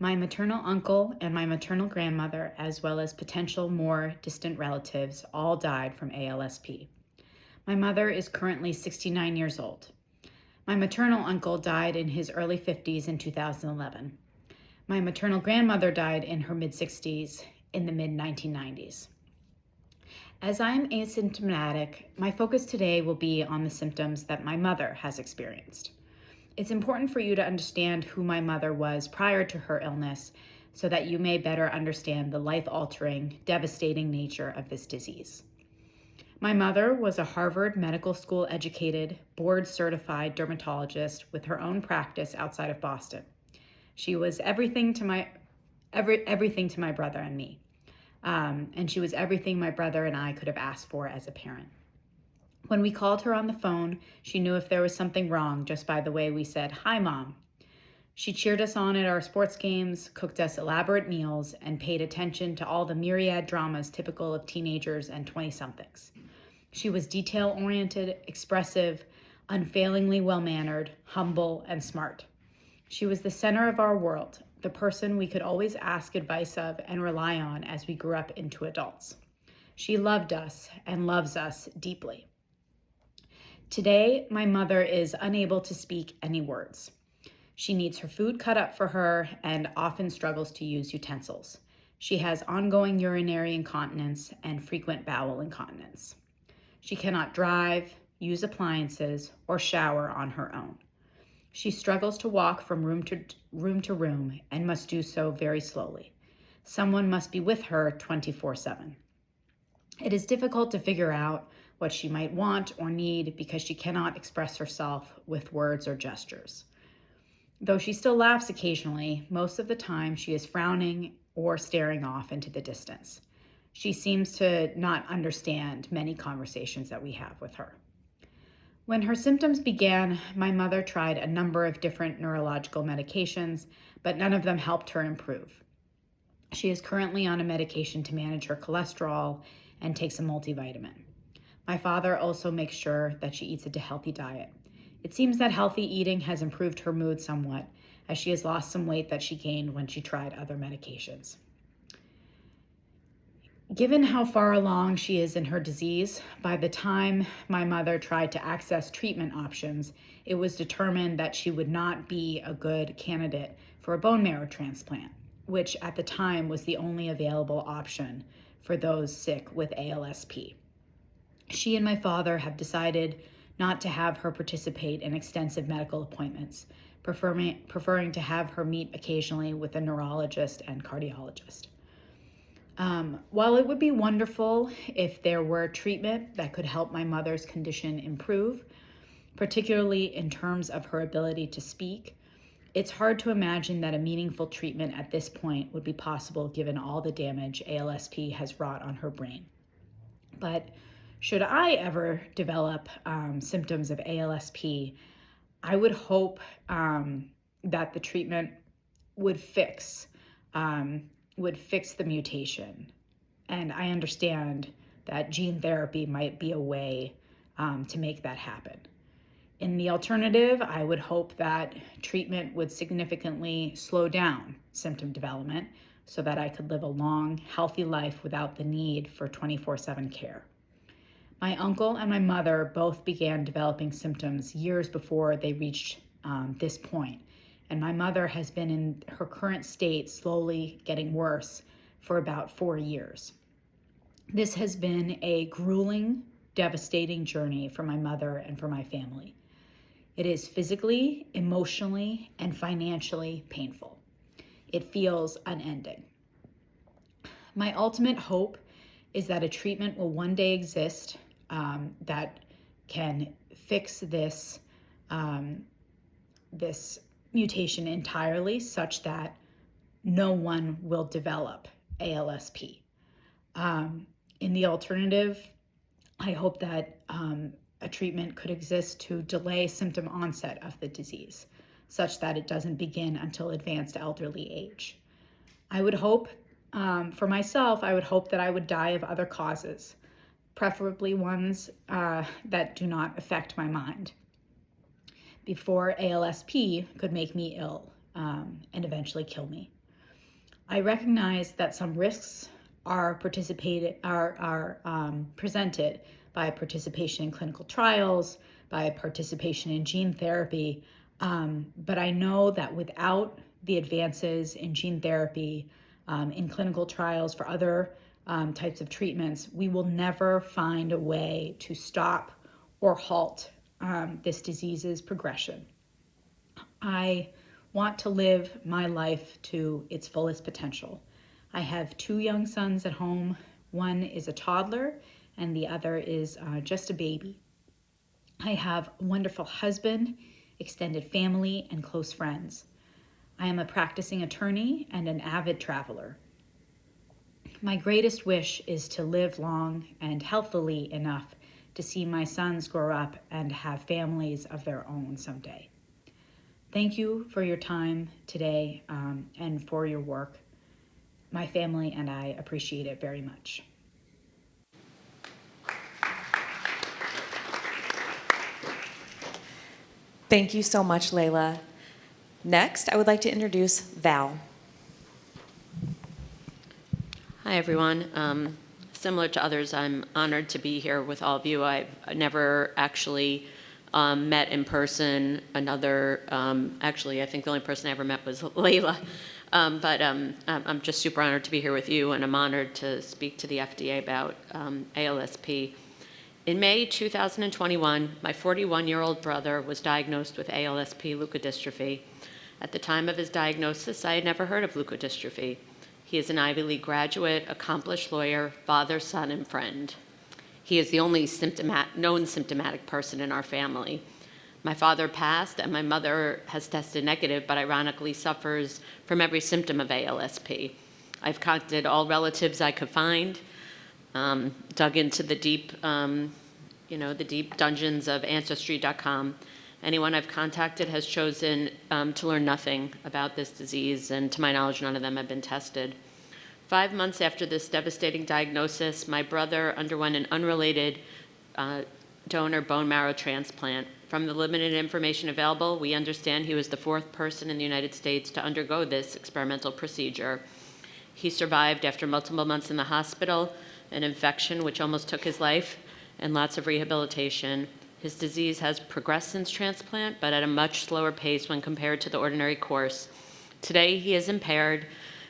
My maternal uncle and my maternal grandmother, as well as potential more distant relatives, all died from ALSP. My mother is currently 69 years old. My maternal uncle died in his early 50s in 2011. My maternal grandmother died in her mid-60s in the mid-1990s. As I am asymptomatic, my focus today will be on the symptoms that my mother has experienced. It's important for you to understand who my mother was prior to her illness so that you may better understand the life-altering, devastating nature of this disease. My mother was a Harvard Medical School educated, board-certified dermatologist with her own practice outside of Boston. She was everything to my brother and me. And she was everything my brother and I could have asked for as a parent. When we called her on the phone, she knew if there was something wrong just by the way we said, "Hi, Mom." She cheered us on at our sports games, cooked us elaborate meals, and paid attention to all the myriad dramas typical of teenagers and 20-somethings. She was detail-oriented, expressive, unfailingly well-mannered, humble, and smart. She was the center of our world, the person we could always ask advice of and rely on as we grew up into adults. She loved us and loves us deeply. Today, my mother is unable to speak any words. She needs her food cut up for her and often struggles to use utensils. She has ongoing urinary incontinence and frequent bowel incontinence. She cannot drive, use appliances, or shower on her own. She struggles to walk from room to room and must do so very slowly. Someone must be with her 24/7. It is difficult to figure out what she might want or need because she cannot express herself with words or gestures. Though she still laughs occasionally, most of the time she is frowning or staring off into the distance. She seems to not understand many conversations that we have with her. When her symptoms began, my mother tried a number of different neurological medications, but none of them helped her improve. She is currently on a medication to manage her cholesterol and takes a multivitamin. My father also makes sure that she eats a healthy diet. It seems that healthy eating has improved her mood somewhat, as she has lost some weight that she gained when she tried other medications. Given how far along she is in her disease, by the time my mother tried to access treatment options, it was determined that she would not be a good candidate for a bone marrow transplant, which at the time was the only available option for those sick with ALSP. She and my father have decided not to have her participate in extensive medical appointments, preferring to have her meet occasionally with a neurologist and cardiologist. While it would be wonderful if there were treatment that could help my mother's condition improve, particularly in terms of her ability to speak, it's hard to imagine that a meaningful treatment at this point would be possible given all the damage ALSP has wrought on her brain. But should I ever develop symptoms of ALSP, I would hope that the treatment would fix the mutation. And I understand that gene therapy might be a way to make that happen. In the alternative, I would hope that treatment would significantly slow down symptom development so that I could live a long, healthy life without the need for 24/7 care. My uncle and my mother both began developing symptoms years before they reached this point, and my mother has been in her current state slowly getting worse for about 4 years. This has been a grueling, devastating journey for my mother and for my family. It is physically, emotionally, and financially painful. It feels unending. My ultimate hope is that a treatment will one day exist that can fix this mutation entirely, such that no one will develop ALSP. In the alternative, I hope that a treatment could exist to delay symptom onset of the disease, such that it doesn't begin until advanced elderly age. I would hope, for myself, I would hope that I would die of other causes, preferably ones that do not affect my mind, before ALSP could make me ill and eventually kill me. I recognize that some risks are presented by participation in clinical trials, by participation in gene therapy, but I know that without the advances in gene therapy, in clinical trials for other types of treatments, we will never find a way to stop or halt this disease's progression. I want to live my life to its fullest potential. I have 2 young sons at home. One is a toddler and the other is just a baby. I have a wonderful husband, extended family, and close friends. I am a practicing attorney and an avid traveler. My greatest wish is to live long and healthily enough to see my sons grow up and have families of their own someday. Thank you for your time today and for your work. My family and I appreciate it very much. Thank you so much, Layla. Next, I would like to introduce Val. Hi, everyone. Similar to others, I'm honored to be here with all of you. I've never actually met in person. Another, actually, I think the only person I ever met was Layla. But I'm just super honored to be here with you, and I'm honored to speak to the FDA about ALSP. In May 2021, my 41-year-old brother was diagnosed with ALSP leukodystrophy. At the time of his diagnosis, I had never heard of leukodystrophy. He is an Ivy League graduate, accomplished lawyer, father, son, and friend. He is the only known symptomatic person in our family. My father passed, and my mother has tested negative, but ironically suffers from every symptom of ALSP. I've contacted all relatives I could find, dug into the deep, the deep dungeons of Ancestry.com. Anyone I've contacted has chosen to learn nothing about this disease, and to my knowledge, none of them have been tested. 5 months after this devastating diagnosis, my brother underwent an unrelated donor bone marrow transplant. From the limited information available, we understand he was the 4th person in the United States to undergo this experimental procedure. He survived after multiple months in the hospital, an infection which almost took his life, and lots of rehabilitation. His disease has progressed since transplant, but at a much slower pace when compared to the ordinary course. Today, he is impaired,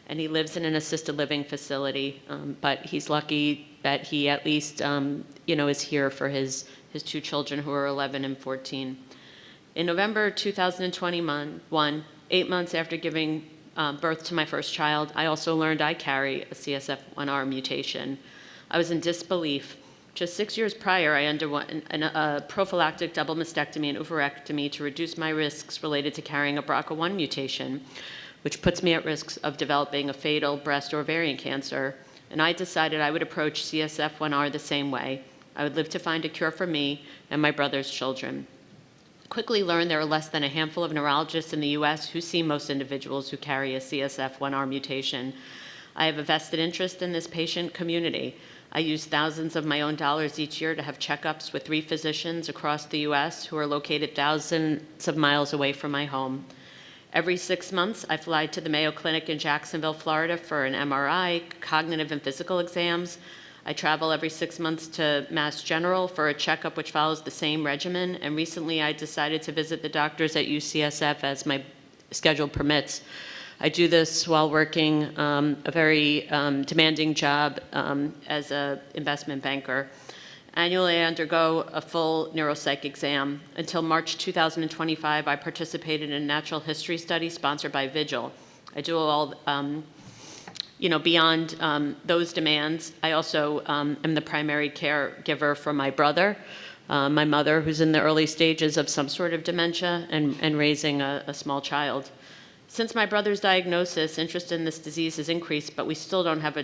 and he lives in an assisted living facility, but he's lucky that he at least, is here for his 2 children who are 11 and 14. In November 2021, 8 months after giving birth to my first child, I also learned I carry a CSF1R mutation. I was in disbelief. Just 6 years prior, I underwent a prophylactic double mastectomy and oophorectomy to reduce my risks related to carrying a BRCA1 mutation, which puts me at risk of developing a fatal breast or ovarian cancer. And I decided I would approach CSF1R the same way. I would live to find a cure for me and my brother's children. Quickly learned there are less than a handful of neurologists in the US who see most individuals who carry a CSF1R mutation. I have a vested interest in this patient community. I use thousands of my own dollars each year to have checkups with 3 physicians across the US who are located thousands of miles away from my home. Every 6 months, I fly to the Mayo Clinic in Jacksonville, Florida for an MRI, cognitive and physical exams. I travel every 6 months to Mass General for a checkup which follows the same regimen, and recently I decided to visit the doctors at UCSF as my schedule permits. I do this while working a very demanding job as an investment banker. Annually, I undergo a full neuropsych exam. Until March 2025, I participated in a natural history study sponsored by Vigil. I do all, beyond those demands, I also am the primary caregiver for my brother, my mother, who's in the early stages of some sort of dementia, and raising a small child. Since my brother's diagnosis, interest in this disease has increased, but we still don't have a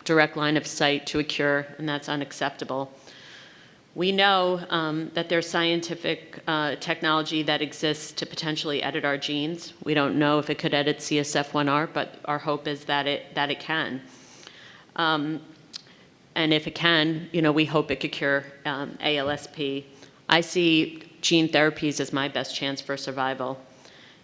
direct line of sight to a cure, and that's unacceptable. We know that there's scientific technology that exists to potentially edit our genes. We don't know if it could edit CSF1R, but our hope is that it can. And if it can, we hope it could cure ALSP. I see gene therapies as my best chance for survival.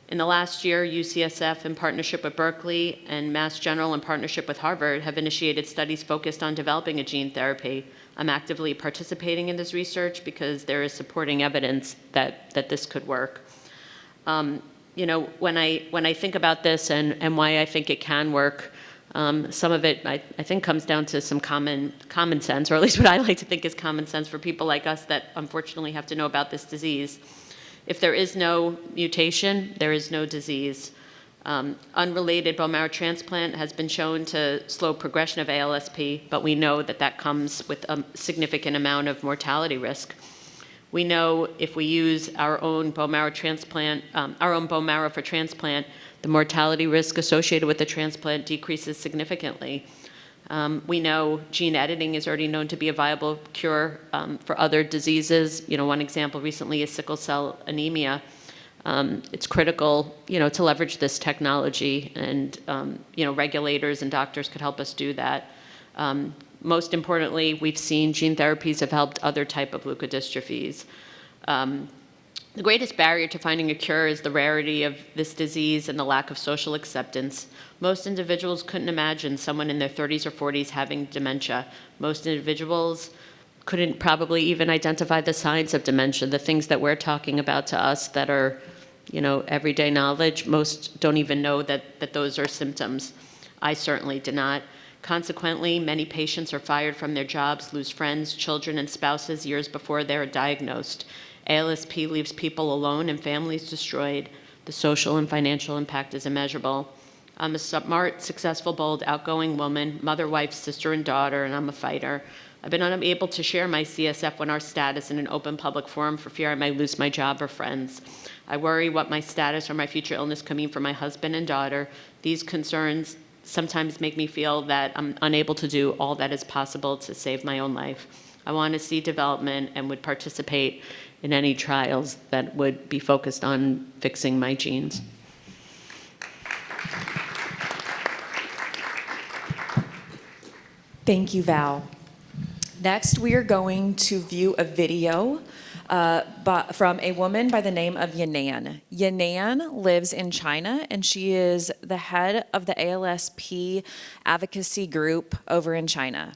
In the last year, UCSF, in partnership with Berkeley, and Mass General, in partnership with Harvard, have initiated studies focused on developing a gene therapy. I'm actively participating in this research because there is supporting evidence that this could work. When I think about this and why I think it can work, some of it I think comes down to some common sense, or at least what I like to think is common sense for people like us that unfortunately have to know about this disease. If there is no mutation, there is no disease. Unrelated bone marrow transplant has been shown to slow progression of ALSP, but we know that comes with a significant amount of mortality risk. We know if we use our own bone marrow transplant, our own bone marrow for transplant, the mortality risk associated with the transplant decreases significantly. We know gene editing is already known to be a viable cure for other diseases. One example recently is sickle cell anemia. It's critical, to leverage this technology, and regulators and doctors could help us do that. Most importantly, we've seen gene therapies have helped other type of leukodystrophies. The greatest barrier to finding a cure is the rarity of this disease and the lack of social acceptance. Most individuals couldn't imagine someone in their 30s or 40s having dementia. Most individuals couldn't probably even identify the signs of dementia, the things that we're talking about to us that are, everyday knowledge. Most don't even know that those are symptoms. I certainly did not. Consequently, many patients are fired from their jobs, lose friends, children, and spouses years before they are diagnosed. ALSP leaves people alone and families destroyed. The social and financial impact is immeasurable. I'm a smart, successful, bold, outgoing woman, mother, wife, sister, and daughter, and I'm a fighter. I've been unable to share my CSF1R status in an open public forum for fear I might lose my job or friends. I worry what my status or my future illness could mean for my husband and daughter. These concerns sometimes make me feel that I'm unable to do all that is possible to save my own life. I want to see development and would participate in any trials that would be focused on fixing my genes. Thank you, Val. Next, we are going to view a video from a woman by the name of Yanan. Yanan lives in China, and she is the head of the ALSP advocacy group over in China.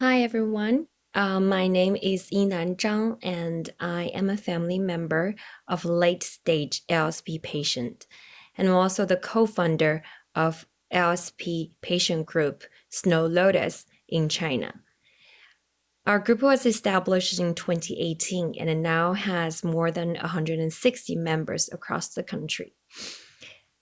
Hi, everyone. My name is Yinan Zhang, and I am a family member of late-stage ALSP patient, and I'm also the co-founder of ALSP patient group Snow Lotus in China. Our group was established in 2018 and it now has more than 160 members across the country.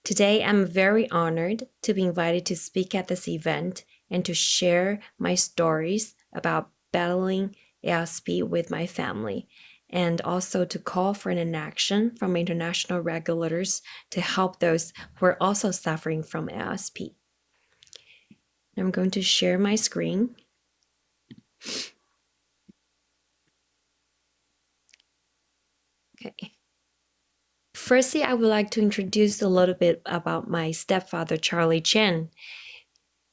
Today, I'm very honored to be invited to speak at this event and to share my stories about battling ALSP with my family, and also to call for an action from international regulators to help those who are also suffering from ALSP. I'm going to share my screen. Okay. Firstly, I would like to introduce a little bit about my stepfather, Charlie Chen.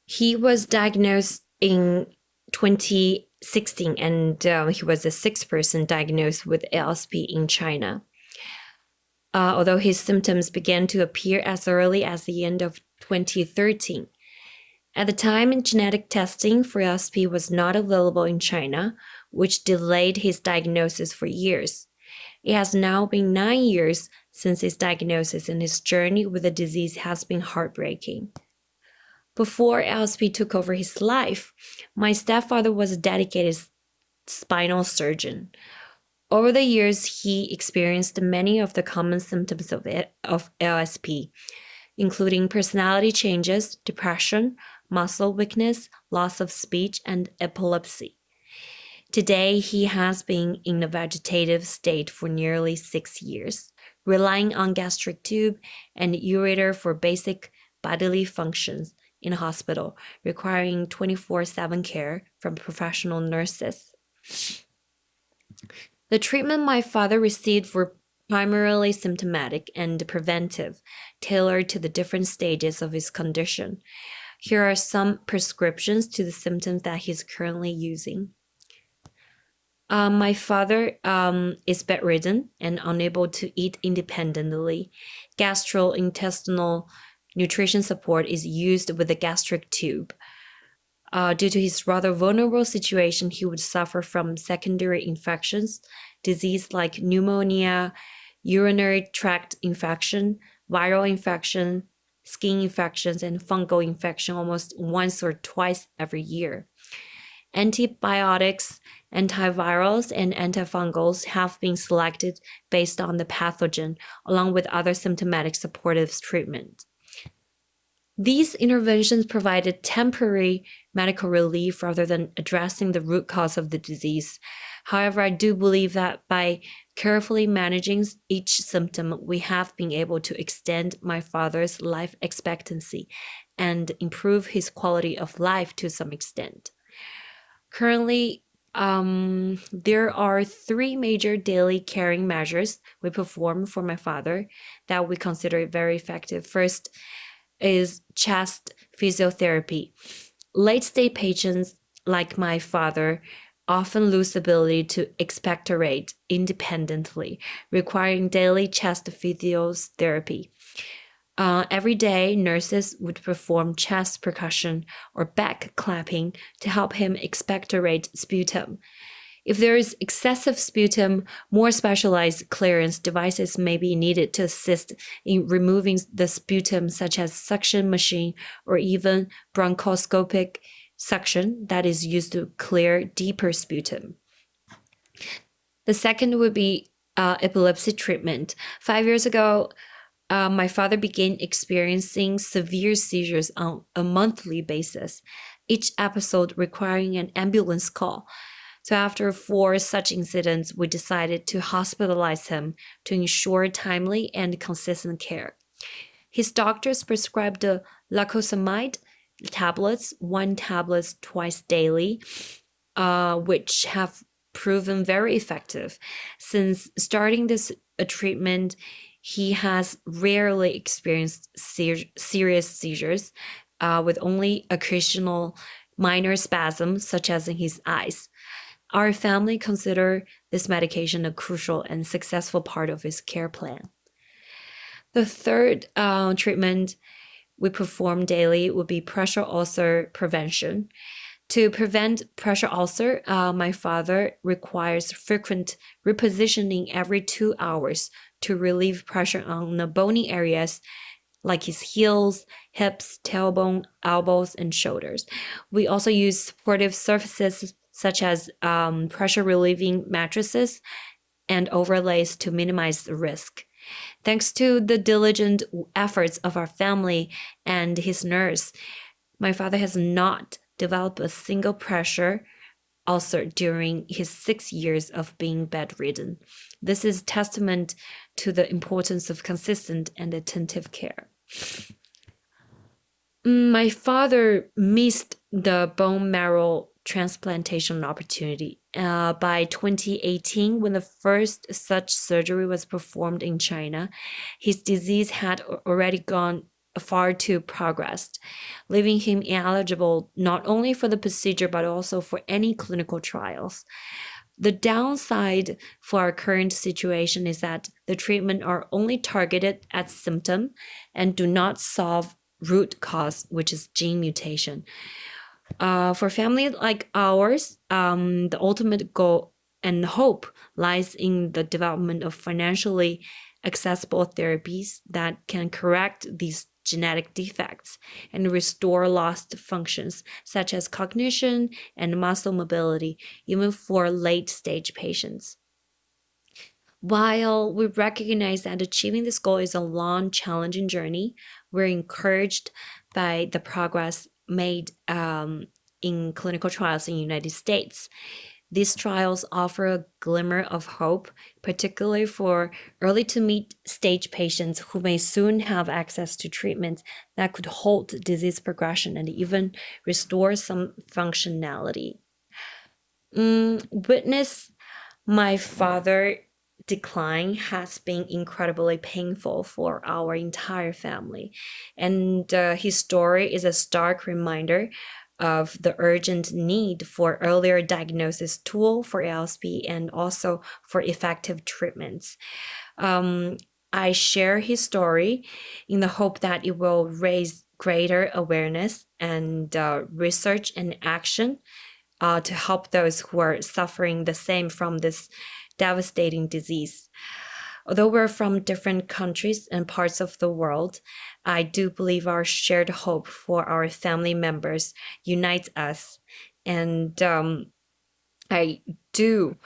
He was diagnosed in 2016, and he was the sixth person diagnosed with ALSP in China. Although his symptoms began to appear as early as the end of 2013. At the time, genetic testing for ALSP was not available in China, which delayed his diagnosis for years. It has now been 9 years since his diagnosis, and his journey with the disease has been heartbreaking. Before ALSP took over his life, my stepfather was a dedicated spinal surgeon. Over the years, he experienced many of the common symptoms of ALSP, including personality changes, depression, muscle weakness, loss of speech, and epilepsy. Today, he has been in a vegetative state for nearly 6 years, relying on gastric tube and ureter for basic bodily functions in a hospital, requiring 24/7 care from professional nurses. The treatment my father received were primarily symptomatic and preventive, tailored to the different stages of his condition. Here are some prescriptions to the symptoms that he's currently using. My father is bedridden and unable to eat independently. Gastrointestinal nutrition support is used with the gastric tube. Due to his rather vulnerable situation, he would suffer from secondary infections, disease like pneumonia, urinary tract infection, viral infection, skin infections, and fungal infection almost once or twice every year. Antibiotics, antivirals, and antifungals have been selected based on the pathogen, along with other symptomatic supportive treatment. These interventions provided temporary medical relief rather than addressing the root cause of the disease. However, I do believe that by carefully managing each symptom, we have been able to extend my father's life expectancy and improve his quality of life to some extent. Currently, there are 3 major daily caring measures we perform for my father that we consider very effective. First is chest physiotherapy. Late-stage patients like my father often lose the ability to expectorate independently, requiring daily chest physiotherapy. Every day, nurses would perform chest percussion or back clapping to help him expectorate sputum. If there is excessive sputum, more specialized clearance devices may be needed to assist in removing the sputum, such as suction machine or even bronchoscopic suction that is used to clear deeper sputum. The second would be epilepsy treatment. 5 years ago, my father began experiencing severe seizures on a monthly basis, each episode requiring an ambulance call. So after 4 such incidents, we decided to hospitalize him to ensure timely and consistent care. His doctors prescribed the lacosamide tablets, 1 tablet twice daily, which have proven very effective. Since starting this treatment, he has rarely experienced serious seizures, with only occasional minor spasms, such as in his eyes. Our family consider this medication a crucial and successful part of his care plan. The third treatment we perform daily would be pressure ulcer prevention. To prevent pressure ulcer, my father requires frequent repositioning every 2 hours to relieve pressure on the bony areas like his heels, hips, tailbone, elbows, and shoulders. We also use supportive surfaces such as pressure relieving mattresses and overlays to minimize the risk. Thanks to the diligent efforts of our family and his nurse, my father has not developed a single pressure ulcer during his 6 years of being bedridden. This is testament to the importance of consistent and attentive care. My father missed the bone marrow transplantation opportunity. By 2018, when the first such surgery was performed in China, his disease had already gone far too progressed, leaving him ineligible not only for the procedure but also for any clinical trials. The downside for our current situation is that the treatment are only targeted at symptom and do not solve root cause, which is gene mutation. For family like ours, the ultimate goal and hope lies in the development of financially accessible therapies that can correct these genetic defects and restore lost functions such as cognition and muscle mobility, even for late-stage patients. While we recognize that achieving this goal is a long, challenging journey, we're encouraged by the progress made in clinical trials in the United States. These trials offer a glimmer of hope, particularly for early to mid-stage patients who may soon have access to treatments that could halt disease progression and even restore some functionality. Witness my father decline has been incredibly painful for our entire family, and his story is a stark reminder of the urgent need for earlier diagnosis tool for ALSP and also for effective treatments. I share his story in the hope that it will raise greater awareness and research and action to help those who are suffering the same from this devastating disease. Although we're from different countries and parts of the world, I do believe our shared hope for our family members unites us. And I do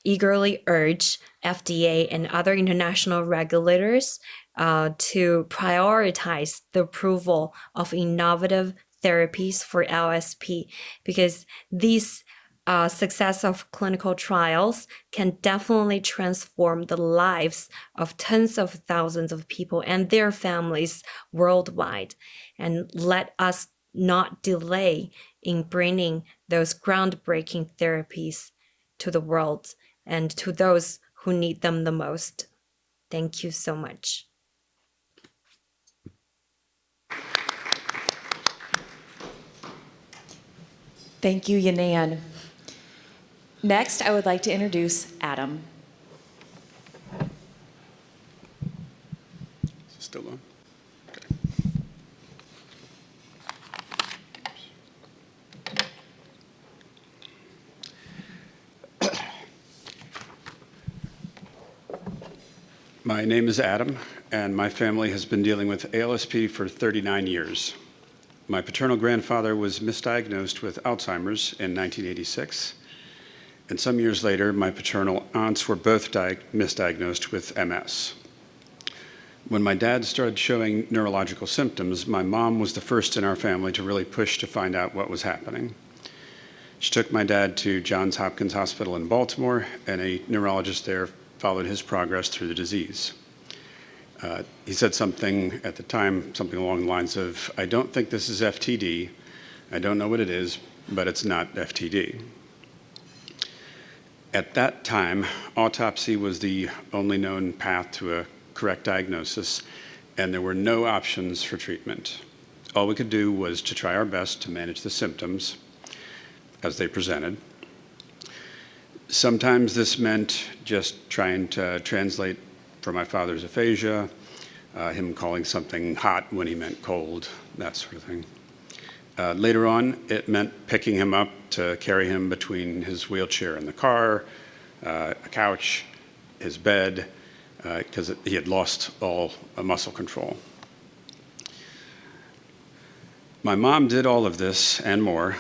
eagerly urge FDA and other international regulators to prioritize the approval of innovative therapies for ALSP, because these success of clinical trials can definitely transform the lives of tens of thousands of people and their families worldwide. And let us not delay in bringing those groundbreaking therapies to the world and to those who need them the most. Thank you so much. Thank you, Yanan. Next, I would like to introduce Adam. Still on? Okay. My name is Adam, and my family has been dealing with ALSP for 39 years. My paternal grandfather was misdiagnosed with Alzheimer's in 1986, and some years later, my paternal aunts were both misdiagnosed with MS. When my dad started showing neurological symptoms, my mom was the first in our family to really push to find out what was happening. She took my dad to Johns Hopkins Hospital in Baltimore, and a neurologist there followed his progress through the disease. He said something at the time, something along the lines of, "I don't think this is FTD. I don't know what it is, but it's not FTD." At that time, autopsy was the only known path to a correct diagnosis, and there were no options for treatment. All we could do was to try our best to manage the symptoms as they presented. Sometimes this meant just trying to translate for my father's aphasia, him calling something hot when he meant cold, that sort of thing. Later on, it meant picking him up to carry him between his wheelchair and the car, a couch, his bed, because he had lost all muscle control. My mom did all of this and more.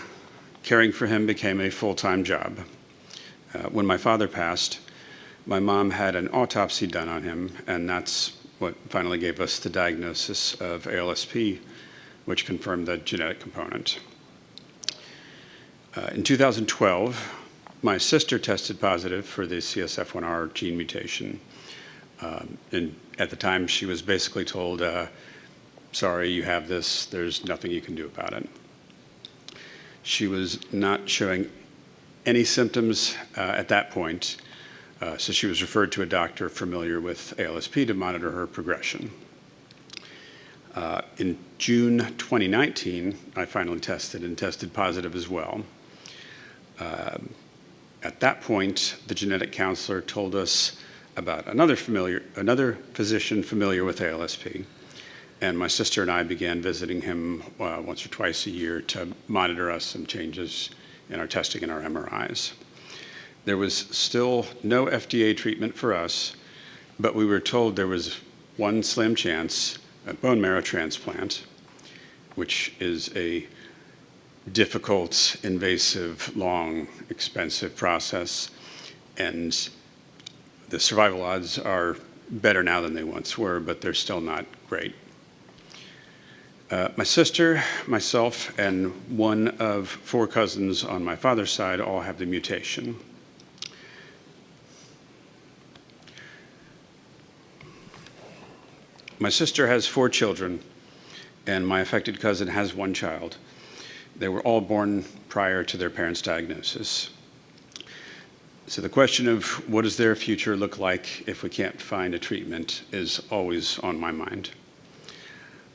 Caring for him became a full-time job. When my father passed, my mom had an autopsy done on him, and that's what finally gave us the diagnosis of ALSP, which confirmed the genetic component. In 2012, my sister tested positive for the CSF1R gene mutation. And at the time, she was basically told, sorry, you have this, there's nothing you can do about it. She was not showing any symptoms at that point, so she was referred to a doctor familiar with ALSP to monitor her progression. In June 2019, I finally tested and tested positive as well. At that point, the genetic counselor told us about another physician familiar with ALSP, and my sister and I began visiting him once or twice a year to monitor us some changes in our testing and our MRIs. There was still no FDA treatment for us, but we were told there was one slim chance, a bone marrow transplant, which is a difficult, invasive, long, expensive process, and the survival odds are better now than they once were, but they're still not great. My sister, myself, and one of 4 cousins on my father's side all have the mutation. My sister has 4 children, and my affected cousin has 1 child. They were all born prior to their parents' diagnosis. So the question of what does their future look like if we can't find a treatment is always on my mind.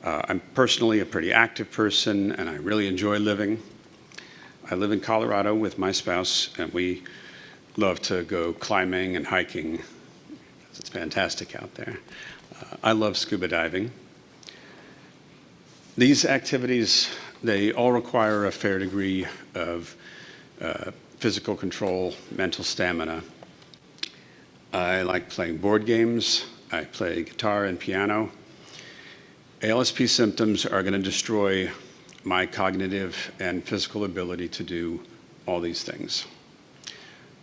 I'm personally a pretty active person, and I really enjoy living. I live in Colorado with my spouse, and we love to go climbing and hiking. It's fantastic out there. I love scuba diving. These activities, they all require a fair degree of physical control, mental stamina. I like playing board games. I play guitar and piano. ALSP symptoms are going to destroy my cognitive and physical ability to do all these things.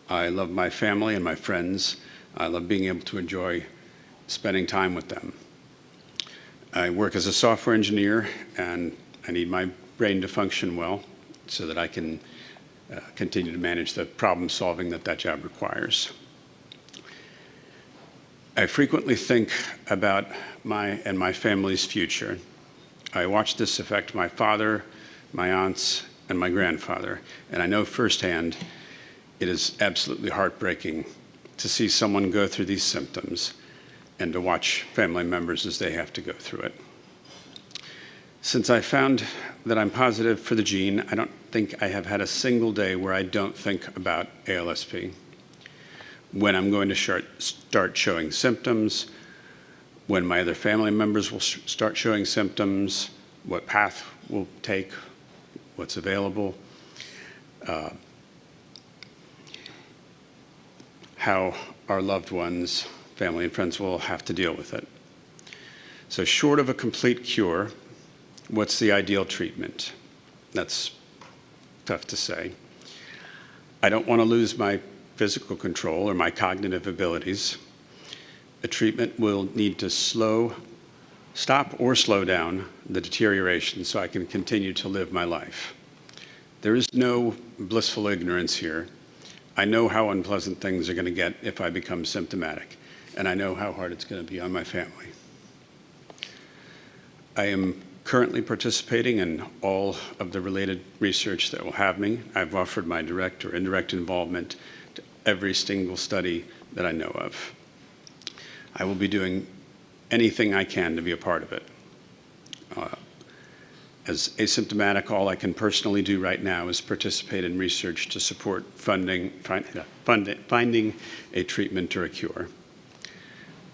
I love my family and my friends. I love being able to enjoy spending time with them. I work as a software engineer, and I need my brain to function well so that I can continue to manage the problem solving that that job requires. I frequently think about my and my family's future. I watched this affect my father, my aunts, and my grandfather, and I know firsthand it is absolutely heartbreaking to see someone go through these symptoms and to watch family members as they have to go through it. Since I found that I'm positive for the gene, I don't think I have had a single day where I don't think about ALSP. When I'm going to start showing symptoms, when my other family members will start showing symptoms, what path we'll take, what's available, how our loved ones family and friends will have to deal with it. So short of a complete cure, what's the ideal treatment? That's tough to say. I don't want to lose my physical control or my cognitive abilities. A treatment will need to stop or slow down the deterioration so I can continue to live my life. There is no blissful ignorance here. I know how unpleasant things are going to get if I become symptomatic, and I know how hard it's going to be on my family. I am currently participating in all of the related research that will have me. I've offered my direct or indirect involvement to every single study that I know of. I will be doing anything I can to be a part of it. As asymptomatic, all I can personally do right now is participate in research to support finding a treatment or a cure.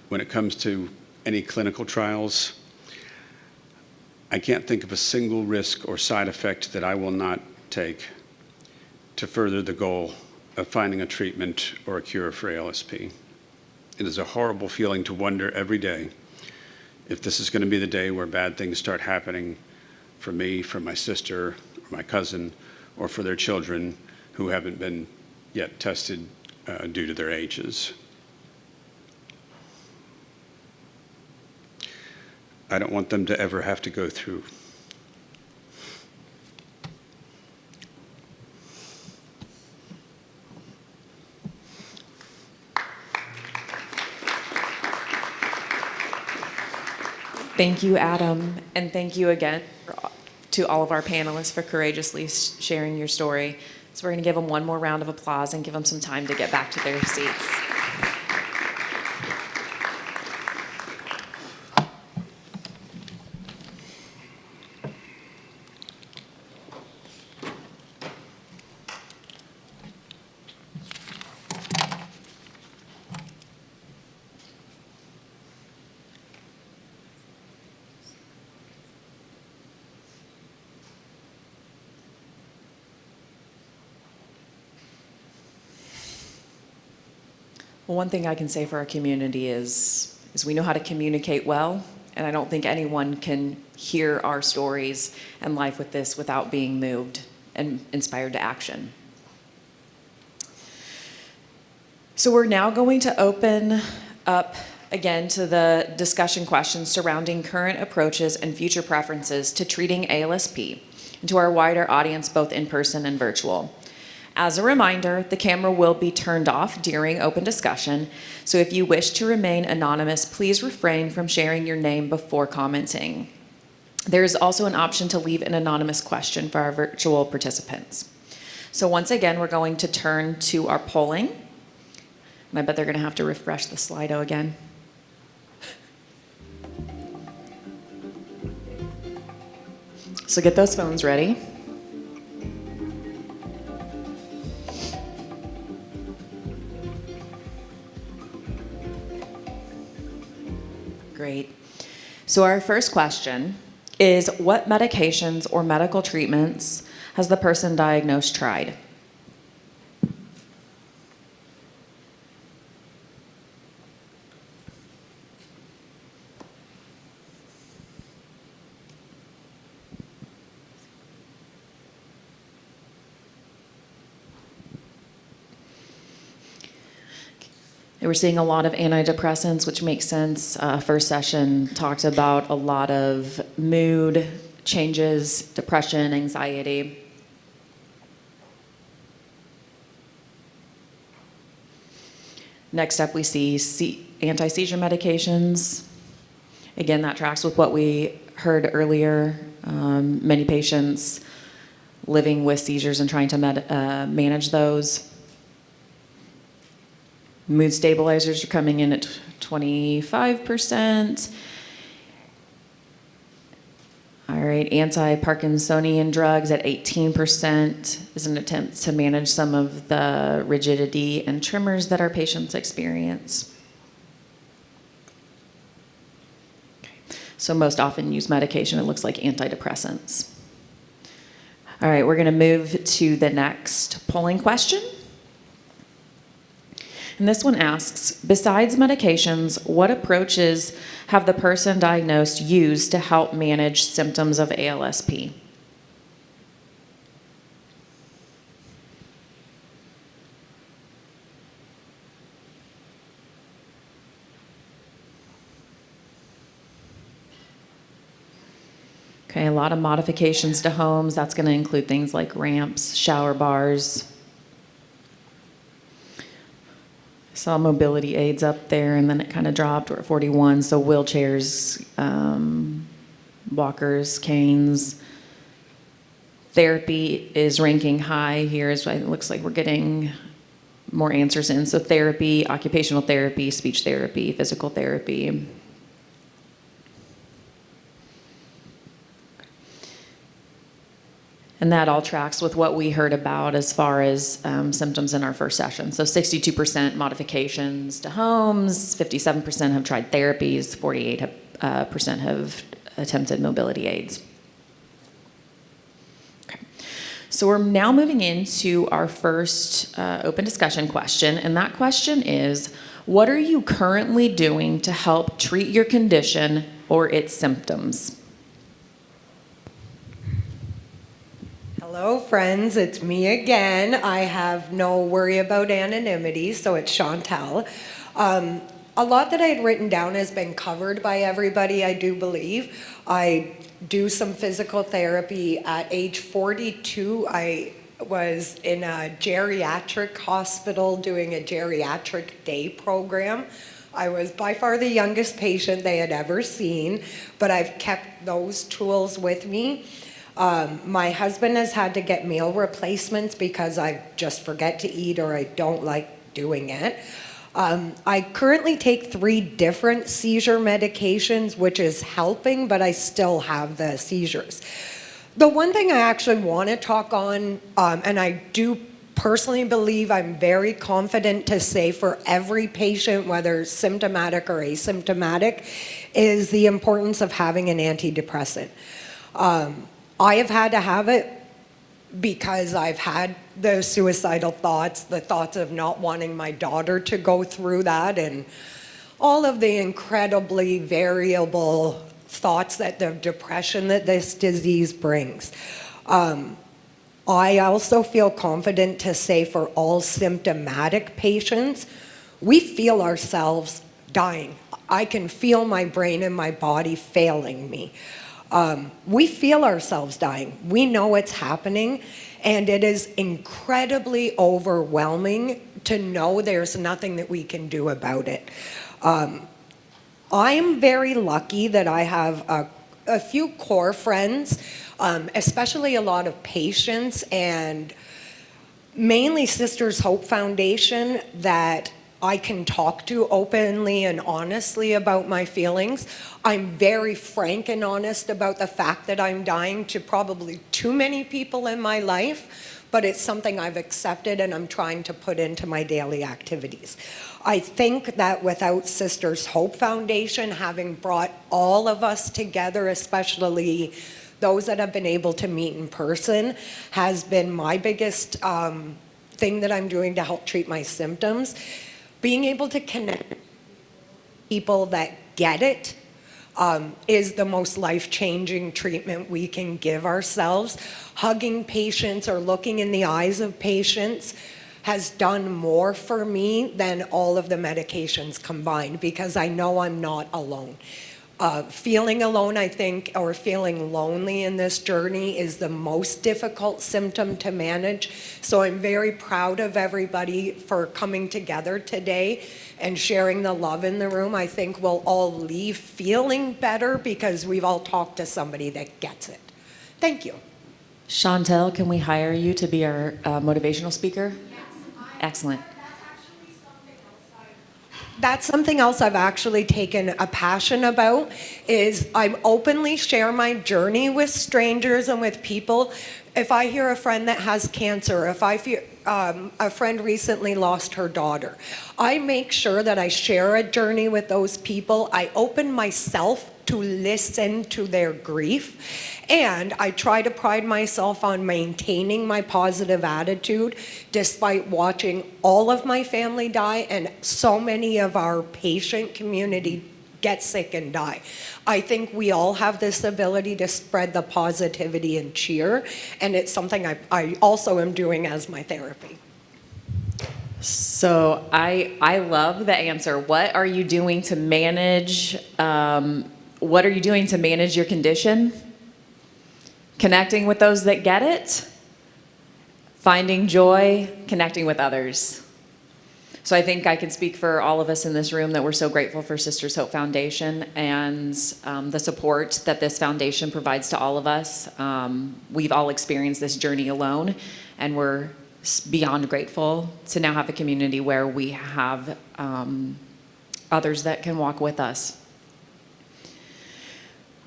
When it comes to any clinical trials, I can't think of a single risk or side effect that I will not take to further the goal of finding a treatment or a cure for ALSP. It is a horrible feeling to wonder every day if this is going to be the day where bad things start happening for me, for my sister, or my cousin, or for their children who haven't been yet tested due to their ages. I don't want them to ever have to go through. Thank you, Adam, and thank you again to all of our panelists for courageously sharing your story. So we're going to give them one more round of applause and give them some time to get back to their seats. Well, one thing I can say for our community is we know how to communicate well, and I don't think anyone can hear our stories and life with this without being moved and inspired to action. So we're now going to open up again to the discussion questions surrounding current approaches and future preferences to treating ALSP, and to our wider audience, both in person and virtual. As a reminder, the camera will be turned off during open discussion, so if you wish to remain anonymous, please refrain from sharing your name before commenting. There is also an option to leave an anonymous question for our virtual participants. So once again, we're going to turn to our polling. And I bet they're going to have to refresh the Slido again. So get those phones ready. Great. So our first question is, what medications or medical treatments has the person diagnosed tried? We're seeing a lot of antidepressants, which makes sense. First session talked about a lot of mood changes, depression, anxiety. Next up, we see anti-seizure medications. Again, that tracks with what we heard earlier. Many patients living with seizures and trying to manage those. Mood stabilizers are coming in at 25%. All right, anti-Parkinsonian drugs at 18% is an attempt to manage some of the rigidity and tremors that our patients experience. Okay. So most often used medication, it looks like antidepressants. All right, we're going to move to the next polling question. And this one asks, besides medications, what approaches have the person diagnosed used to help manage symptoms of ALSP? Okay, a lot of modifications to homes. That's going to include things like ramps, shower bars. I saw mobility aids up there, and then it kind of dropped. We're at 41, so wheelchairs, walkers, canes. Therapy is ranking high here. It looks like we're getting more answers in. So therapy, occupational therapy, speech therapy, physical therapy. And that all tracks with what we heard about as far as symptoms in our first session. So 62% modifications to homes, 57% have tried therapies, 48% have attempted mobility aids. Okay. So we're now moving into our first open discussion question. And that question is, what are you currently doing to help treat your condition or its symptoms? Hello, friends. It's me again. I have no worry about anonymity, so it's Chantel. A lot that I had written down has been covered by everybody, I do believe. I do some physical therapy. At age 42, I was in a geriatric hospital doing a geriatric day program. I was by far the youngest patient they had ever seen, but I've kept those tools with me. My husband has had to get meal replacements because I just forget to eat or I don't like doing it. I currently take 3 different seizure medications, which is helping, but I still have the seizures. The one thing I actually want to talk on, and I do personally believe I'm very confident to say for every patient, whether symptomatic or asymptomatic, is the importance of having an antidepressant. I have had to have it because I've had the suicidal thoughts, the thoughts of not wanting my daughter to go through that, and all of the incredibly variable thoughts that the depression that this disease brings. I also feel confident to say for all symptomatic patients, we feel ourselves dying. I can feel my brain and my body failing me. We feel ourselves dying. We know it's happening, and it is incredibly overwhelming to know there's nothing that we can do about it. I am very lucky that I have a few core friends, especially a lot of patients, and mainly Sisters Hope Foundation, that I can talk to openly and honestly about my feelings. I'm very frank and honest about the fact that I'm dying to probably too many people in my life, but it's something I've accepted and I'm trying to put into my daily activities. I think that without Sisters Hope Foundation having brought all of us together, especially those that have been able to meet in person, has been my biggest thing that I'm doing to help treat my symptoms. Being able to connect with people that get it is the most life-changing treatment we can give ourselves. Hugging patients or looking in the eyes of patients has done more for me than all of the medications combined, because I know I'm not alone. Feeling alone, I think, or feeling lonely in this journey is the most difficult symptom to manage. So I'm very proud of everybody for coming together today and sharing the love in the room. I think we'll all leave feeling better because we've all talked to somebody that gets it. Thank you. Chantel, can we hire you to be our motivational speaker? Yes. Excellent. That's something else I've actually taken a passion about, is I openly share my journey with strangers and with people. If I hear a friend that has cancer, if I hear a friend recently lost her daughter, I make sure that I share a journey with those people. I open myself to listen to their grief. And I try to pride myself on maintaining my positive attitude despite watching all of my family die and so many of our patient community get sick and die. I think we all have this ability to spread the positivity and cheer, and it's something I also am doing as my therapy. So I love the answer. What are you doing to manage, what are you doing to manage your condition? Connecting with those that get it, finding joy, connecting with others. So I think I can speak for all of us in this room that we're so grateful for Sisters Hope Foundation and the support that this foundation provides to all of us. We've all experienced this journey alone, and we're beyond grateful to now have a community where we have others that can walk with us.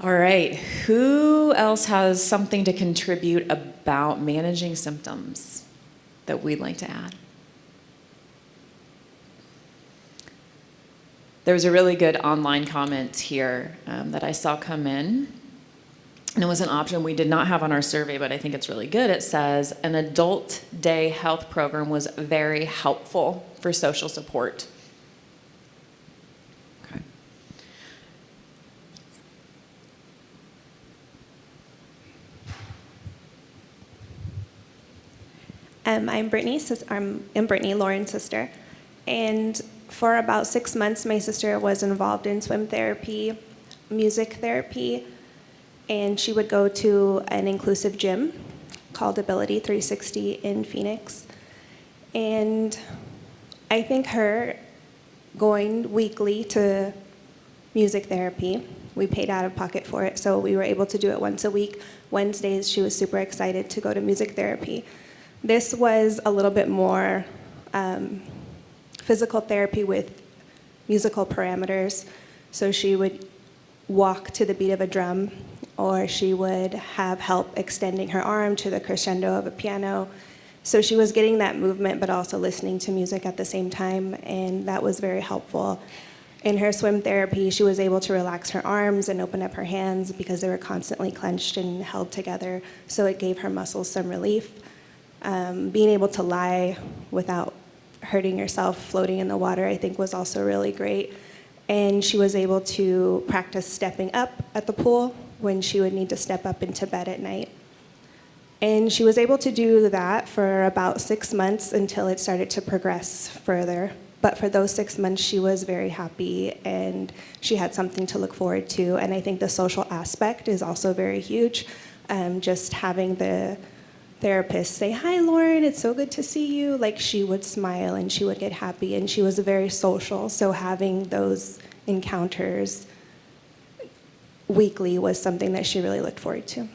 All right, who else has something to contribute about managing symptoms that we'd like to add? There was a really good online comment here that I saw come in. And it was an option we did not have on our survey, but I think it's really good. It says, an adult day health program was very helpful for social support. Okay. I'm Brittany, I'm Brittany, Lauren's sister. And for about 6 months, my sister was involved in swim therapy, music therapy, and she would go to an inclusive gym called Ability 360 in Phoenix. And I think her going weekly to music therapy, we paid out of pocket for it, so we were able to do it once a week. Wednesdays, she was super excited to go to music therapy. This was a little bit more physical therapy with musical parameters. So she would walk to the beat of a drum, or she would have help extending her arm to the crescendo of a piano. So she was getting that movement, but also listening to music at the same time, and that was very helpful. In her swim therapy, she was able to relax her arms and open up her hands because they were constantly clenched and held together, so it gave her muscles some relief. Being able to lie without hurting yourself floating in the water, I think, was also really great. And she was able to practice stepping up at the pool when she would need to step up into bed at night. And she was able to do that for about 6 months until it started to progress further. But for those 6 months, she was very happy and she had something to look forward to. And I think the social aspect is also very huge. Just having the therapist say, "Hi, Lauren, it's so good to see you." Like, she would smile and she would get happy, and she was very social. So having those encounters weekly was something that she really looked forward to.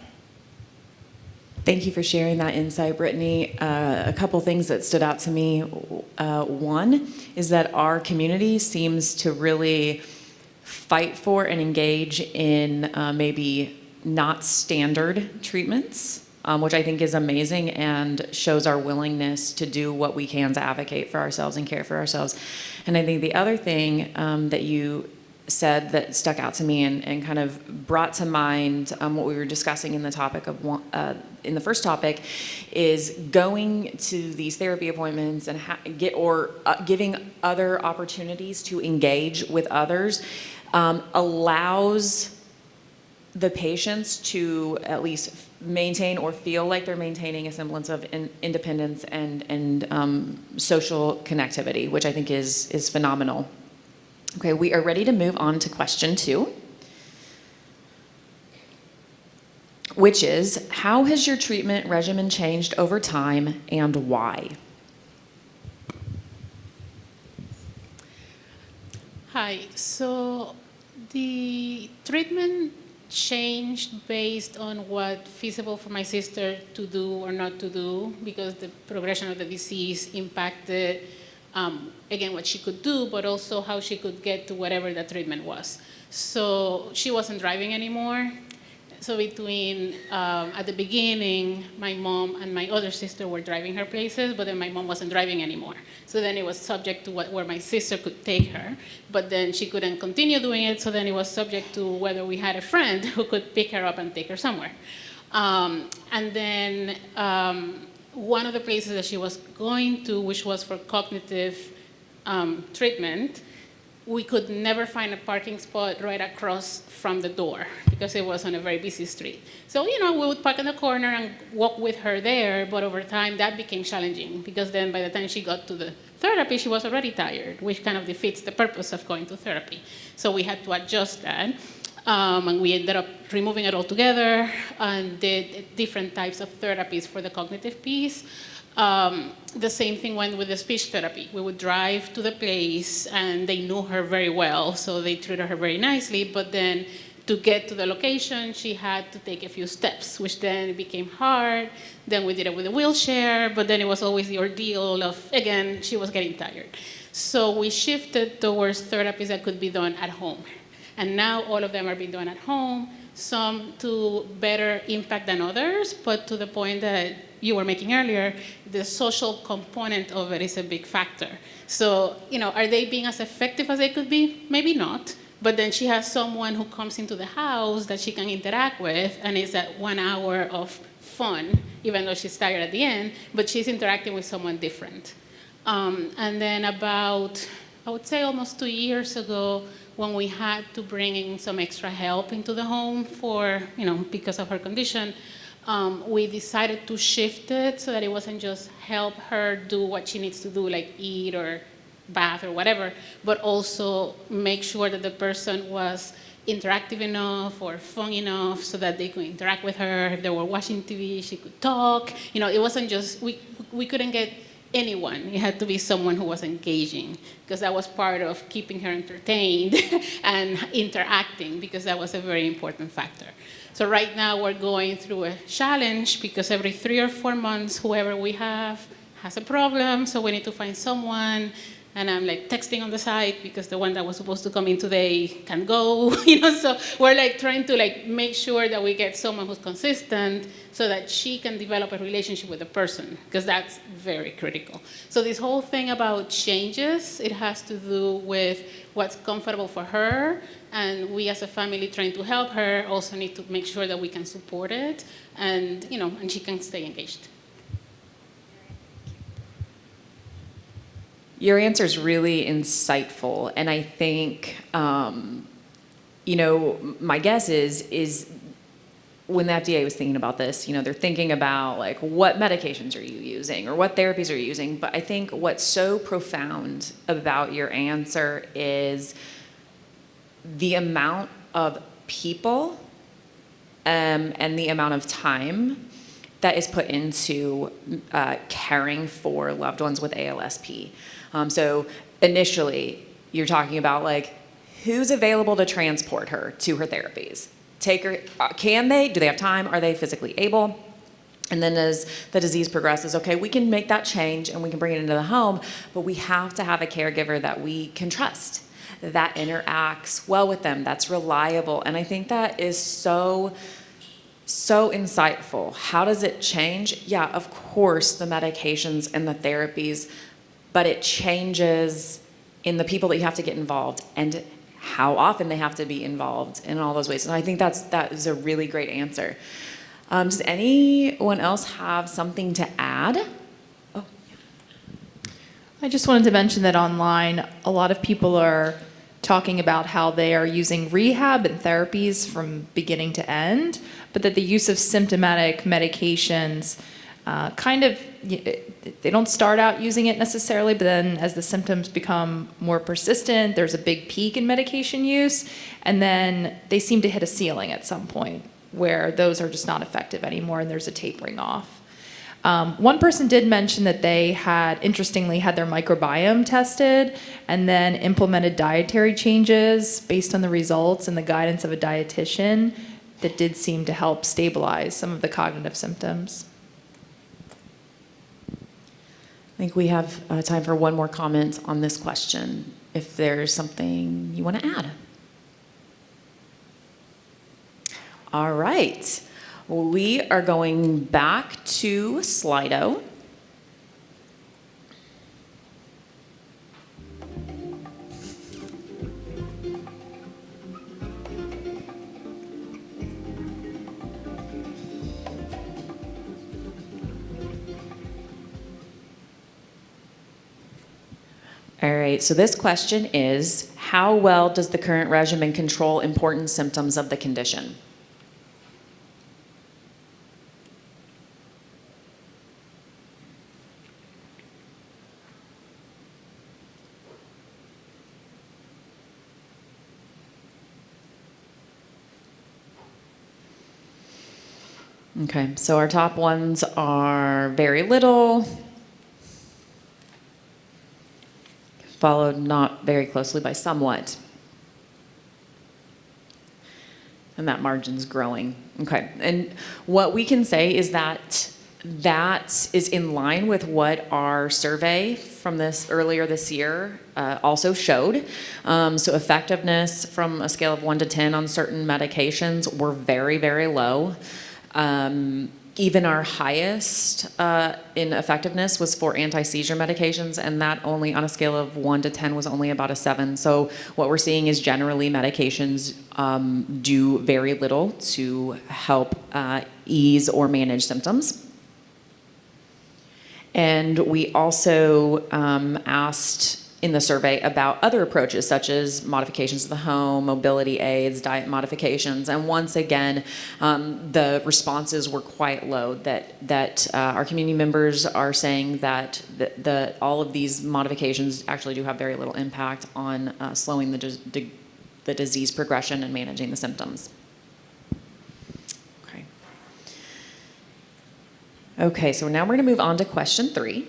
Thank you for sharing that insight, Brittany. A couple things that stood out to me. One is that our community seems to really fight for and engage in maybe not standard treatments, which I think is amazing and shows our willingness to do what we can to advocate for ourselves and care for ourselves. And I think the other thing that you said that stuck out to me and kind of brought to mind what we were discussing in the topic of in the first topic is going to these therapy appointments and giving other opportunities to engage with others allows the patients to at least maintain or feel like they're maintaining a semblance of independence and social connectivity, which I think is phenomenal. Okay, we are ready to move on to question 2, which is, how has your treatment regimen changed over time and why? Hi, so the treatment changed based on what feasible for my sister to do or not to do, because the progression of the disease impacted, again, what she could do, but also how she could get to whatever the treatment was. So she wasn't driving anymore. So between, at the beginning, my mom and my other sister were driving her places, but then my mom wasn't driving anymore. So then it was subject to where my sister could take her, but then she couldn't continue doing it, so then it was subject to whether we had a friend who could pick her up and take her somewhere. And then one of the places that she was going to, which was for cognitive treatment, we could never find a parking spot right across from the door because it was on a very busy street. So, we would park in the corner and walk with her there, but over time that became challenging because then by the time she got to the therapy, she was already tired, which kind of defeats the purpose of going to therapy. So we had to adjust that. And we ended up removing it altogether and did different types of therapies for the cognitive piece. The same thing went with the speech therapy. We would drive to the place and they knew her very well, so they treated her very nicely, but then to get to the location, she had to take a few steps, which then became hard. Then we did it with a wheelchair, but then it was always the ordeal of, again, she was getting tired. So we shifted towards therapies that could be done at home. And now all of them are being done at home, some to better impact than others, but to the point that you were making earlier, the social component of it is a big factor. So, are they being as effective as they could be? Maybe not. But then she has someone who comes into the house that she can interact with, and it's that 1 hour of fun, even though she's tired at the end, but she's interacting with someone different. And then about, I would say almost 2 years ago, when we had to bring in some extra help into the home for, because of her condition, we decided to shift it so that it wasn't just help her do what she needs to do, like eat or bath or whatever, but also make sure that the person was interactive enough or fun enough so that they could interact with her. If they were watching TV, she could talk. It wasn't just, we couldn't get anyone. It had to be someone who was engaging, because that was part of keeping her entertained and interacting, because that was a very important factor. So right now we're going through a challenge because every 3 or 4 months, whoever we have has a problem, so we need to find someone. And I'm like texting on the side because the one that was supposed to come in today can go, so we're like trying to make sure that we get someone who's consistent so that she can develop a relationship with the person, because that's very critical. So this whole thing about changes, it has to do with what's comfortable for her, and we as a family trying to help her also need to make sure that we can support it, and and she can stay engaged. Your answer is really insightful, and I think, my guess is when the FDA was thinking about this, they're thinking about what medications are you using or what therapies are you using. But I think what's so profound about your answer is the amount of people and the amount of time that is put into caring for loved ones with ALSP. So initially, you're talking about who's available to transport her to her therapies. Take her, can they? Do they have time? Are they physically able? And then as the disease progresses, okay, we can make that change and we can bring it into the home, but we have to have a caregiver that we can trust, that interacts well with them, that's reliable. And I think that is so insightful. How does it change? Yeah, of course, the medications and the therapies, but it changes in the people that you have to get involved and how often they have to be involved in all those ways. And I think that is a really great answer. Does anyone else have something to add? Oh. I just wanted to mention that online, a lot of people are talking about how they are using rehab and therapies from beginning to end, but that the use of symptomatic medications they don't start out using it necessarily, but then as the symptoms become more persistent, there's a big peak in medication use, and then they seem to hit a ceiling at some point where those are just not effective anymore and there's a tapering off. One person did mention that they had, interestingly, had their microbiome tested and then implemented dietary changes based on the results and the guidance of a dietitian that did seem to help stabilize some of the cognitive symptoms. I think we have time for one more comment on this question, if there's something you want to add. All right. We are going back to Slido. All right, so this question is, how well does the current regimen control important symptoms of the condition? Okay, so our top ones are very little, followed not very closely by somewhat. And that margin's growing. Okay, and what we can say is that that is in line with what our survey from this earlier this year also showed. So effectiveness from a scale of 1 to 10 on certain medications were very, very low. Even our highest in effectiveness was for anti-seizure medications, and that only on a scale of 1 to 10 was only about a 7. So what we're seeing is generally medications do very little to help ease or manage symptoms. And we also asked in the survey about other approaches such as modifications of the home, mobility aids, diet modifications, and once again, the responses were quite low. That our community members are saying that all of these modifications actually do have very little impact on slowing the disease progression and managing the symptoms. Okay, so now we're going to move on to question 3.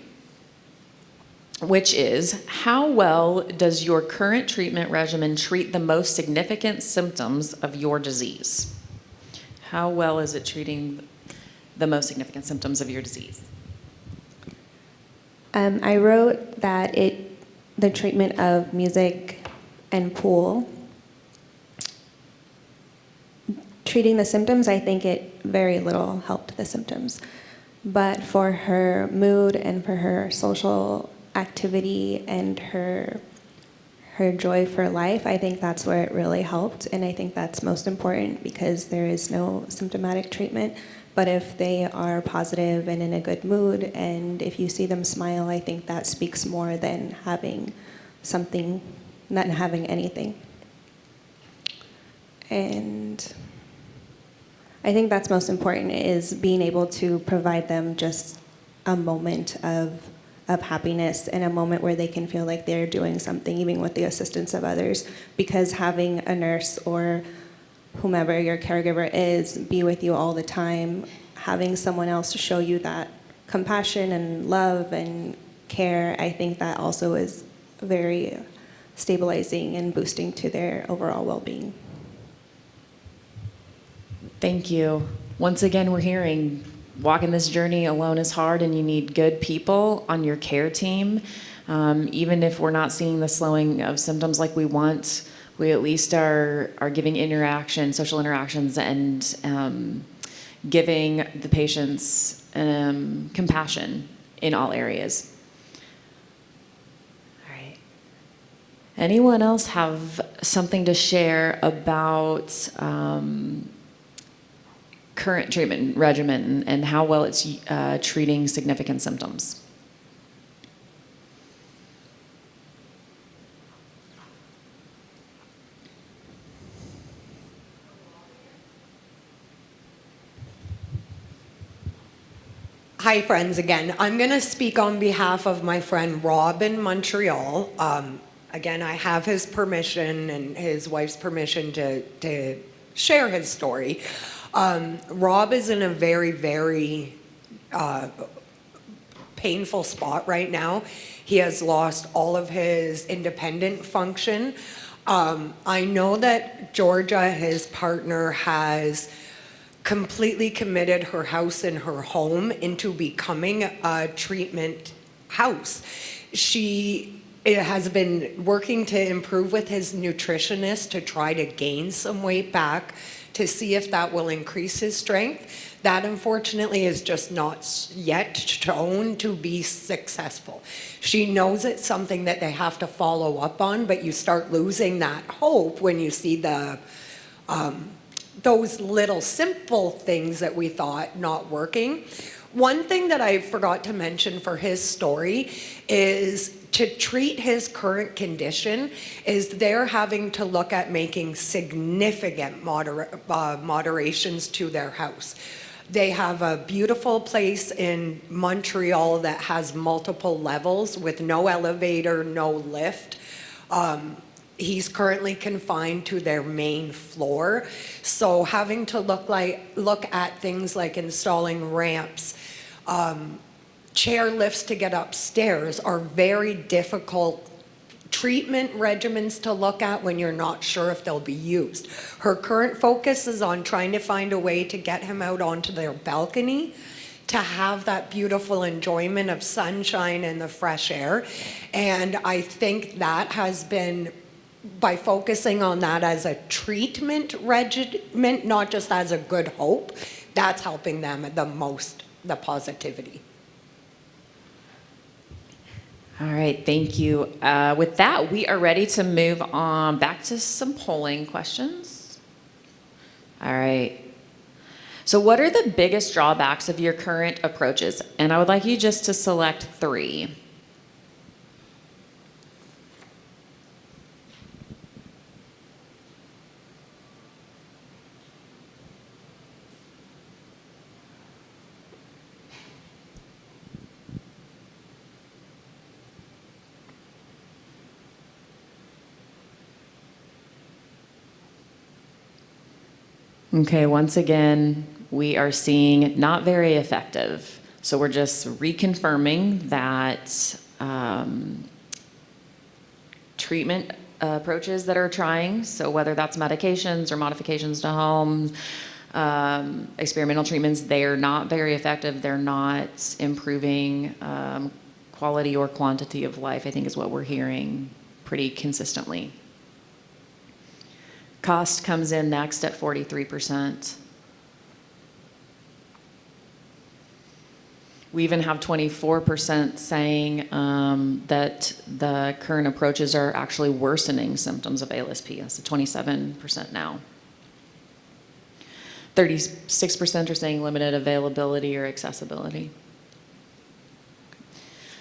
Which is, how well does your current treatment regimen treat the most significant symptoms of your disease? How well is it treating the most significant symptoms of your disease? I wrote that the treatment of music and pool, treating the symptoms, I think it very little helped the symptoms. But for her mood and for her social activity and her joy for life, I think that's where it really helped, and I think that's most important because there is no symptomatic treatment. But if they are positive and in a good mood, and if you see them smile, I think that speaks more than having something, not having anything. And I think that's most important, is being able to provide them just a moment of happiness and a moment where they can feel like they're doing something, even with the assistance of others. Because having a nurse or whomever your caregiver is be with you all the time, having someone else to show you that compassion and love and care, I think that also is very stabilizing and boosting to their overall well-being. Thank you. Once again, we're hearing walking this journey alone is hard, and you need good people on your care team. Even if we're not seeing the slowing of symptoms like we want, we at least are giving social interactions, and giving the patients compassion in all areas. All right. Anyone else have something to share about current treatment regimen and how well it's treating significant symptoms? Hi, friends, again. I'm going to speak on behalf of my friend Rob in Montreal. Again, I have his permission and his wife's permission to share his story. Rob is in a very, very painful spot right now. He has lost all of his independent function. I know that Georgia, his partner, has completely committed her house and her home into becoming a treatment house. She it has been working to improve with his nutritionist to try to gain some weight back to see if that will increase his strength. That unfortunately is just not yet shown to be successful. She knows it's something that they have to follow up on, but you start losing that hope when you see the those little simple things that we thought not working. One thing that I forgot to mention for his story is to treat his current condition is they're having to look at making significant moderations to their house. They have a beautiful place in Montreal that has multiple levels with no elevator, no lift. He's currently confined to their main floor. So having to look at things like installing ramps, chair lifts to get upstairs are very difficult treatment regimens to look at when you're not sure if they'll be used. Her current focus is on trying to find a way to get him out onto their balcony to have that beautiful enjoyment of sunshine and the fresh air. And I think that has been, by focusing on that as a treatment regimen, not just as a good hope, that's helping them the most, the positivity. All right, thank you. With that, we are ready to move on back to some polling questions. All right. So what are the biggest drawbacks of your current approaches? And I would like you just to select 3. Okay, once again, we are seeing not very effective. So we're just reconfirming that treatment approaches that are trying, so whether that's medications or modifications to home, experimental treatments, they're not very effective. They're not improving quality or quantity of life, I think is what we're hearing pretty consistently. Cost comes in next at 43%. We even have 24% saying that the current approaches are actually worsening symptoms of ALSP. That's 27% now. 36% are saying limited availability or accessibility.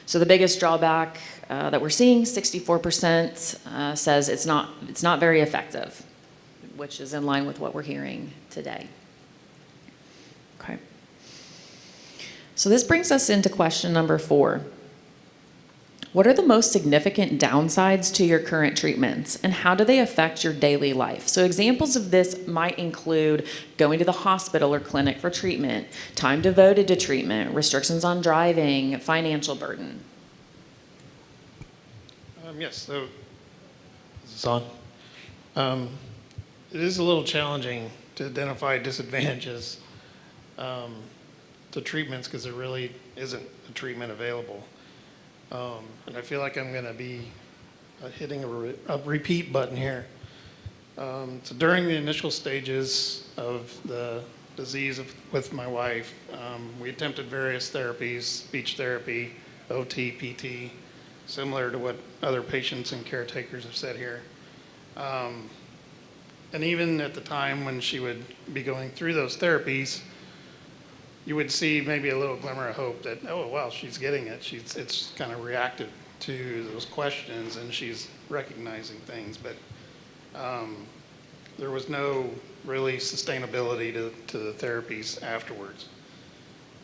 So the biggest drawback that we're seeing, 64% says it's not very effective, which is in line with what we're hearing today. Okay. So this brings us into question number 4. What are the most significant downsides to your current treatments, and how do they affect your daily life? So examples of this might include going to the hospital or clinic for treatment, time devoted to treatment, restrictions on driving, financial burden. Yes, so this is on. It is a little challenging to identify disadvantages to treatments because there really isn't a treatment available. And I feel like I'm going to be hitting a repeat button here. So during the initial stages of the disease with my wife, we attempted various therapies, speech therapy, OT, PT, similar to what other patients and caretakers have said here. And even at the time when she would be going through those therapies, you would see maybe a little glimmer of hope that, oh, wow, she's getting it. It's kind of reactive to those questions and she's recognizing things. But there was no really sustainability to the therapies afterwards.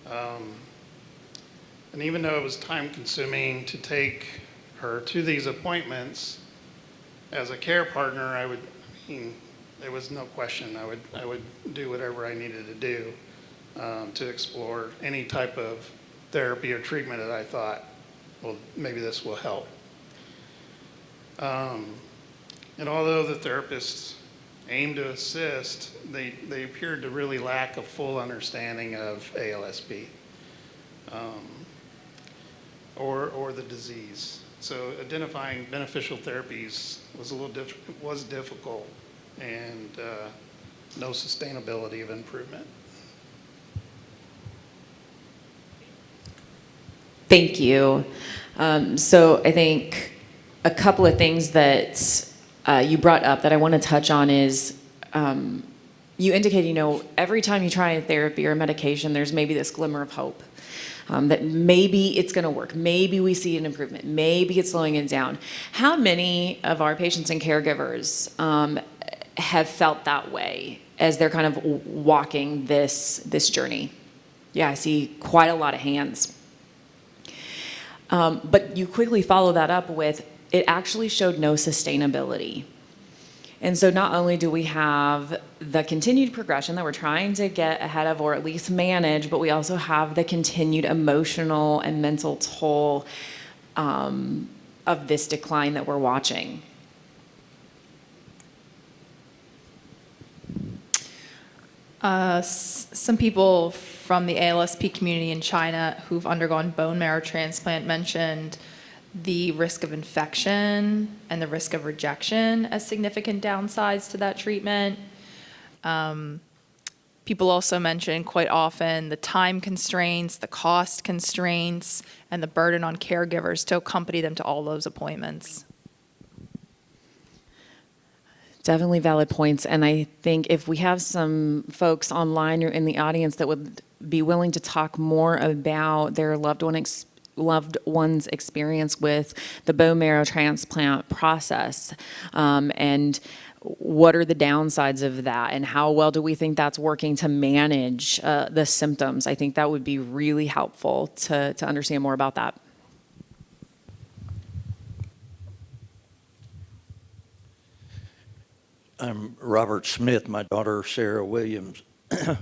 And even though it was time consuming to take her to these appointments, as a care partner, there was no question. I would do whatever I needed to do to explore any type of therapy or treatment that I thought, well, maybe this will help. And although the therapists aimed to assist, they appeared to really lack a full understanding of ALSP or the disease. So identifying beneficial therapies was was difficult, and no sustainability of improvement. Thank you. So I think a couple of things that you brought up that I want to touch on is you indicate, every time you try a therapy or a medication, there's maybe this glimmer of hope that maybe it's going to work. Maybe we see an improvement. Maybe it's slowing it down. How many of our patients and caregivers have felt that way as they're kind of walking this journey? Yeah, I see quite a lot of hands. But you quickly follow that up with, it actually showed no sustainability. And so not only do we have the continued progression that we're trying to get ahead of or at least manage, but we also have the continued emotional and mental toll of this decline that we're watching. Some people from the ALSP community in China who've undergone bone marrow transplant mentioned the risk of infection and the risk of rejection as significant downsides to that treatment. People also mention quite often the time constraints, the cost constraints, and the burden on caregivers to accompany them to all those appointments. Definitely valid points. And I think if we have some folks online or in the audience that would be willing to talk more about their loved one's experience with the bone marrow transplant process, and what are the downsides of that, and how well do we think that's working to manage the symptoms, I think that would be really helpful to understand more about that. I'm Robert Smith. My daughter, Sarah Williams,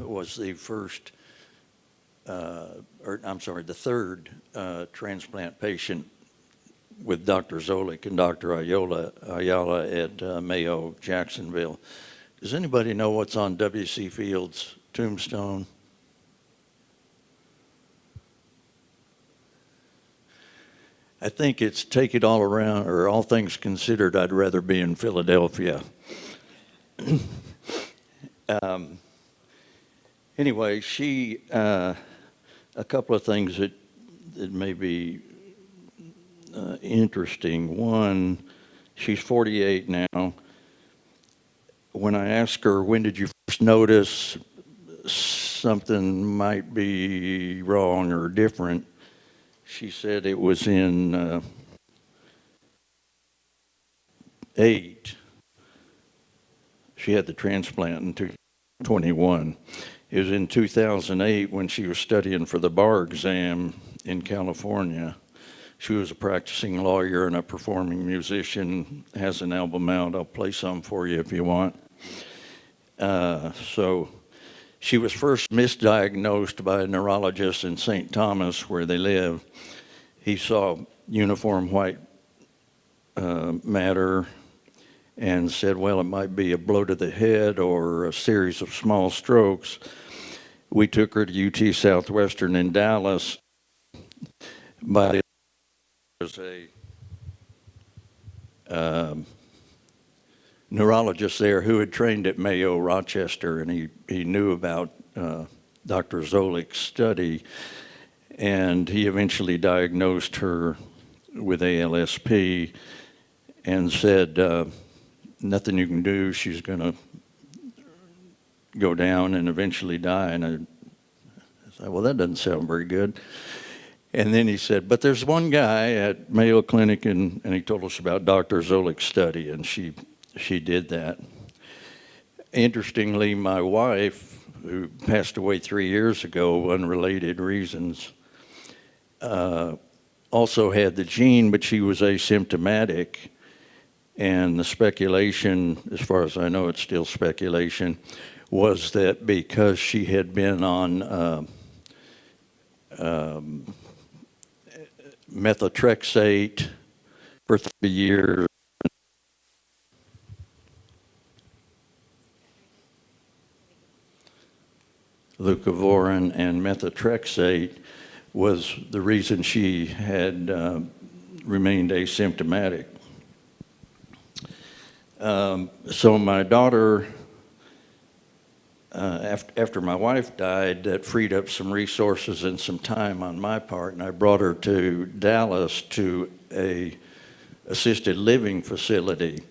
was the first, the third transplant patient with Dr. Zolik and Dr. Ayala at Mayo Jacksonville. Does anybody know what's on W.C. Fields' tombstone? I think it's take it all around, or all things considered, I'd rather be in Philadelphia. Anyway, she, a couple of things that may be interesting. One, she's 48 now. When I asked her, when did you first notice something might be wrong or different, she said it was in 8. She had the transplant in 2021. It was in 2008 when she was studying for the bar exam in California. She was a practicing lawyer and a performing musician, has an album out. I'll play some for you if you want. So she was first misdiagnosed by a neurologist in St. Thomas, where they live. He saw uniform white matter and said, well, it might be a blow to the head or a series of small strokes. We took her to UT Southwestern in Dallas. But there was a neurologist there who had trained at Mayo Rochester, and he knew about Dr. Zolik's study, and he eventually diagnosed her with ALSP and said, nothing you can do, she's going to go down and eventually die. And I said, well, that doesn't sound very good. And then he said, but there's one guy at Mayo Clinic, and he told us about Dr. Zolik's study, and she did that. Interestingly, my wife, who passed away 3 years ago, unrelated reasons, also had the gene, but she was asymptomatic. And the speculation, as far as I know, it's still speculation, was that because she had been on methotrexate for 3 years, leucovorin and methotrexate was the reason she had remained asymptomatic. So my daughter, after my wife died, that freed up some resources and some time on my part, and I brought her to Dallas to a assisted living facility.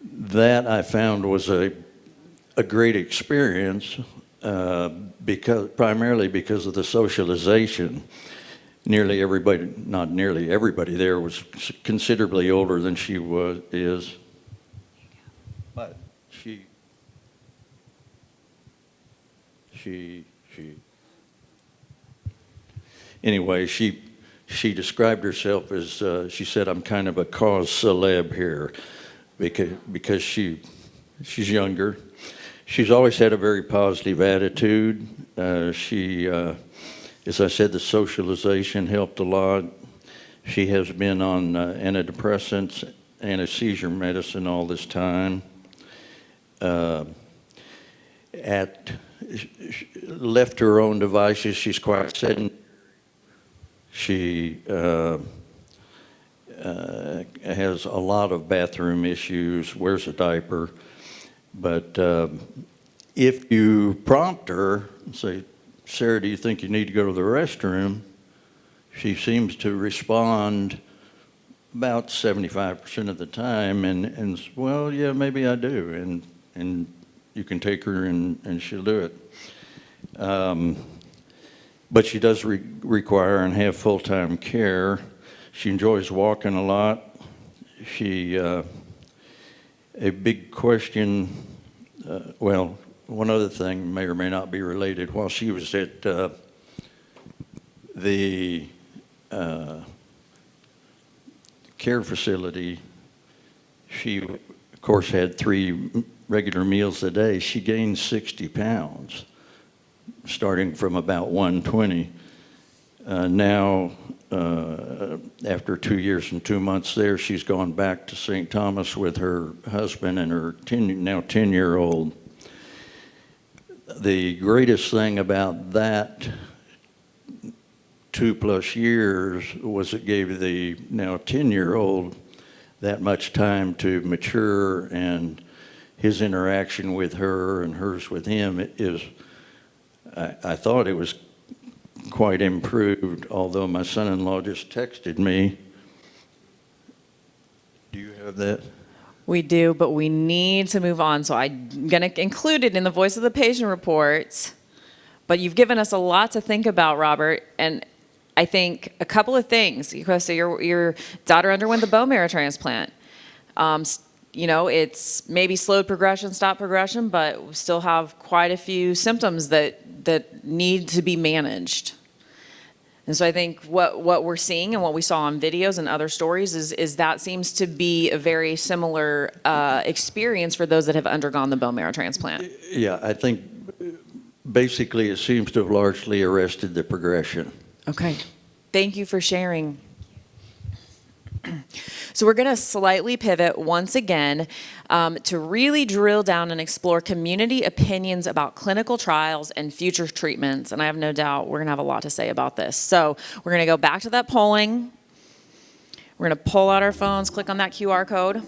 That I found was a great experience primarily because of the socialization. Nearly everybody, not nearly everybody there was considerably older than she is. But she anyway, she described herself as, she said, I'm kind of a cause celeb here because she's younger. She's always had a very positive attitude. As I said, the socialization helped a lot. She has been on antidepressants, anesthesia medicine all this time. Left to her own devices, she's quite sedentary. She has a lot of bathroom issues, wears a diaper. But if you prompt her and say, Sarah, do you think you need to go to the restroom? She seems to respond about 75% of the time and well, yeah, maybe I do. And you can take her and she'll do it. But she does require and have full-time care. She enjoys walking a lot. A big question, well, one other thing may or may not be related. While she was at the care facility, she, of course, had 3 regular meals a day. She gained 60 pounds, starting from about 120. Now, after 2 years and 2 months there, she's gone back to St. Thomas with her husband and her now 10-year-old. The greatest thing about that 2+ years was it gave the now 10-year-old that much time to mature, and his interaction with her and hers with him is, I thought it was quite improved, although my son-in-law just texted me. Do you have that? We do, but we need to move on. So I'm going to include it in the voice of the patient reports. But you've given us a lot to think about, Robert. And I think a couple of things. So your daughter underwent the bone marrow transplant. You know, it's maybe slowed progression, stopped progression, but we still have quite a few symptoms that need to be managed. And so I think what we're seeing and what we saw on videos and other stories is that seems to be a very similar experience for those that have undergone the bone marrow transplant. Yeah, I think basically it seems to have largely arrested the progression. Okay. Thank you for sharing. So we're going to slightly pivot once again to really drill down and explore community opinions about clinical trials and future treatments. And I have no doubt we're going to have a lot to say about this. So we're going to go back to that polling. We're going to pull out our phones, click on that QR code.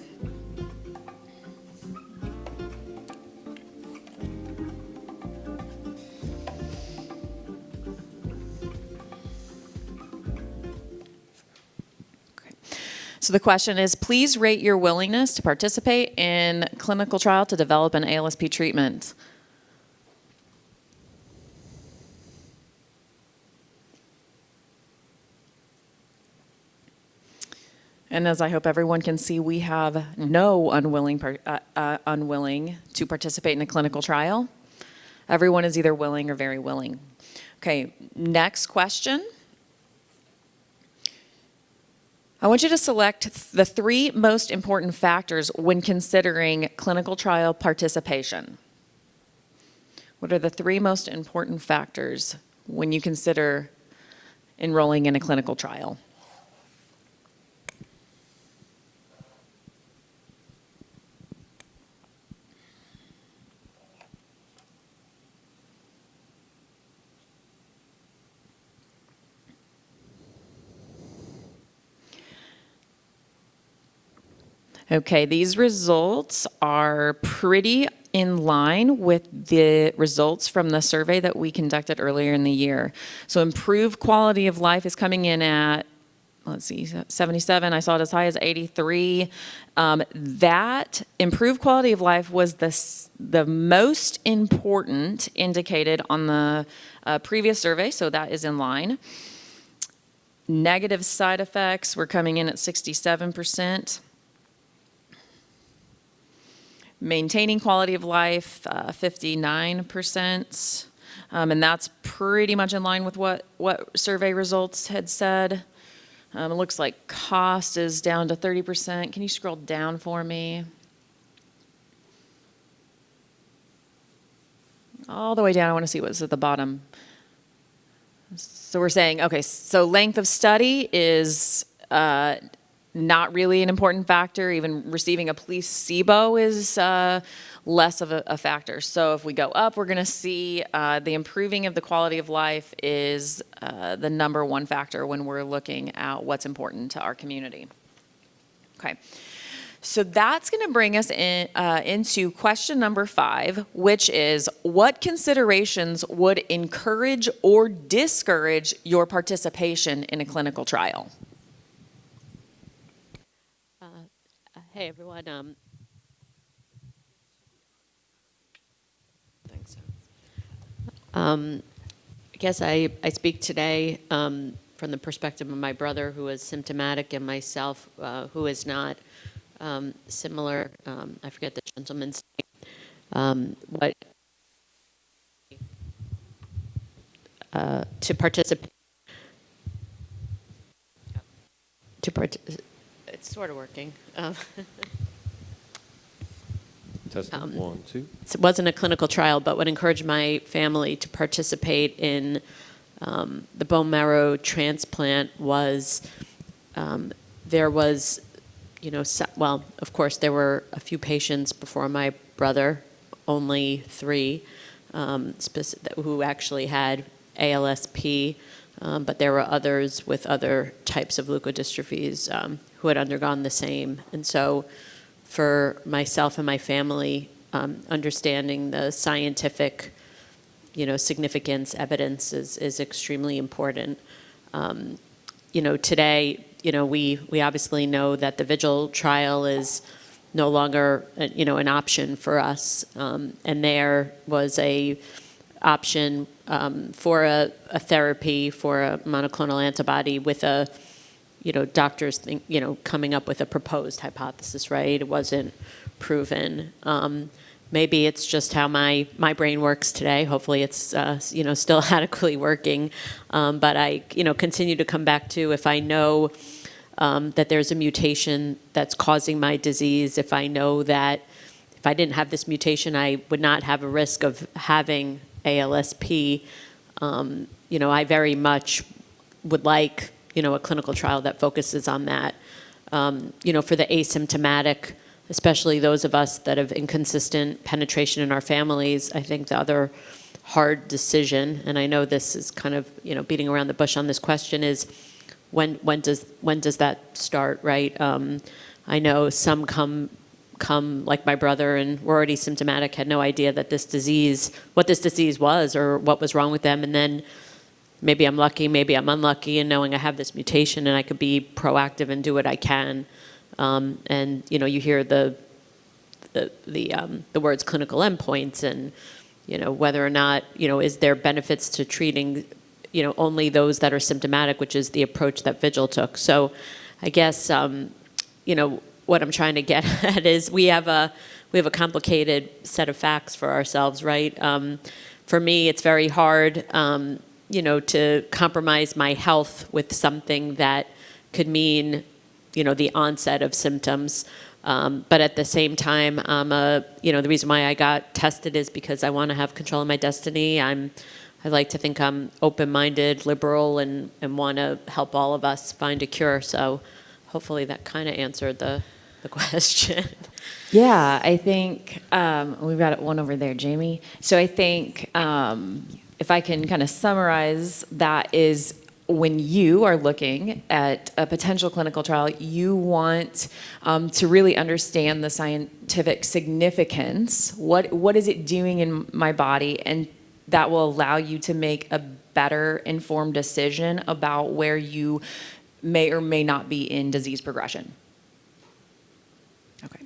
So the question is, please rate your willingness to participate in clinical trial to develop an ALSP treatment. And as I hope everyone can see, we have no unwilling to participate in a clinical trial. Everyone is either willing or very willing. Okay, next question. I want you to select the 3 most important factors when considering clinical trial participation. What are the 3 most important factors when you consider enrolling in a clinical trial? Okay, these results are pretty in line with the results from the survey that we conducted earlier in the year. So improved quality of life is coming in at, let's see, 77. I saw it as high as 83. That improved quality of life was the most important indicated on the previous survey, so that is in line. Negative side effects were coming in at 67%. Maintaining quality of life, 59%. And that's pretty much in line with what survey results had said. It looks like cost is down to 30%. Can you scroll down for me? All the way down, I want to see what's at the bottom. So we're saying, okay, so length of study is not really an important factor. Even receiving a placebo is less of a factor. So if we go up, we're going to see the improving of the quality of life is the number one factor when we're looking at what's important to our community. Okay. So that's going to bring us into question number 5, which is, what considerations would encourage or discourage your participation in a clinical trial? Hey, everyone. Thanks. I guess I speak today from the perspective of my brother, who is symptomatic, and myself, who is not. Similar, I forget the gentleman's name, to participate. It's sort of working. Testing 1, 2. It wasn't a clinical trial, but would encourage my family to participate in the bone marrow transplant was there was, well, of course, there were a few patients before my brother, only 3, who actually had ALSP, but there were others with other types of leukodystrophies who had undergone the same. And so for myself and my family, understanding the scientific, significance, evidence is extremely important. Today, we obviously know that the Vigil trial is no longer, an option for us. And there was a option for a therapy for a monoclonal antibody with a, doctors coming up with a proposed hypothesis, right? It wasn't proven. Maybe it's just how my brain works today. Hopefully it's, still adequately working. But I, continue to come back to, if I know that there's a mutation that's causing my disease, if I know that if I didn't have this mutation, I would not have a risk of having ALSP, I very much would like, a clinical trial that focuses on that. For the asymptomatic, especially those of us that have inconsistent penetration in our families, I think the other hard decision, and I know this is kind of, beating around the bush on this question, is when does that start, right? I know some come like my brother and were already symptomatic, had no idea that what this disease was or what was wrong with them, and then maybe I'm lucky, maybe I'm unlucky in knowing I have this mutation and I could be proactive and do what I can. And you hear the words clinical endpoints and whether or not is there benefits to treating only those that are symptomatic, which is the approach that Vigil took. So I guess what I'm trying to get at is we have a complicated set of facts for ourselves, right? For me, it's very hard to compromise my health with something that could mean the onset of symptoms. But at the same time, the reason why I got tested is because I want to have control of my destiny. I like to think I'm open-minded, liberal, and want to help all of us find a cure. So hopefully that kind of answered the question. Yeah, I think we've got one over there, Jamie. So I think if I can kind of summarize, that is when you are looking at a potential clinical trial, you want to really understand the scientific significance. What is it doing in my body? And that will allow you to make a better informed decision about where you may or may not be in disease progression. Okay.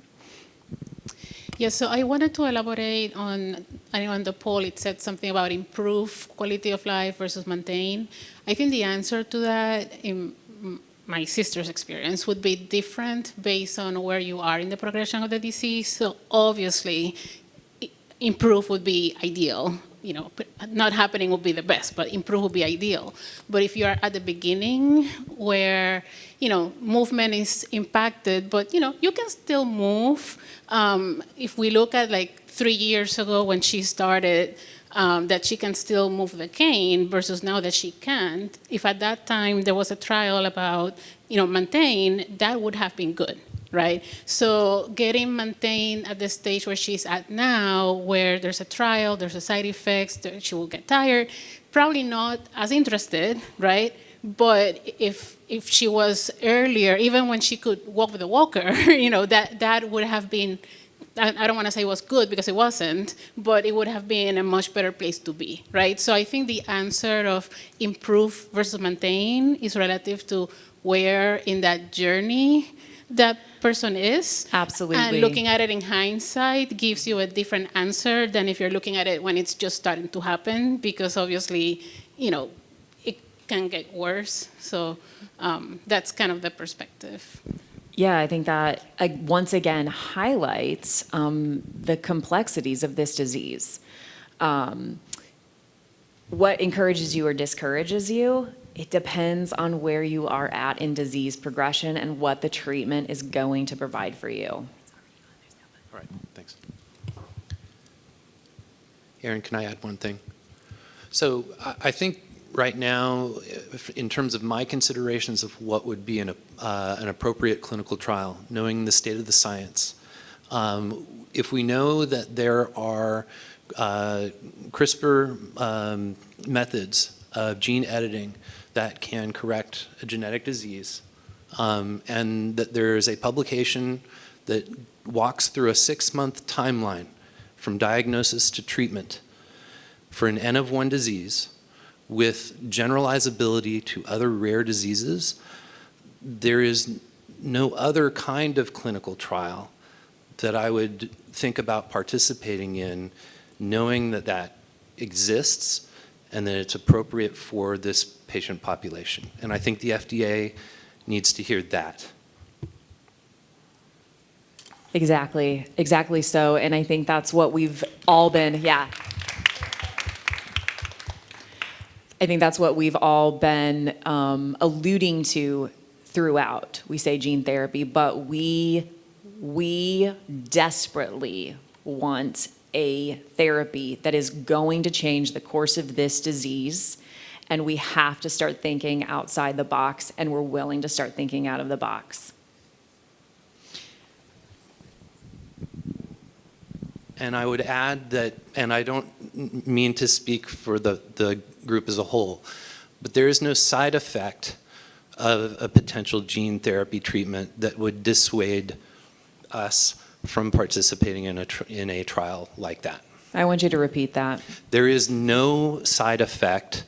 Yeah, so I wanted to elaborate on, I know on the poll it said something about improve quality of life versus maintain. I think the answer to that, in my sister's experience, would be different based on where you are in the progression of the disease. So obviously, improve would be ideal. You know, not happening would be the best, but improve would be ideal. But if you are at the beginning where, you know, movement is impacted, but, you know, you can still move. If we look at like 3 years ago when she started, that she can still move the cane versus now that she can't, if at that time there was a trial about, you know, maintain, that would have been good. Right? So getting maintained at the stage where she's at now, where there's a trial, there's a side effects, she will get tired, probably not as interested, right? But if she was earlier, even when she could walk with a walker, you know, that would have been, I don't want to say it was good because it wasn't, but it would have been a much better place to be, right? So I think the answer of improve versus maintain is relative to where in that journey that person is. Absolutely. And looking at it in hindsight gives you a different answer than if you're looking at it when it's just starting to happen, because obviously, you know, it can get worse. So that's kind of the perspective. Yeah, I think that once again highlights the complexities of this disease. What encourages you or discourages you? It depends on where you are at in disease progression and what the treatment is going to provide for you. All right, thanks. Aaron, can I add one thing? So I think right now, in terms of my considerations of what would be an appropriate clinical trial, knowing the state of the science, if we know that there are CRISPR methods of gene editing that can correct a genetic disease, and that there is a publication that walks through a 6-month timeline from diagnosis to treatment for an N of 1 disease with generalizability to other rare diseases, there is no other kind of clinical trial that I would think about participating in, knowing that that exists and that it's appropriate for this patient population. And I think the FDA needs to hear that. Exactly so. And I think that's what we've all been, I think that's what we've all been alluding to throughout. We say gene therapy, but we desperately want a therapy that is going to change the course of this disease, and we have to start thinking outside the box, and we're willing to start thinking out of the box. And I would add that, and I don't mean to speak for the group as a whole, but there is no side effect of a potential gene therapy treatment that would dissuade us from participating in a trial like that. I want you to repeat that. There is no side effect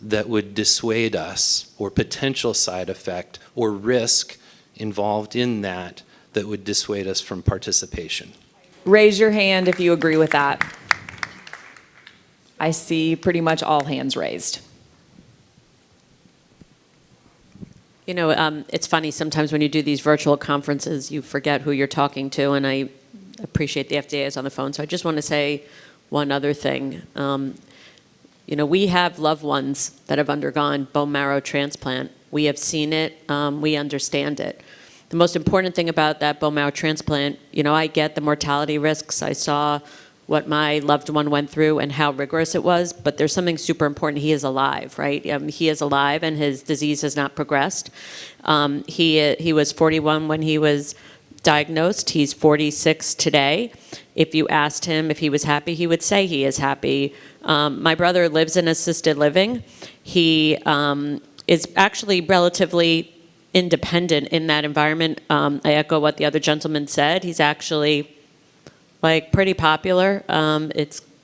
that would dissuade us, or potential side effect or risk involved in that would dissuade us from participation. Raise your hand if you agree with that. I see pretty much all hands raised. You know, it's funny, sometimes when you do these virtual conferences, you forget who you're talking to, and I appreciate the FDA is on the phone. So I just want to say one other thing. You know, we have loved ones that have undergone bone marrow transplant. We have seen it, we understand it. The most important thing about that bone marrow transplant, you know, I get the mortality risks. I saw what my loved one went through and how rigorous it was, but there's something super important. He is alive, right? He is alive and his disease has not progressed. He was 41 when he was diagnosed. He's 46 today. If you asked him if he was happy, he would say he is happy. My brother lives in assisted living. He is actually relatively independent in that environment. I echo what the other gentleman said. He's actually like pretty popular.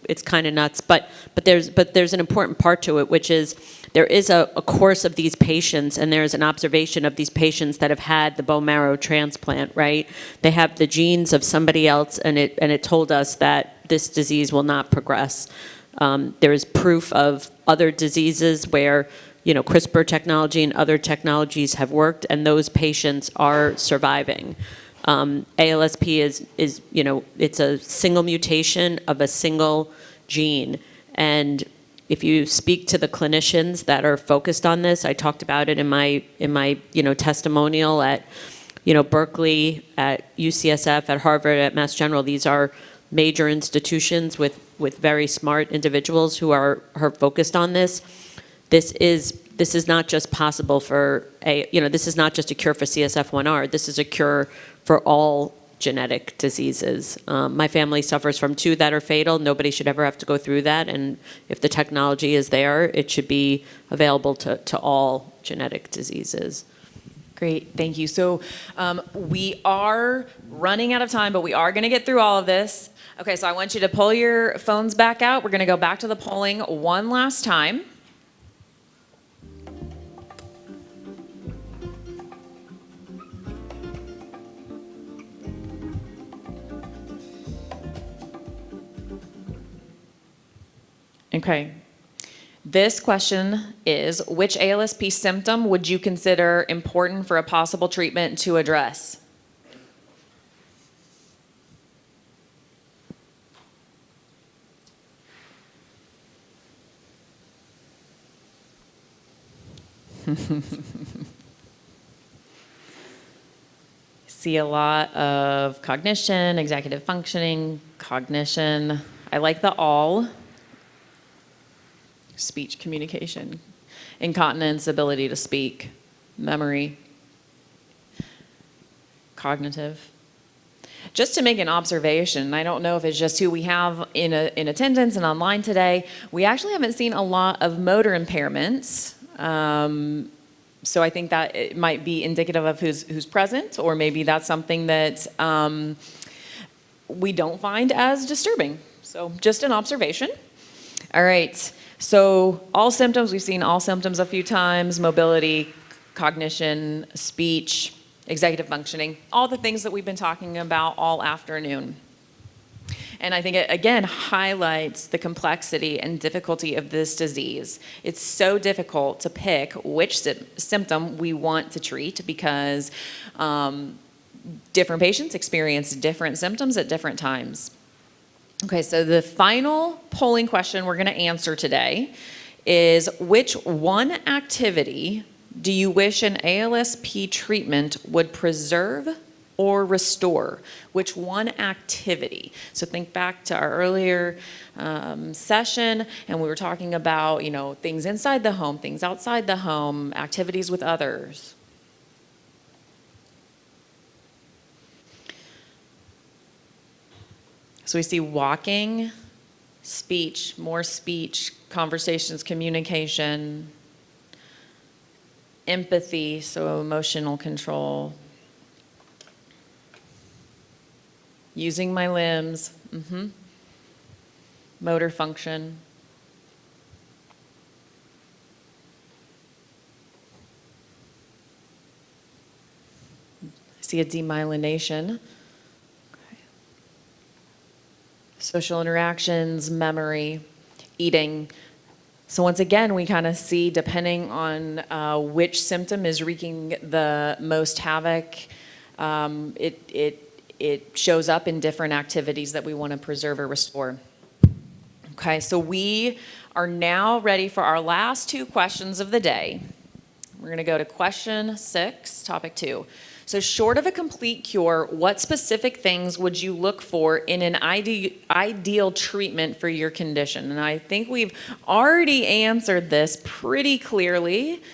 It's kind of nuts, but there's an important part to it, which is there is a course of these patients, and there's an observation of these patients that have had the bone marrow transplant. Right? They have the genes of somebody else, and it told us that this disease will not progress. There is proof of other diseases where, CRISPR technology and other technologies have worked, and those patients are surviving. ALSP is it's a single mutation of a single gene. And if you speak to the clinicians that are focused on this, I talked about it in my testimonial at, Berkeley, at UCSF, at Harvard, at Mass General. These are major institutions with very smart individuals who are focused on this. This is not just possible for this is not just a cure for CSF1R. This is a cure for all genetic diseases. My family suffers from 2 that are fatal. Nobody should ever have to go through that. And if the technology is there, it should be available to all genetic diseases. Great, thank you. So we are running out of time, but we are going to get through all of this. Okay, so I want you to pull your phones back out. We're going to go back to the polling one last time. Okay. This question is, which ALSP symptom would you consider important for a possible treatment to address? See a lot of cognition, executive functioning, cognition. I like the all. Speech, communication, incontinence, ability to speak, memory, cognitive. Just to make an observation, I don't know if it's just who we have in attendance and online today, we actually haven't seen a lot of motor impairments. So I think that it might be indicative of who's present, or maybe that's something that we don't find as disturbing. So just an observation. All right. So all symptoms, we've seen all symptoms a few times: mobility, cognition, speech, executive functioning, all the things that we've been talking about all afternoon. And I think it, again, highlights the complexity and difficulty of this disease. It's so difficult to pick which symptom we want to treat because different patients experience different symptoms at different times. Okay, so the final polling question we're going to answer today is, which one activity do you wish an ALSP treatment would preserve or restore? Which one activity? So think back to our earlier session, and we were talking about, things inside the home, things outside the home, activities with others. So we see walking, speech, more speech, conversations, communication, empathy, so emotional control, using my limbs, motor function. I see a demyelination. Social interactions, memory, eating. So once again, we kind of see, depending on which symptom is wreaking the most havoc, it shows up in different activities that we want to preserve or restore. Okay, so we are now ready for our last 2 questions of the day. We're going to go to question 6, topic 2. So short of a complete cure, what specific things would you look for in an ideal treatment for your condition? And I think we've already answered this pretty clearly.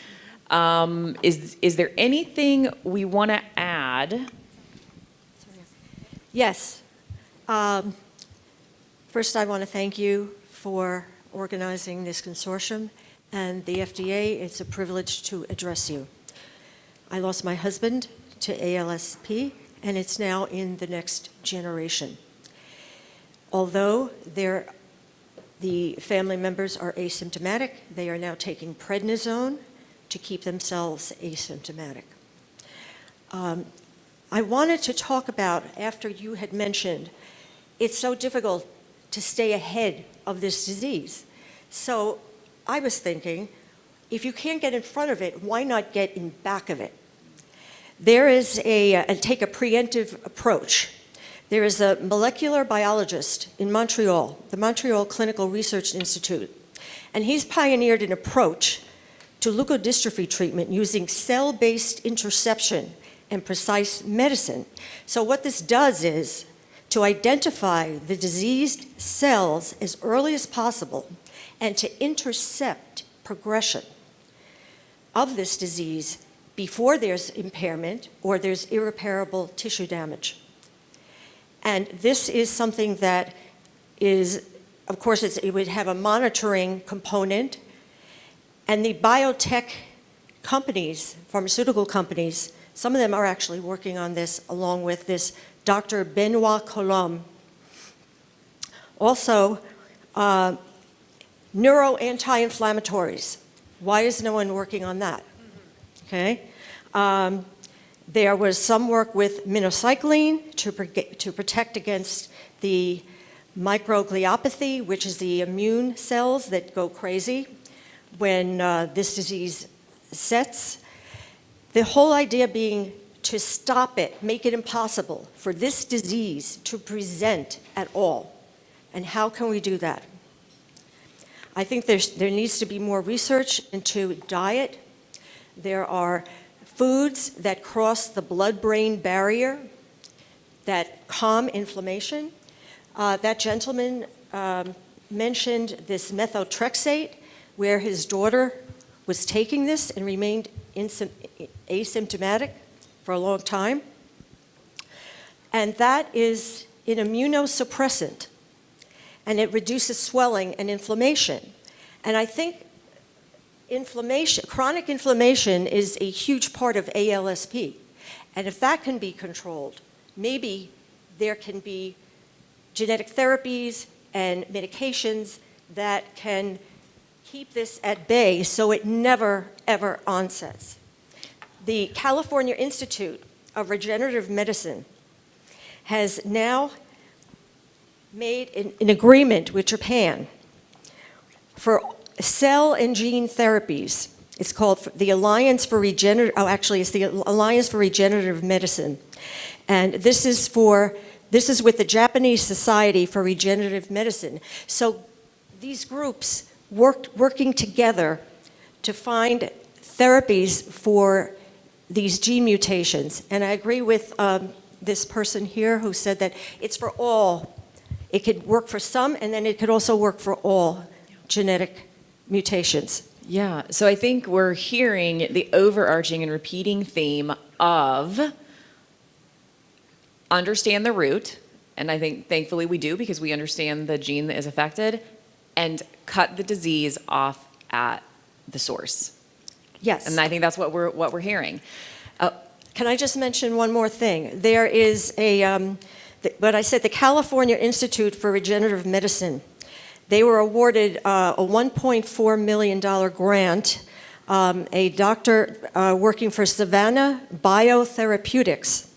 Is there anything we want to add? Yes. First, I want to thank you for organizing this consortium and the FDA, it's a privilege to address you. I lost my husband to ALSP, and it's now in the next generation. Although the family members are asymptomatic, they are now taking prednisone to keep themselves asymptomatic. I wanted to talk about, after you had mentioned, it's so difficult to stay ahead of this disease. So I was thinking, if you can't get in front of it, why not get in back of it? There is take a preemptive approach. There is a molecular biologist in Montreal, the Montreal Clinical Research Institute, and he's pioneered an approach to leukodystrophy treatment using cell-based interception and precise medicine. So what this does is to identify the diseased cells as early as possible and to intercept progression of this disease before there's impairment or there's irreparable tissue damage. And this is something that is, of course, it would have a monitoring component, and the biotech companies, pharmaceutical companies, some of them are actually working on this along with this Dr. Benoit Colomb. Also, neuro-anti-inflammatories. Why is no one working on that? Okay. There was some work with minocycline to protect against the microgliopathy, which is the immune cells that go crazy when this disease sets. The whole idea being to stop it, make it impossible for this disease to present at all. And how can we do that? I think there needs to be more research into diet. There are foods that cross the blood-brain barrier that calm inflammation. That gentleman mentioned this methotrexate, where his daughter was taking this and remained asymptomatic for a long time. And that is an immunosuppressant, and it reduces swelling and inflammation. And I think chronic inflammation is a huge part of ALSP. And if that can be controlled, maybe there can be genetic therapies and medications that can keep this at bay so it never, ever onsets. The California Institute of Regenerative Medicine has now made an agreement with Japan for cell and gene therapies. It's called the Alliance for Regenerative, it's the Alliance for Regenerative Medicine. And this is with the Japanese Society for Regenerative Medicine. So these groups working together to find therapies for these gene mutations. And I agree with this person here who said that it's for all. It could work for some, and then it could also work for all genetic mutations. Yeah, so I think we're hearing the overarching and repeating theme of understand the root, and I think thankfully we do because we understand the gene that is affected, and cut the disease off at the source. Yes. And I think that's what we're hearing. Can I just mention one more thing? There is what I said, the California Institute for Regenerative Medicine. They were awarded a $1.4 million grant, a doctor working for Savannah Biotherapeutics.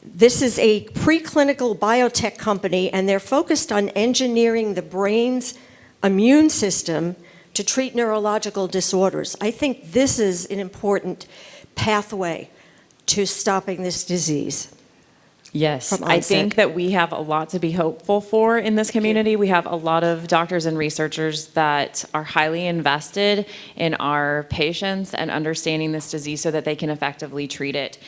This is a preclinical biotech company, and they're focused on engineering the brain's immune system to treat neurological disorders. I think this is an important pathway to stopping this disease. Yes, I think that we have a lot to be hopeful for in this community. We have a lot of doctors and researchers that are highly invested in our patients and understanding this disease so that they can effectively treat it.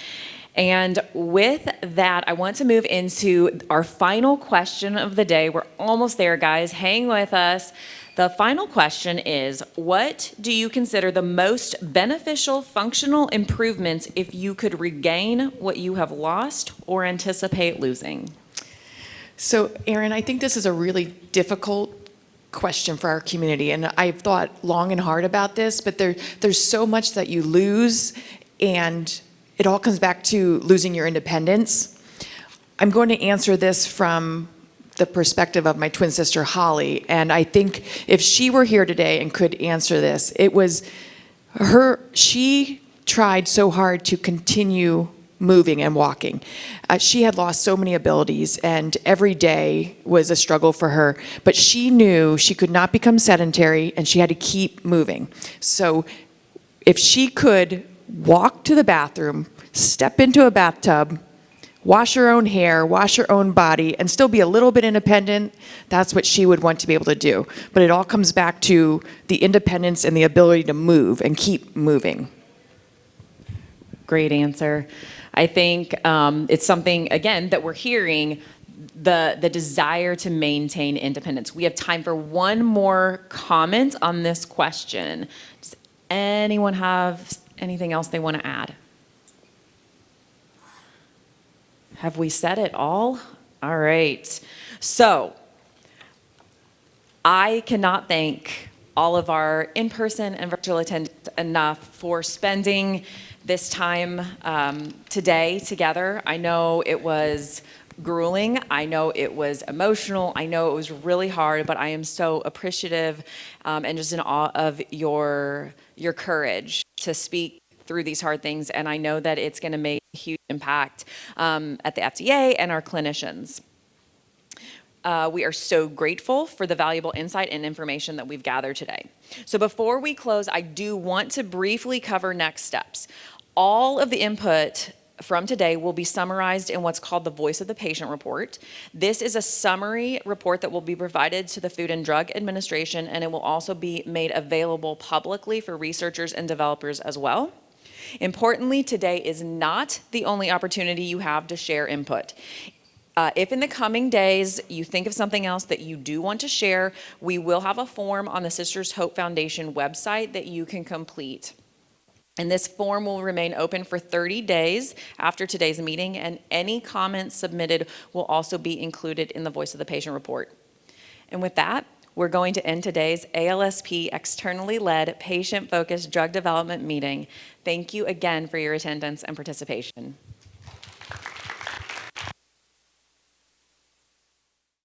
And with that, I want to move into our final question of the day. We're almost there, guys. Hang with us. The final question is, what do you consider the most beneficial functional improvements if you could regain what you have lost or anticipate losing? So, Erin, I think this is a really difficult question for our community, and I've thought long and hard about this, but there's so much that you lose, and it all comes back to losing your independence. I'm going to answer this from the perspective of my twin sister, Holly, and I think if she were here today and could answer this, it was she tried so hard to continue moving and walking. She had lost so many abilities, and every day was a struggle for her, but she knew she could not become sedentary, and she had to keep moving. So if she could walk to the bathroom, step into a bathtub, wash her own hair, wash her own body, and still be a little bit independent, that's what she would want to be able to do. But it all comes back to the independence and the ability to move and keep moving. Great answer. I think it's something, again, that we're hearing, the desire to maintain independence. We have time for one more comment on this question. Does anyone have anything else they want to add? Have we said it all? All right. So I cannot thank all of our in-person and virtual attendants enough for spending this time today together. I know it was grueling. I know it was emotional. I know it was really hard, but I am so appreciative and just in awe of your courage to speak through these hard things. And I know that it's going to make a huge impact at the FDA and our clinicians. We are so grateful for the valuable insight and information that we've gathered today. So before we close, I do want to briefly cover next steps. All of the input from today will be summarized in what's called the Voice of the Patient report. This is a summary report that will be provided to the Food and Drug Administration, and it will also be made available publicly for researchers and developers as well. Importantly, today is not the only opportunity you have to share input. If in the coming days you think of something else that you do want to share, we will have a form on the Sisters Hope Foundation website that you can complete. And this form will remain open for 30 days after today's meeting, and any comments submitted will also be included in the Voice of the Patient report. And with that, we're going to end today's ALSP externally led patient-focused drug development meeting. Thank you again for your attendance and participation.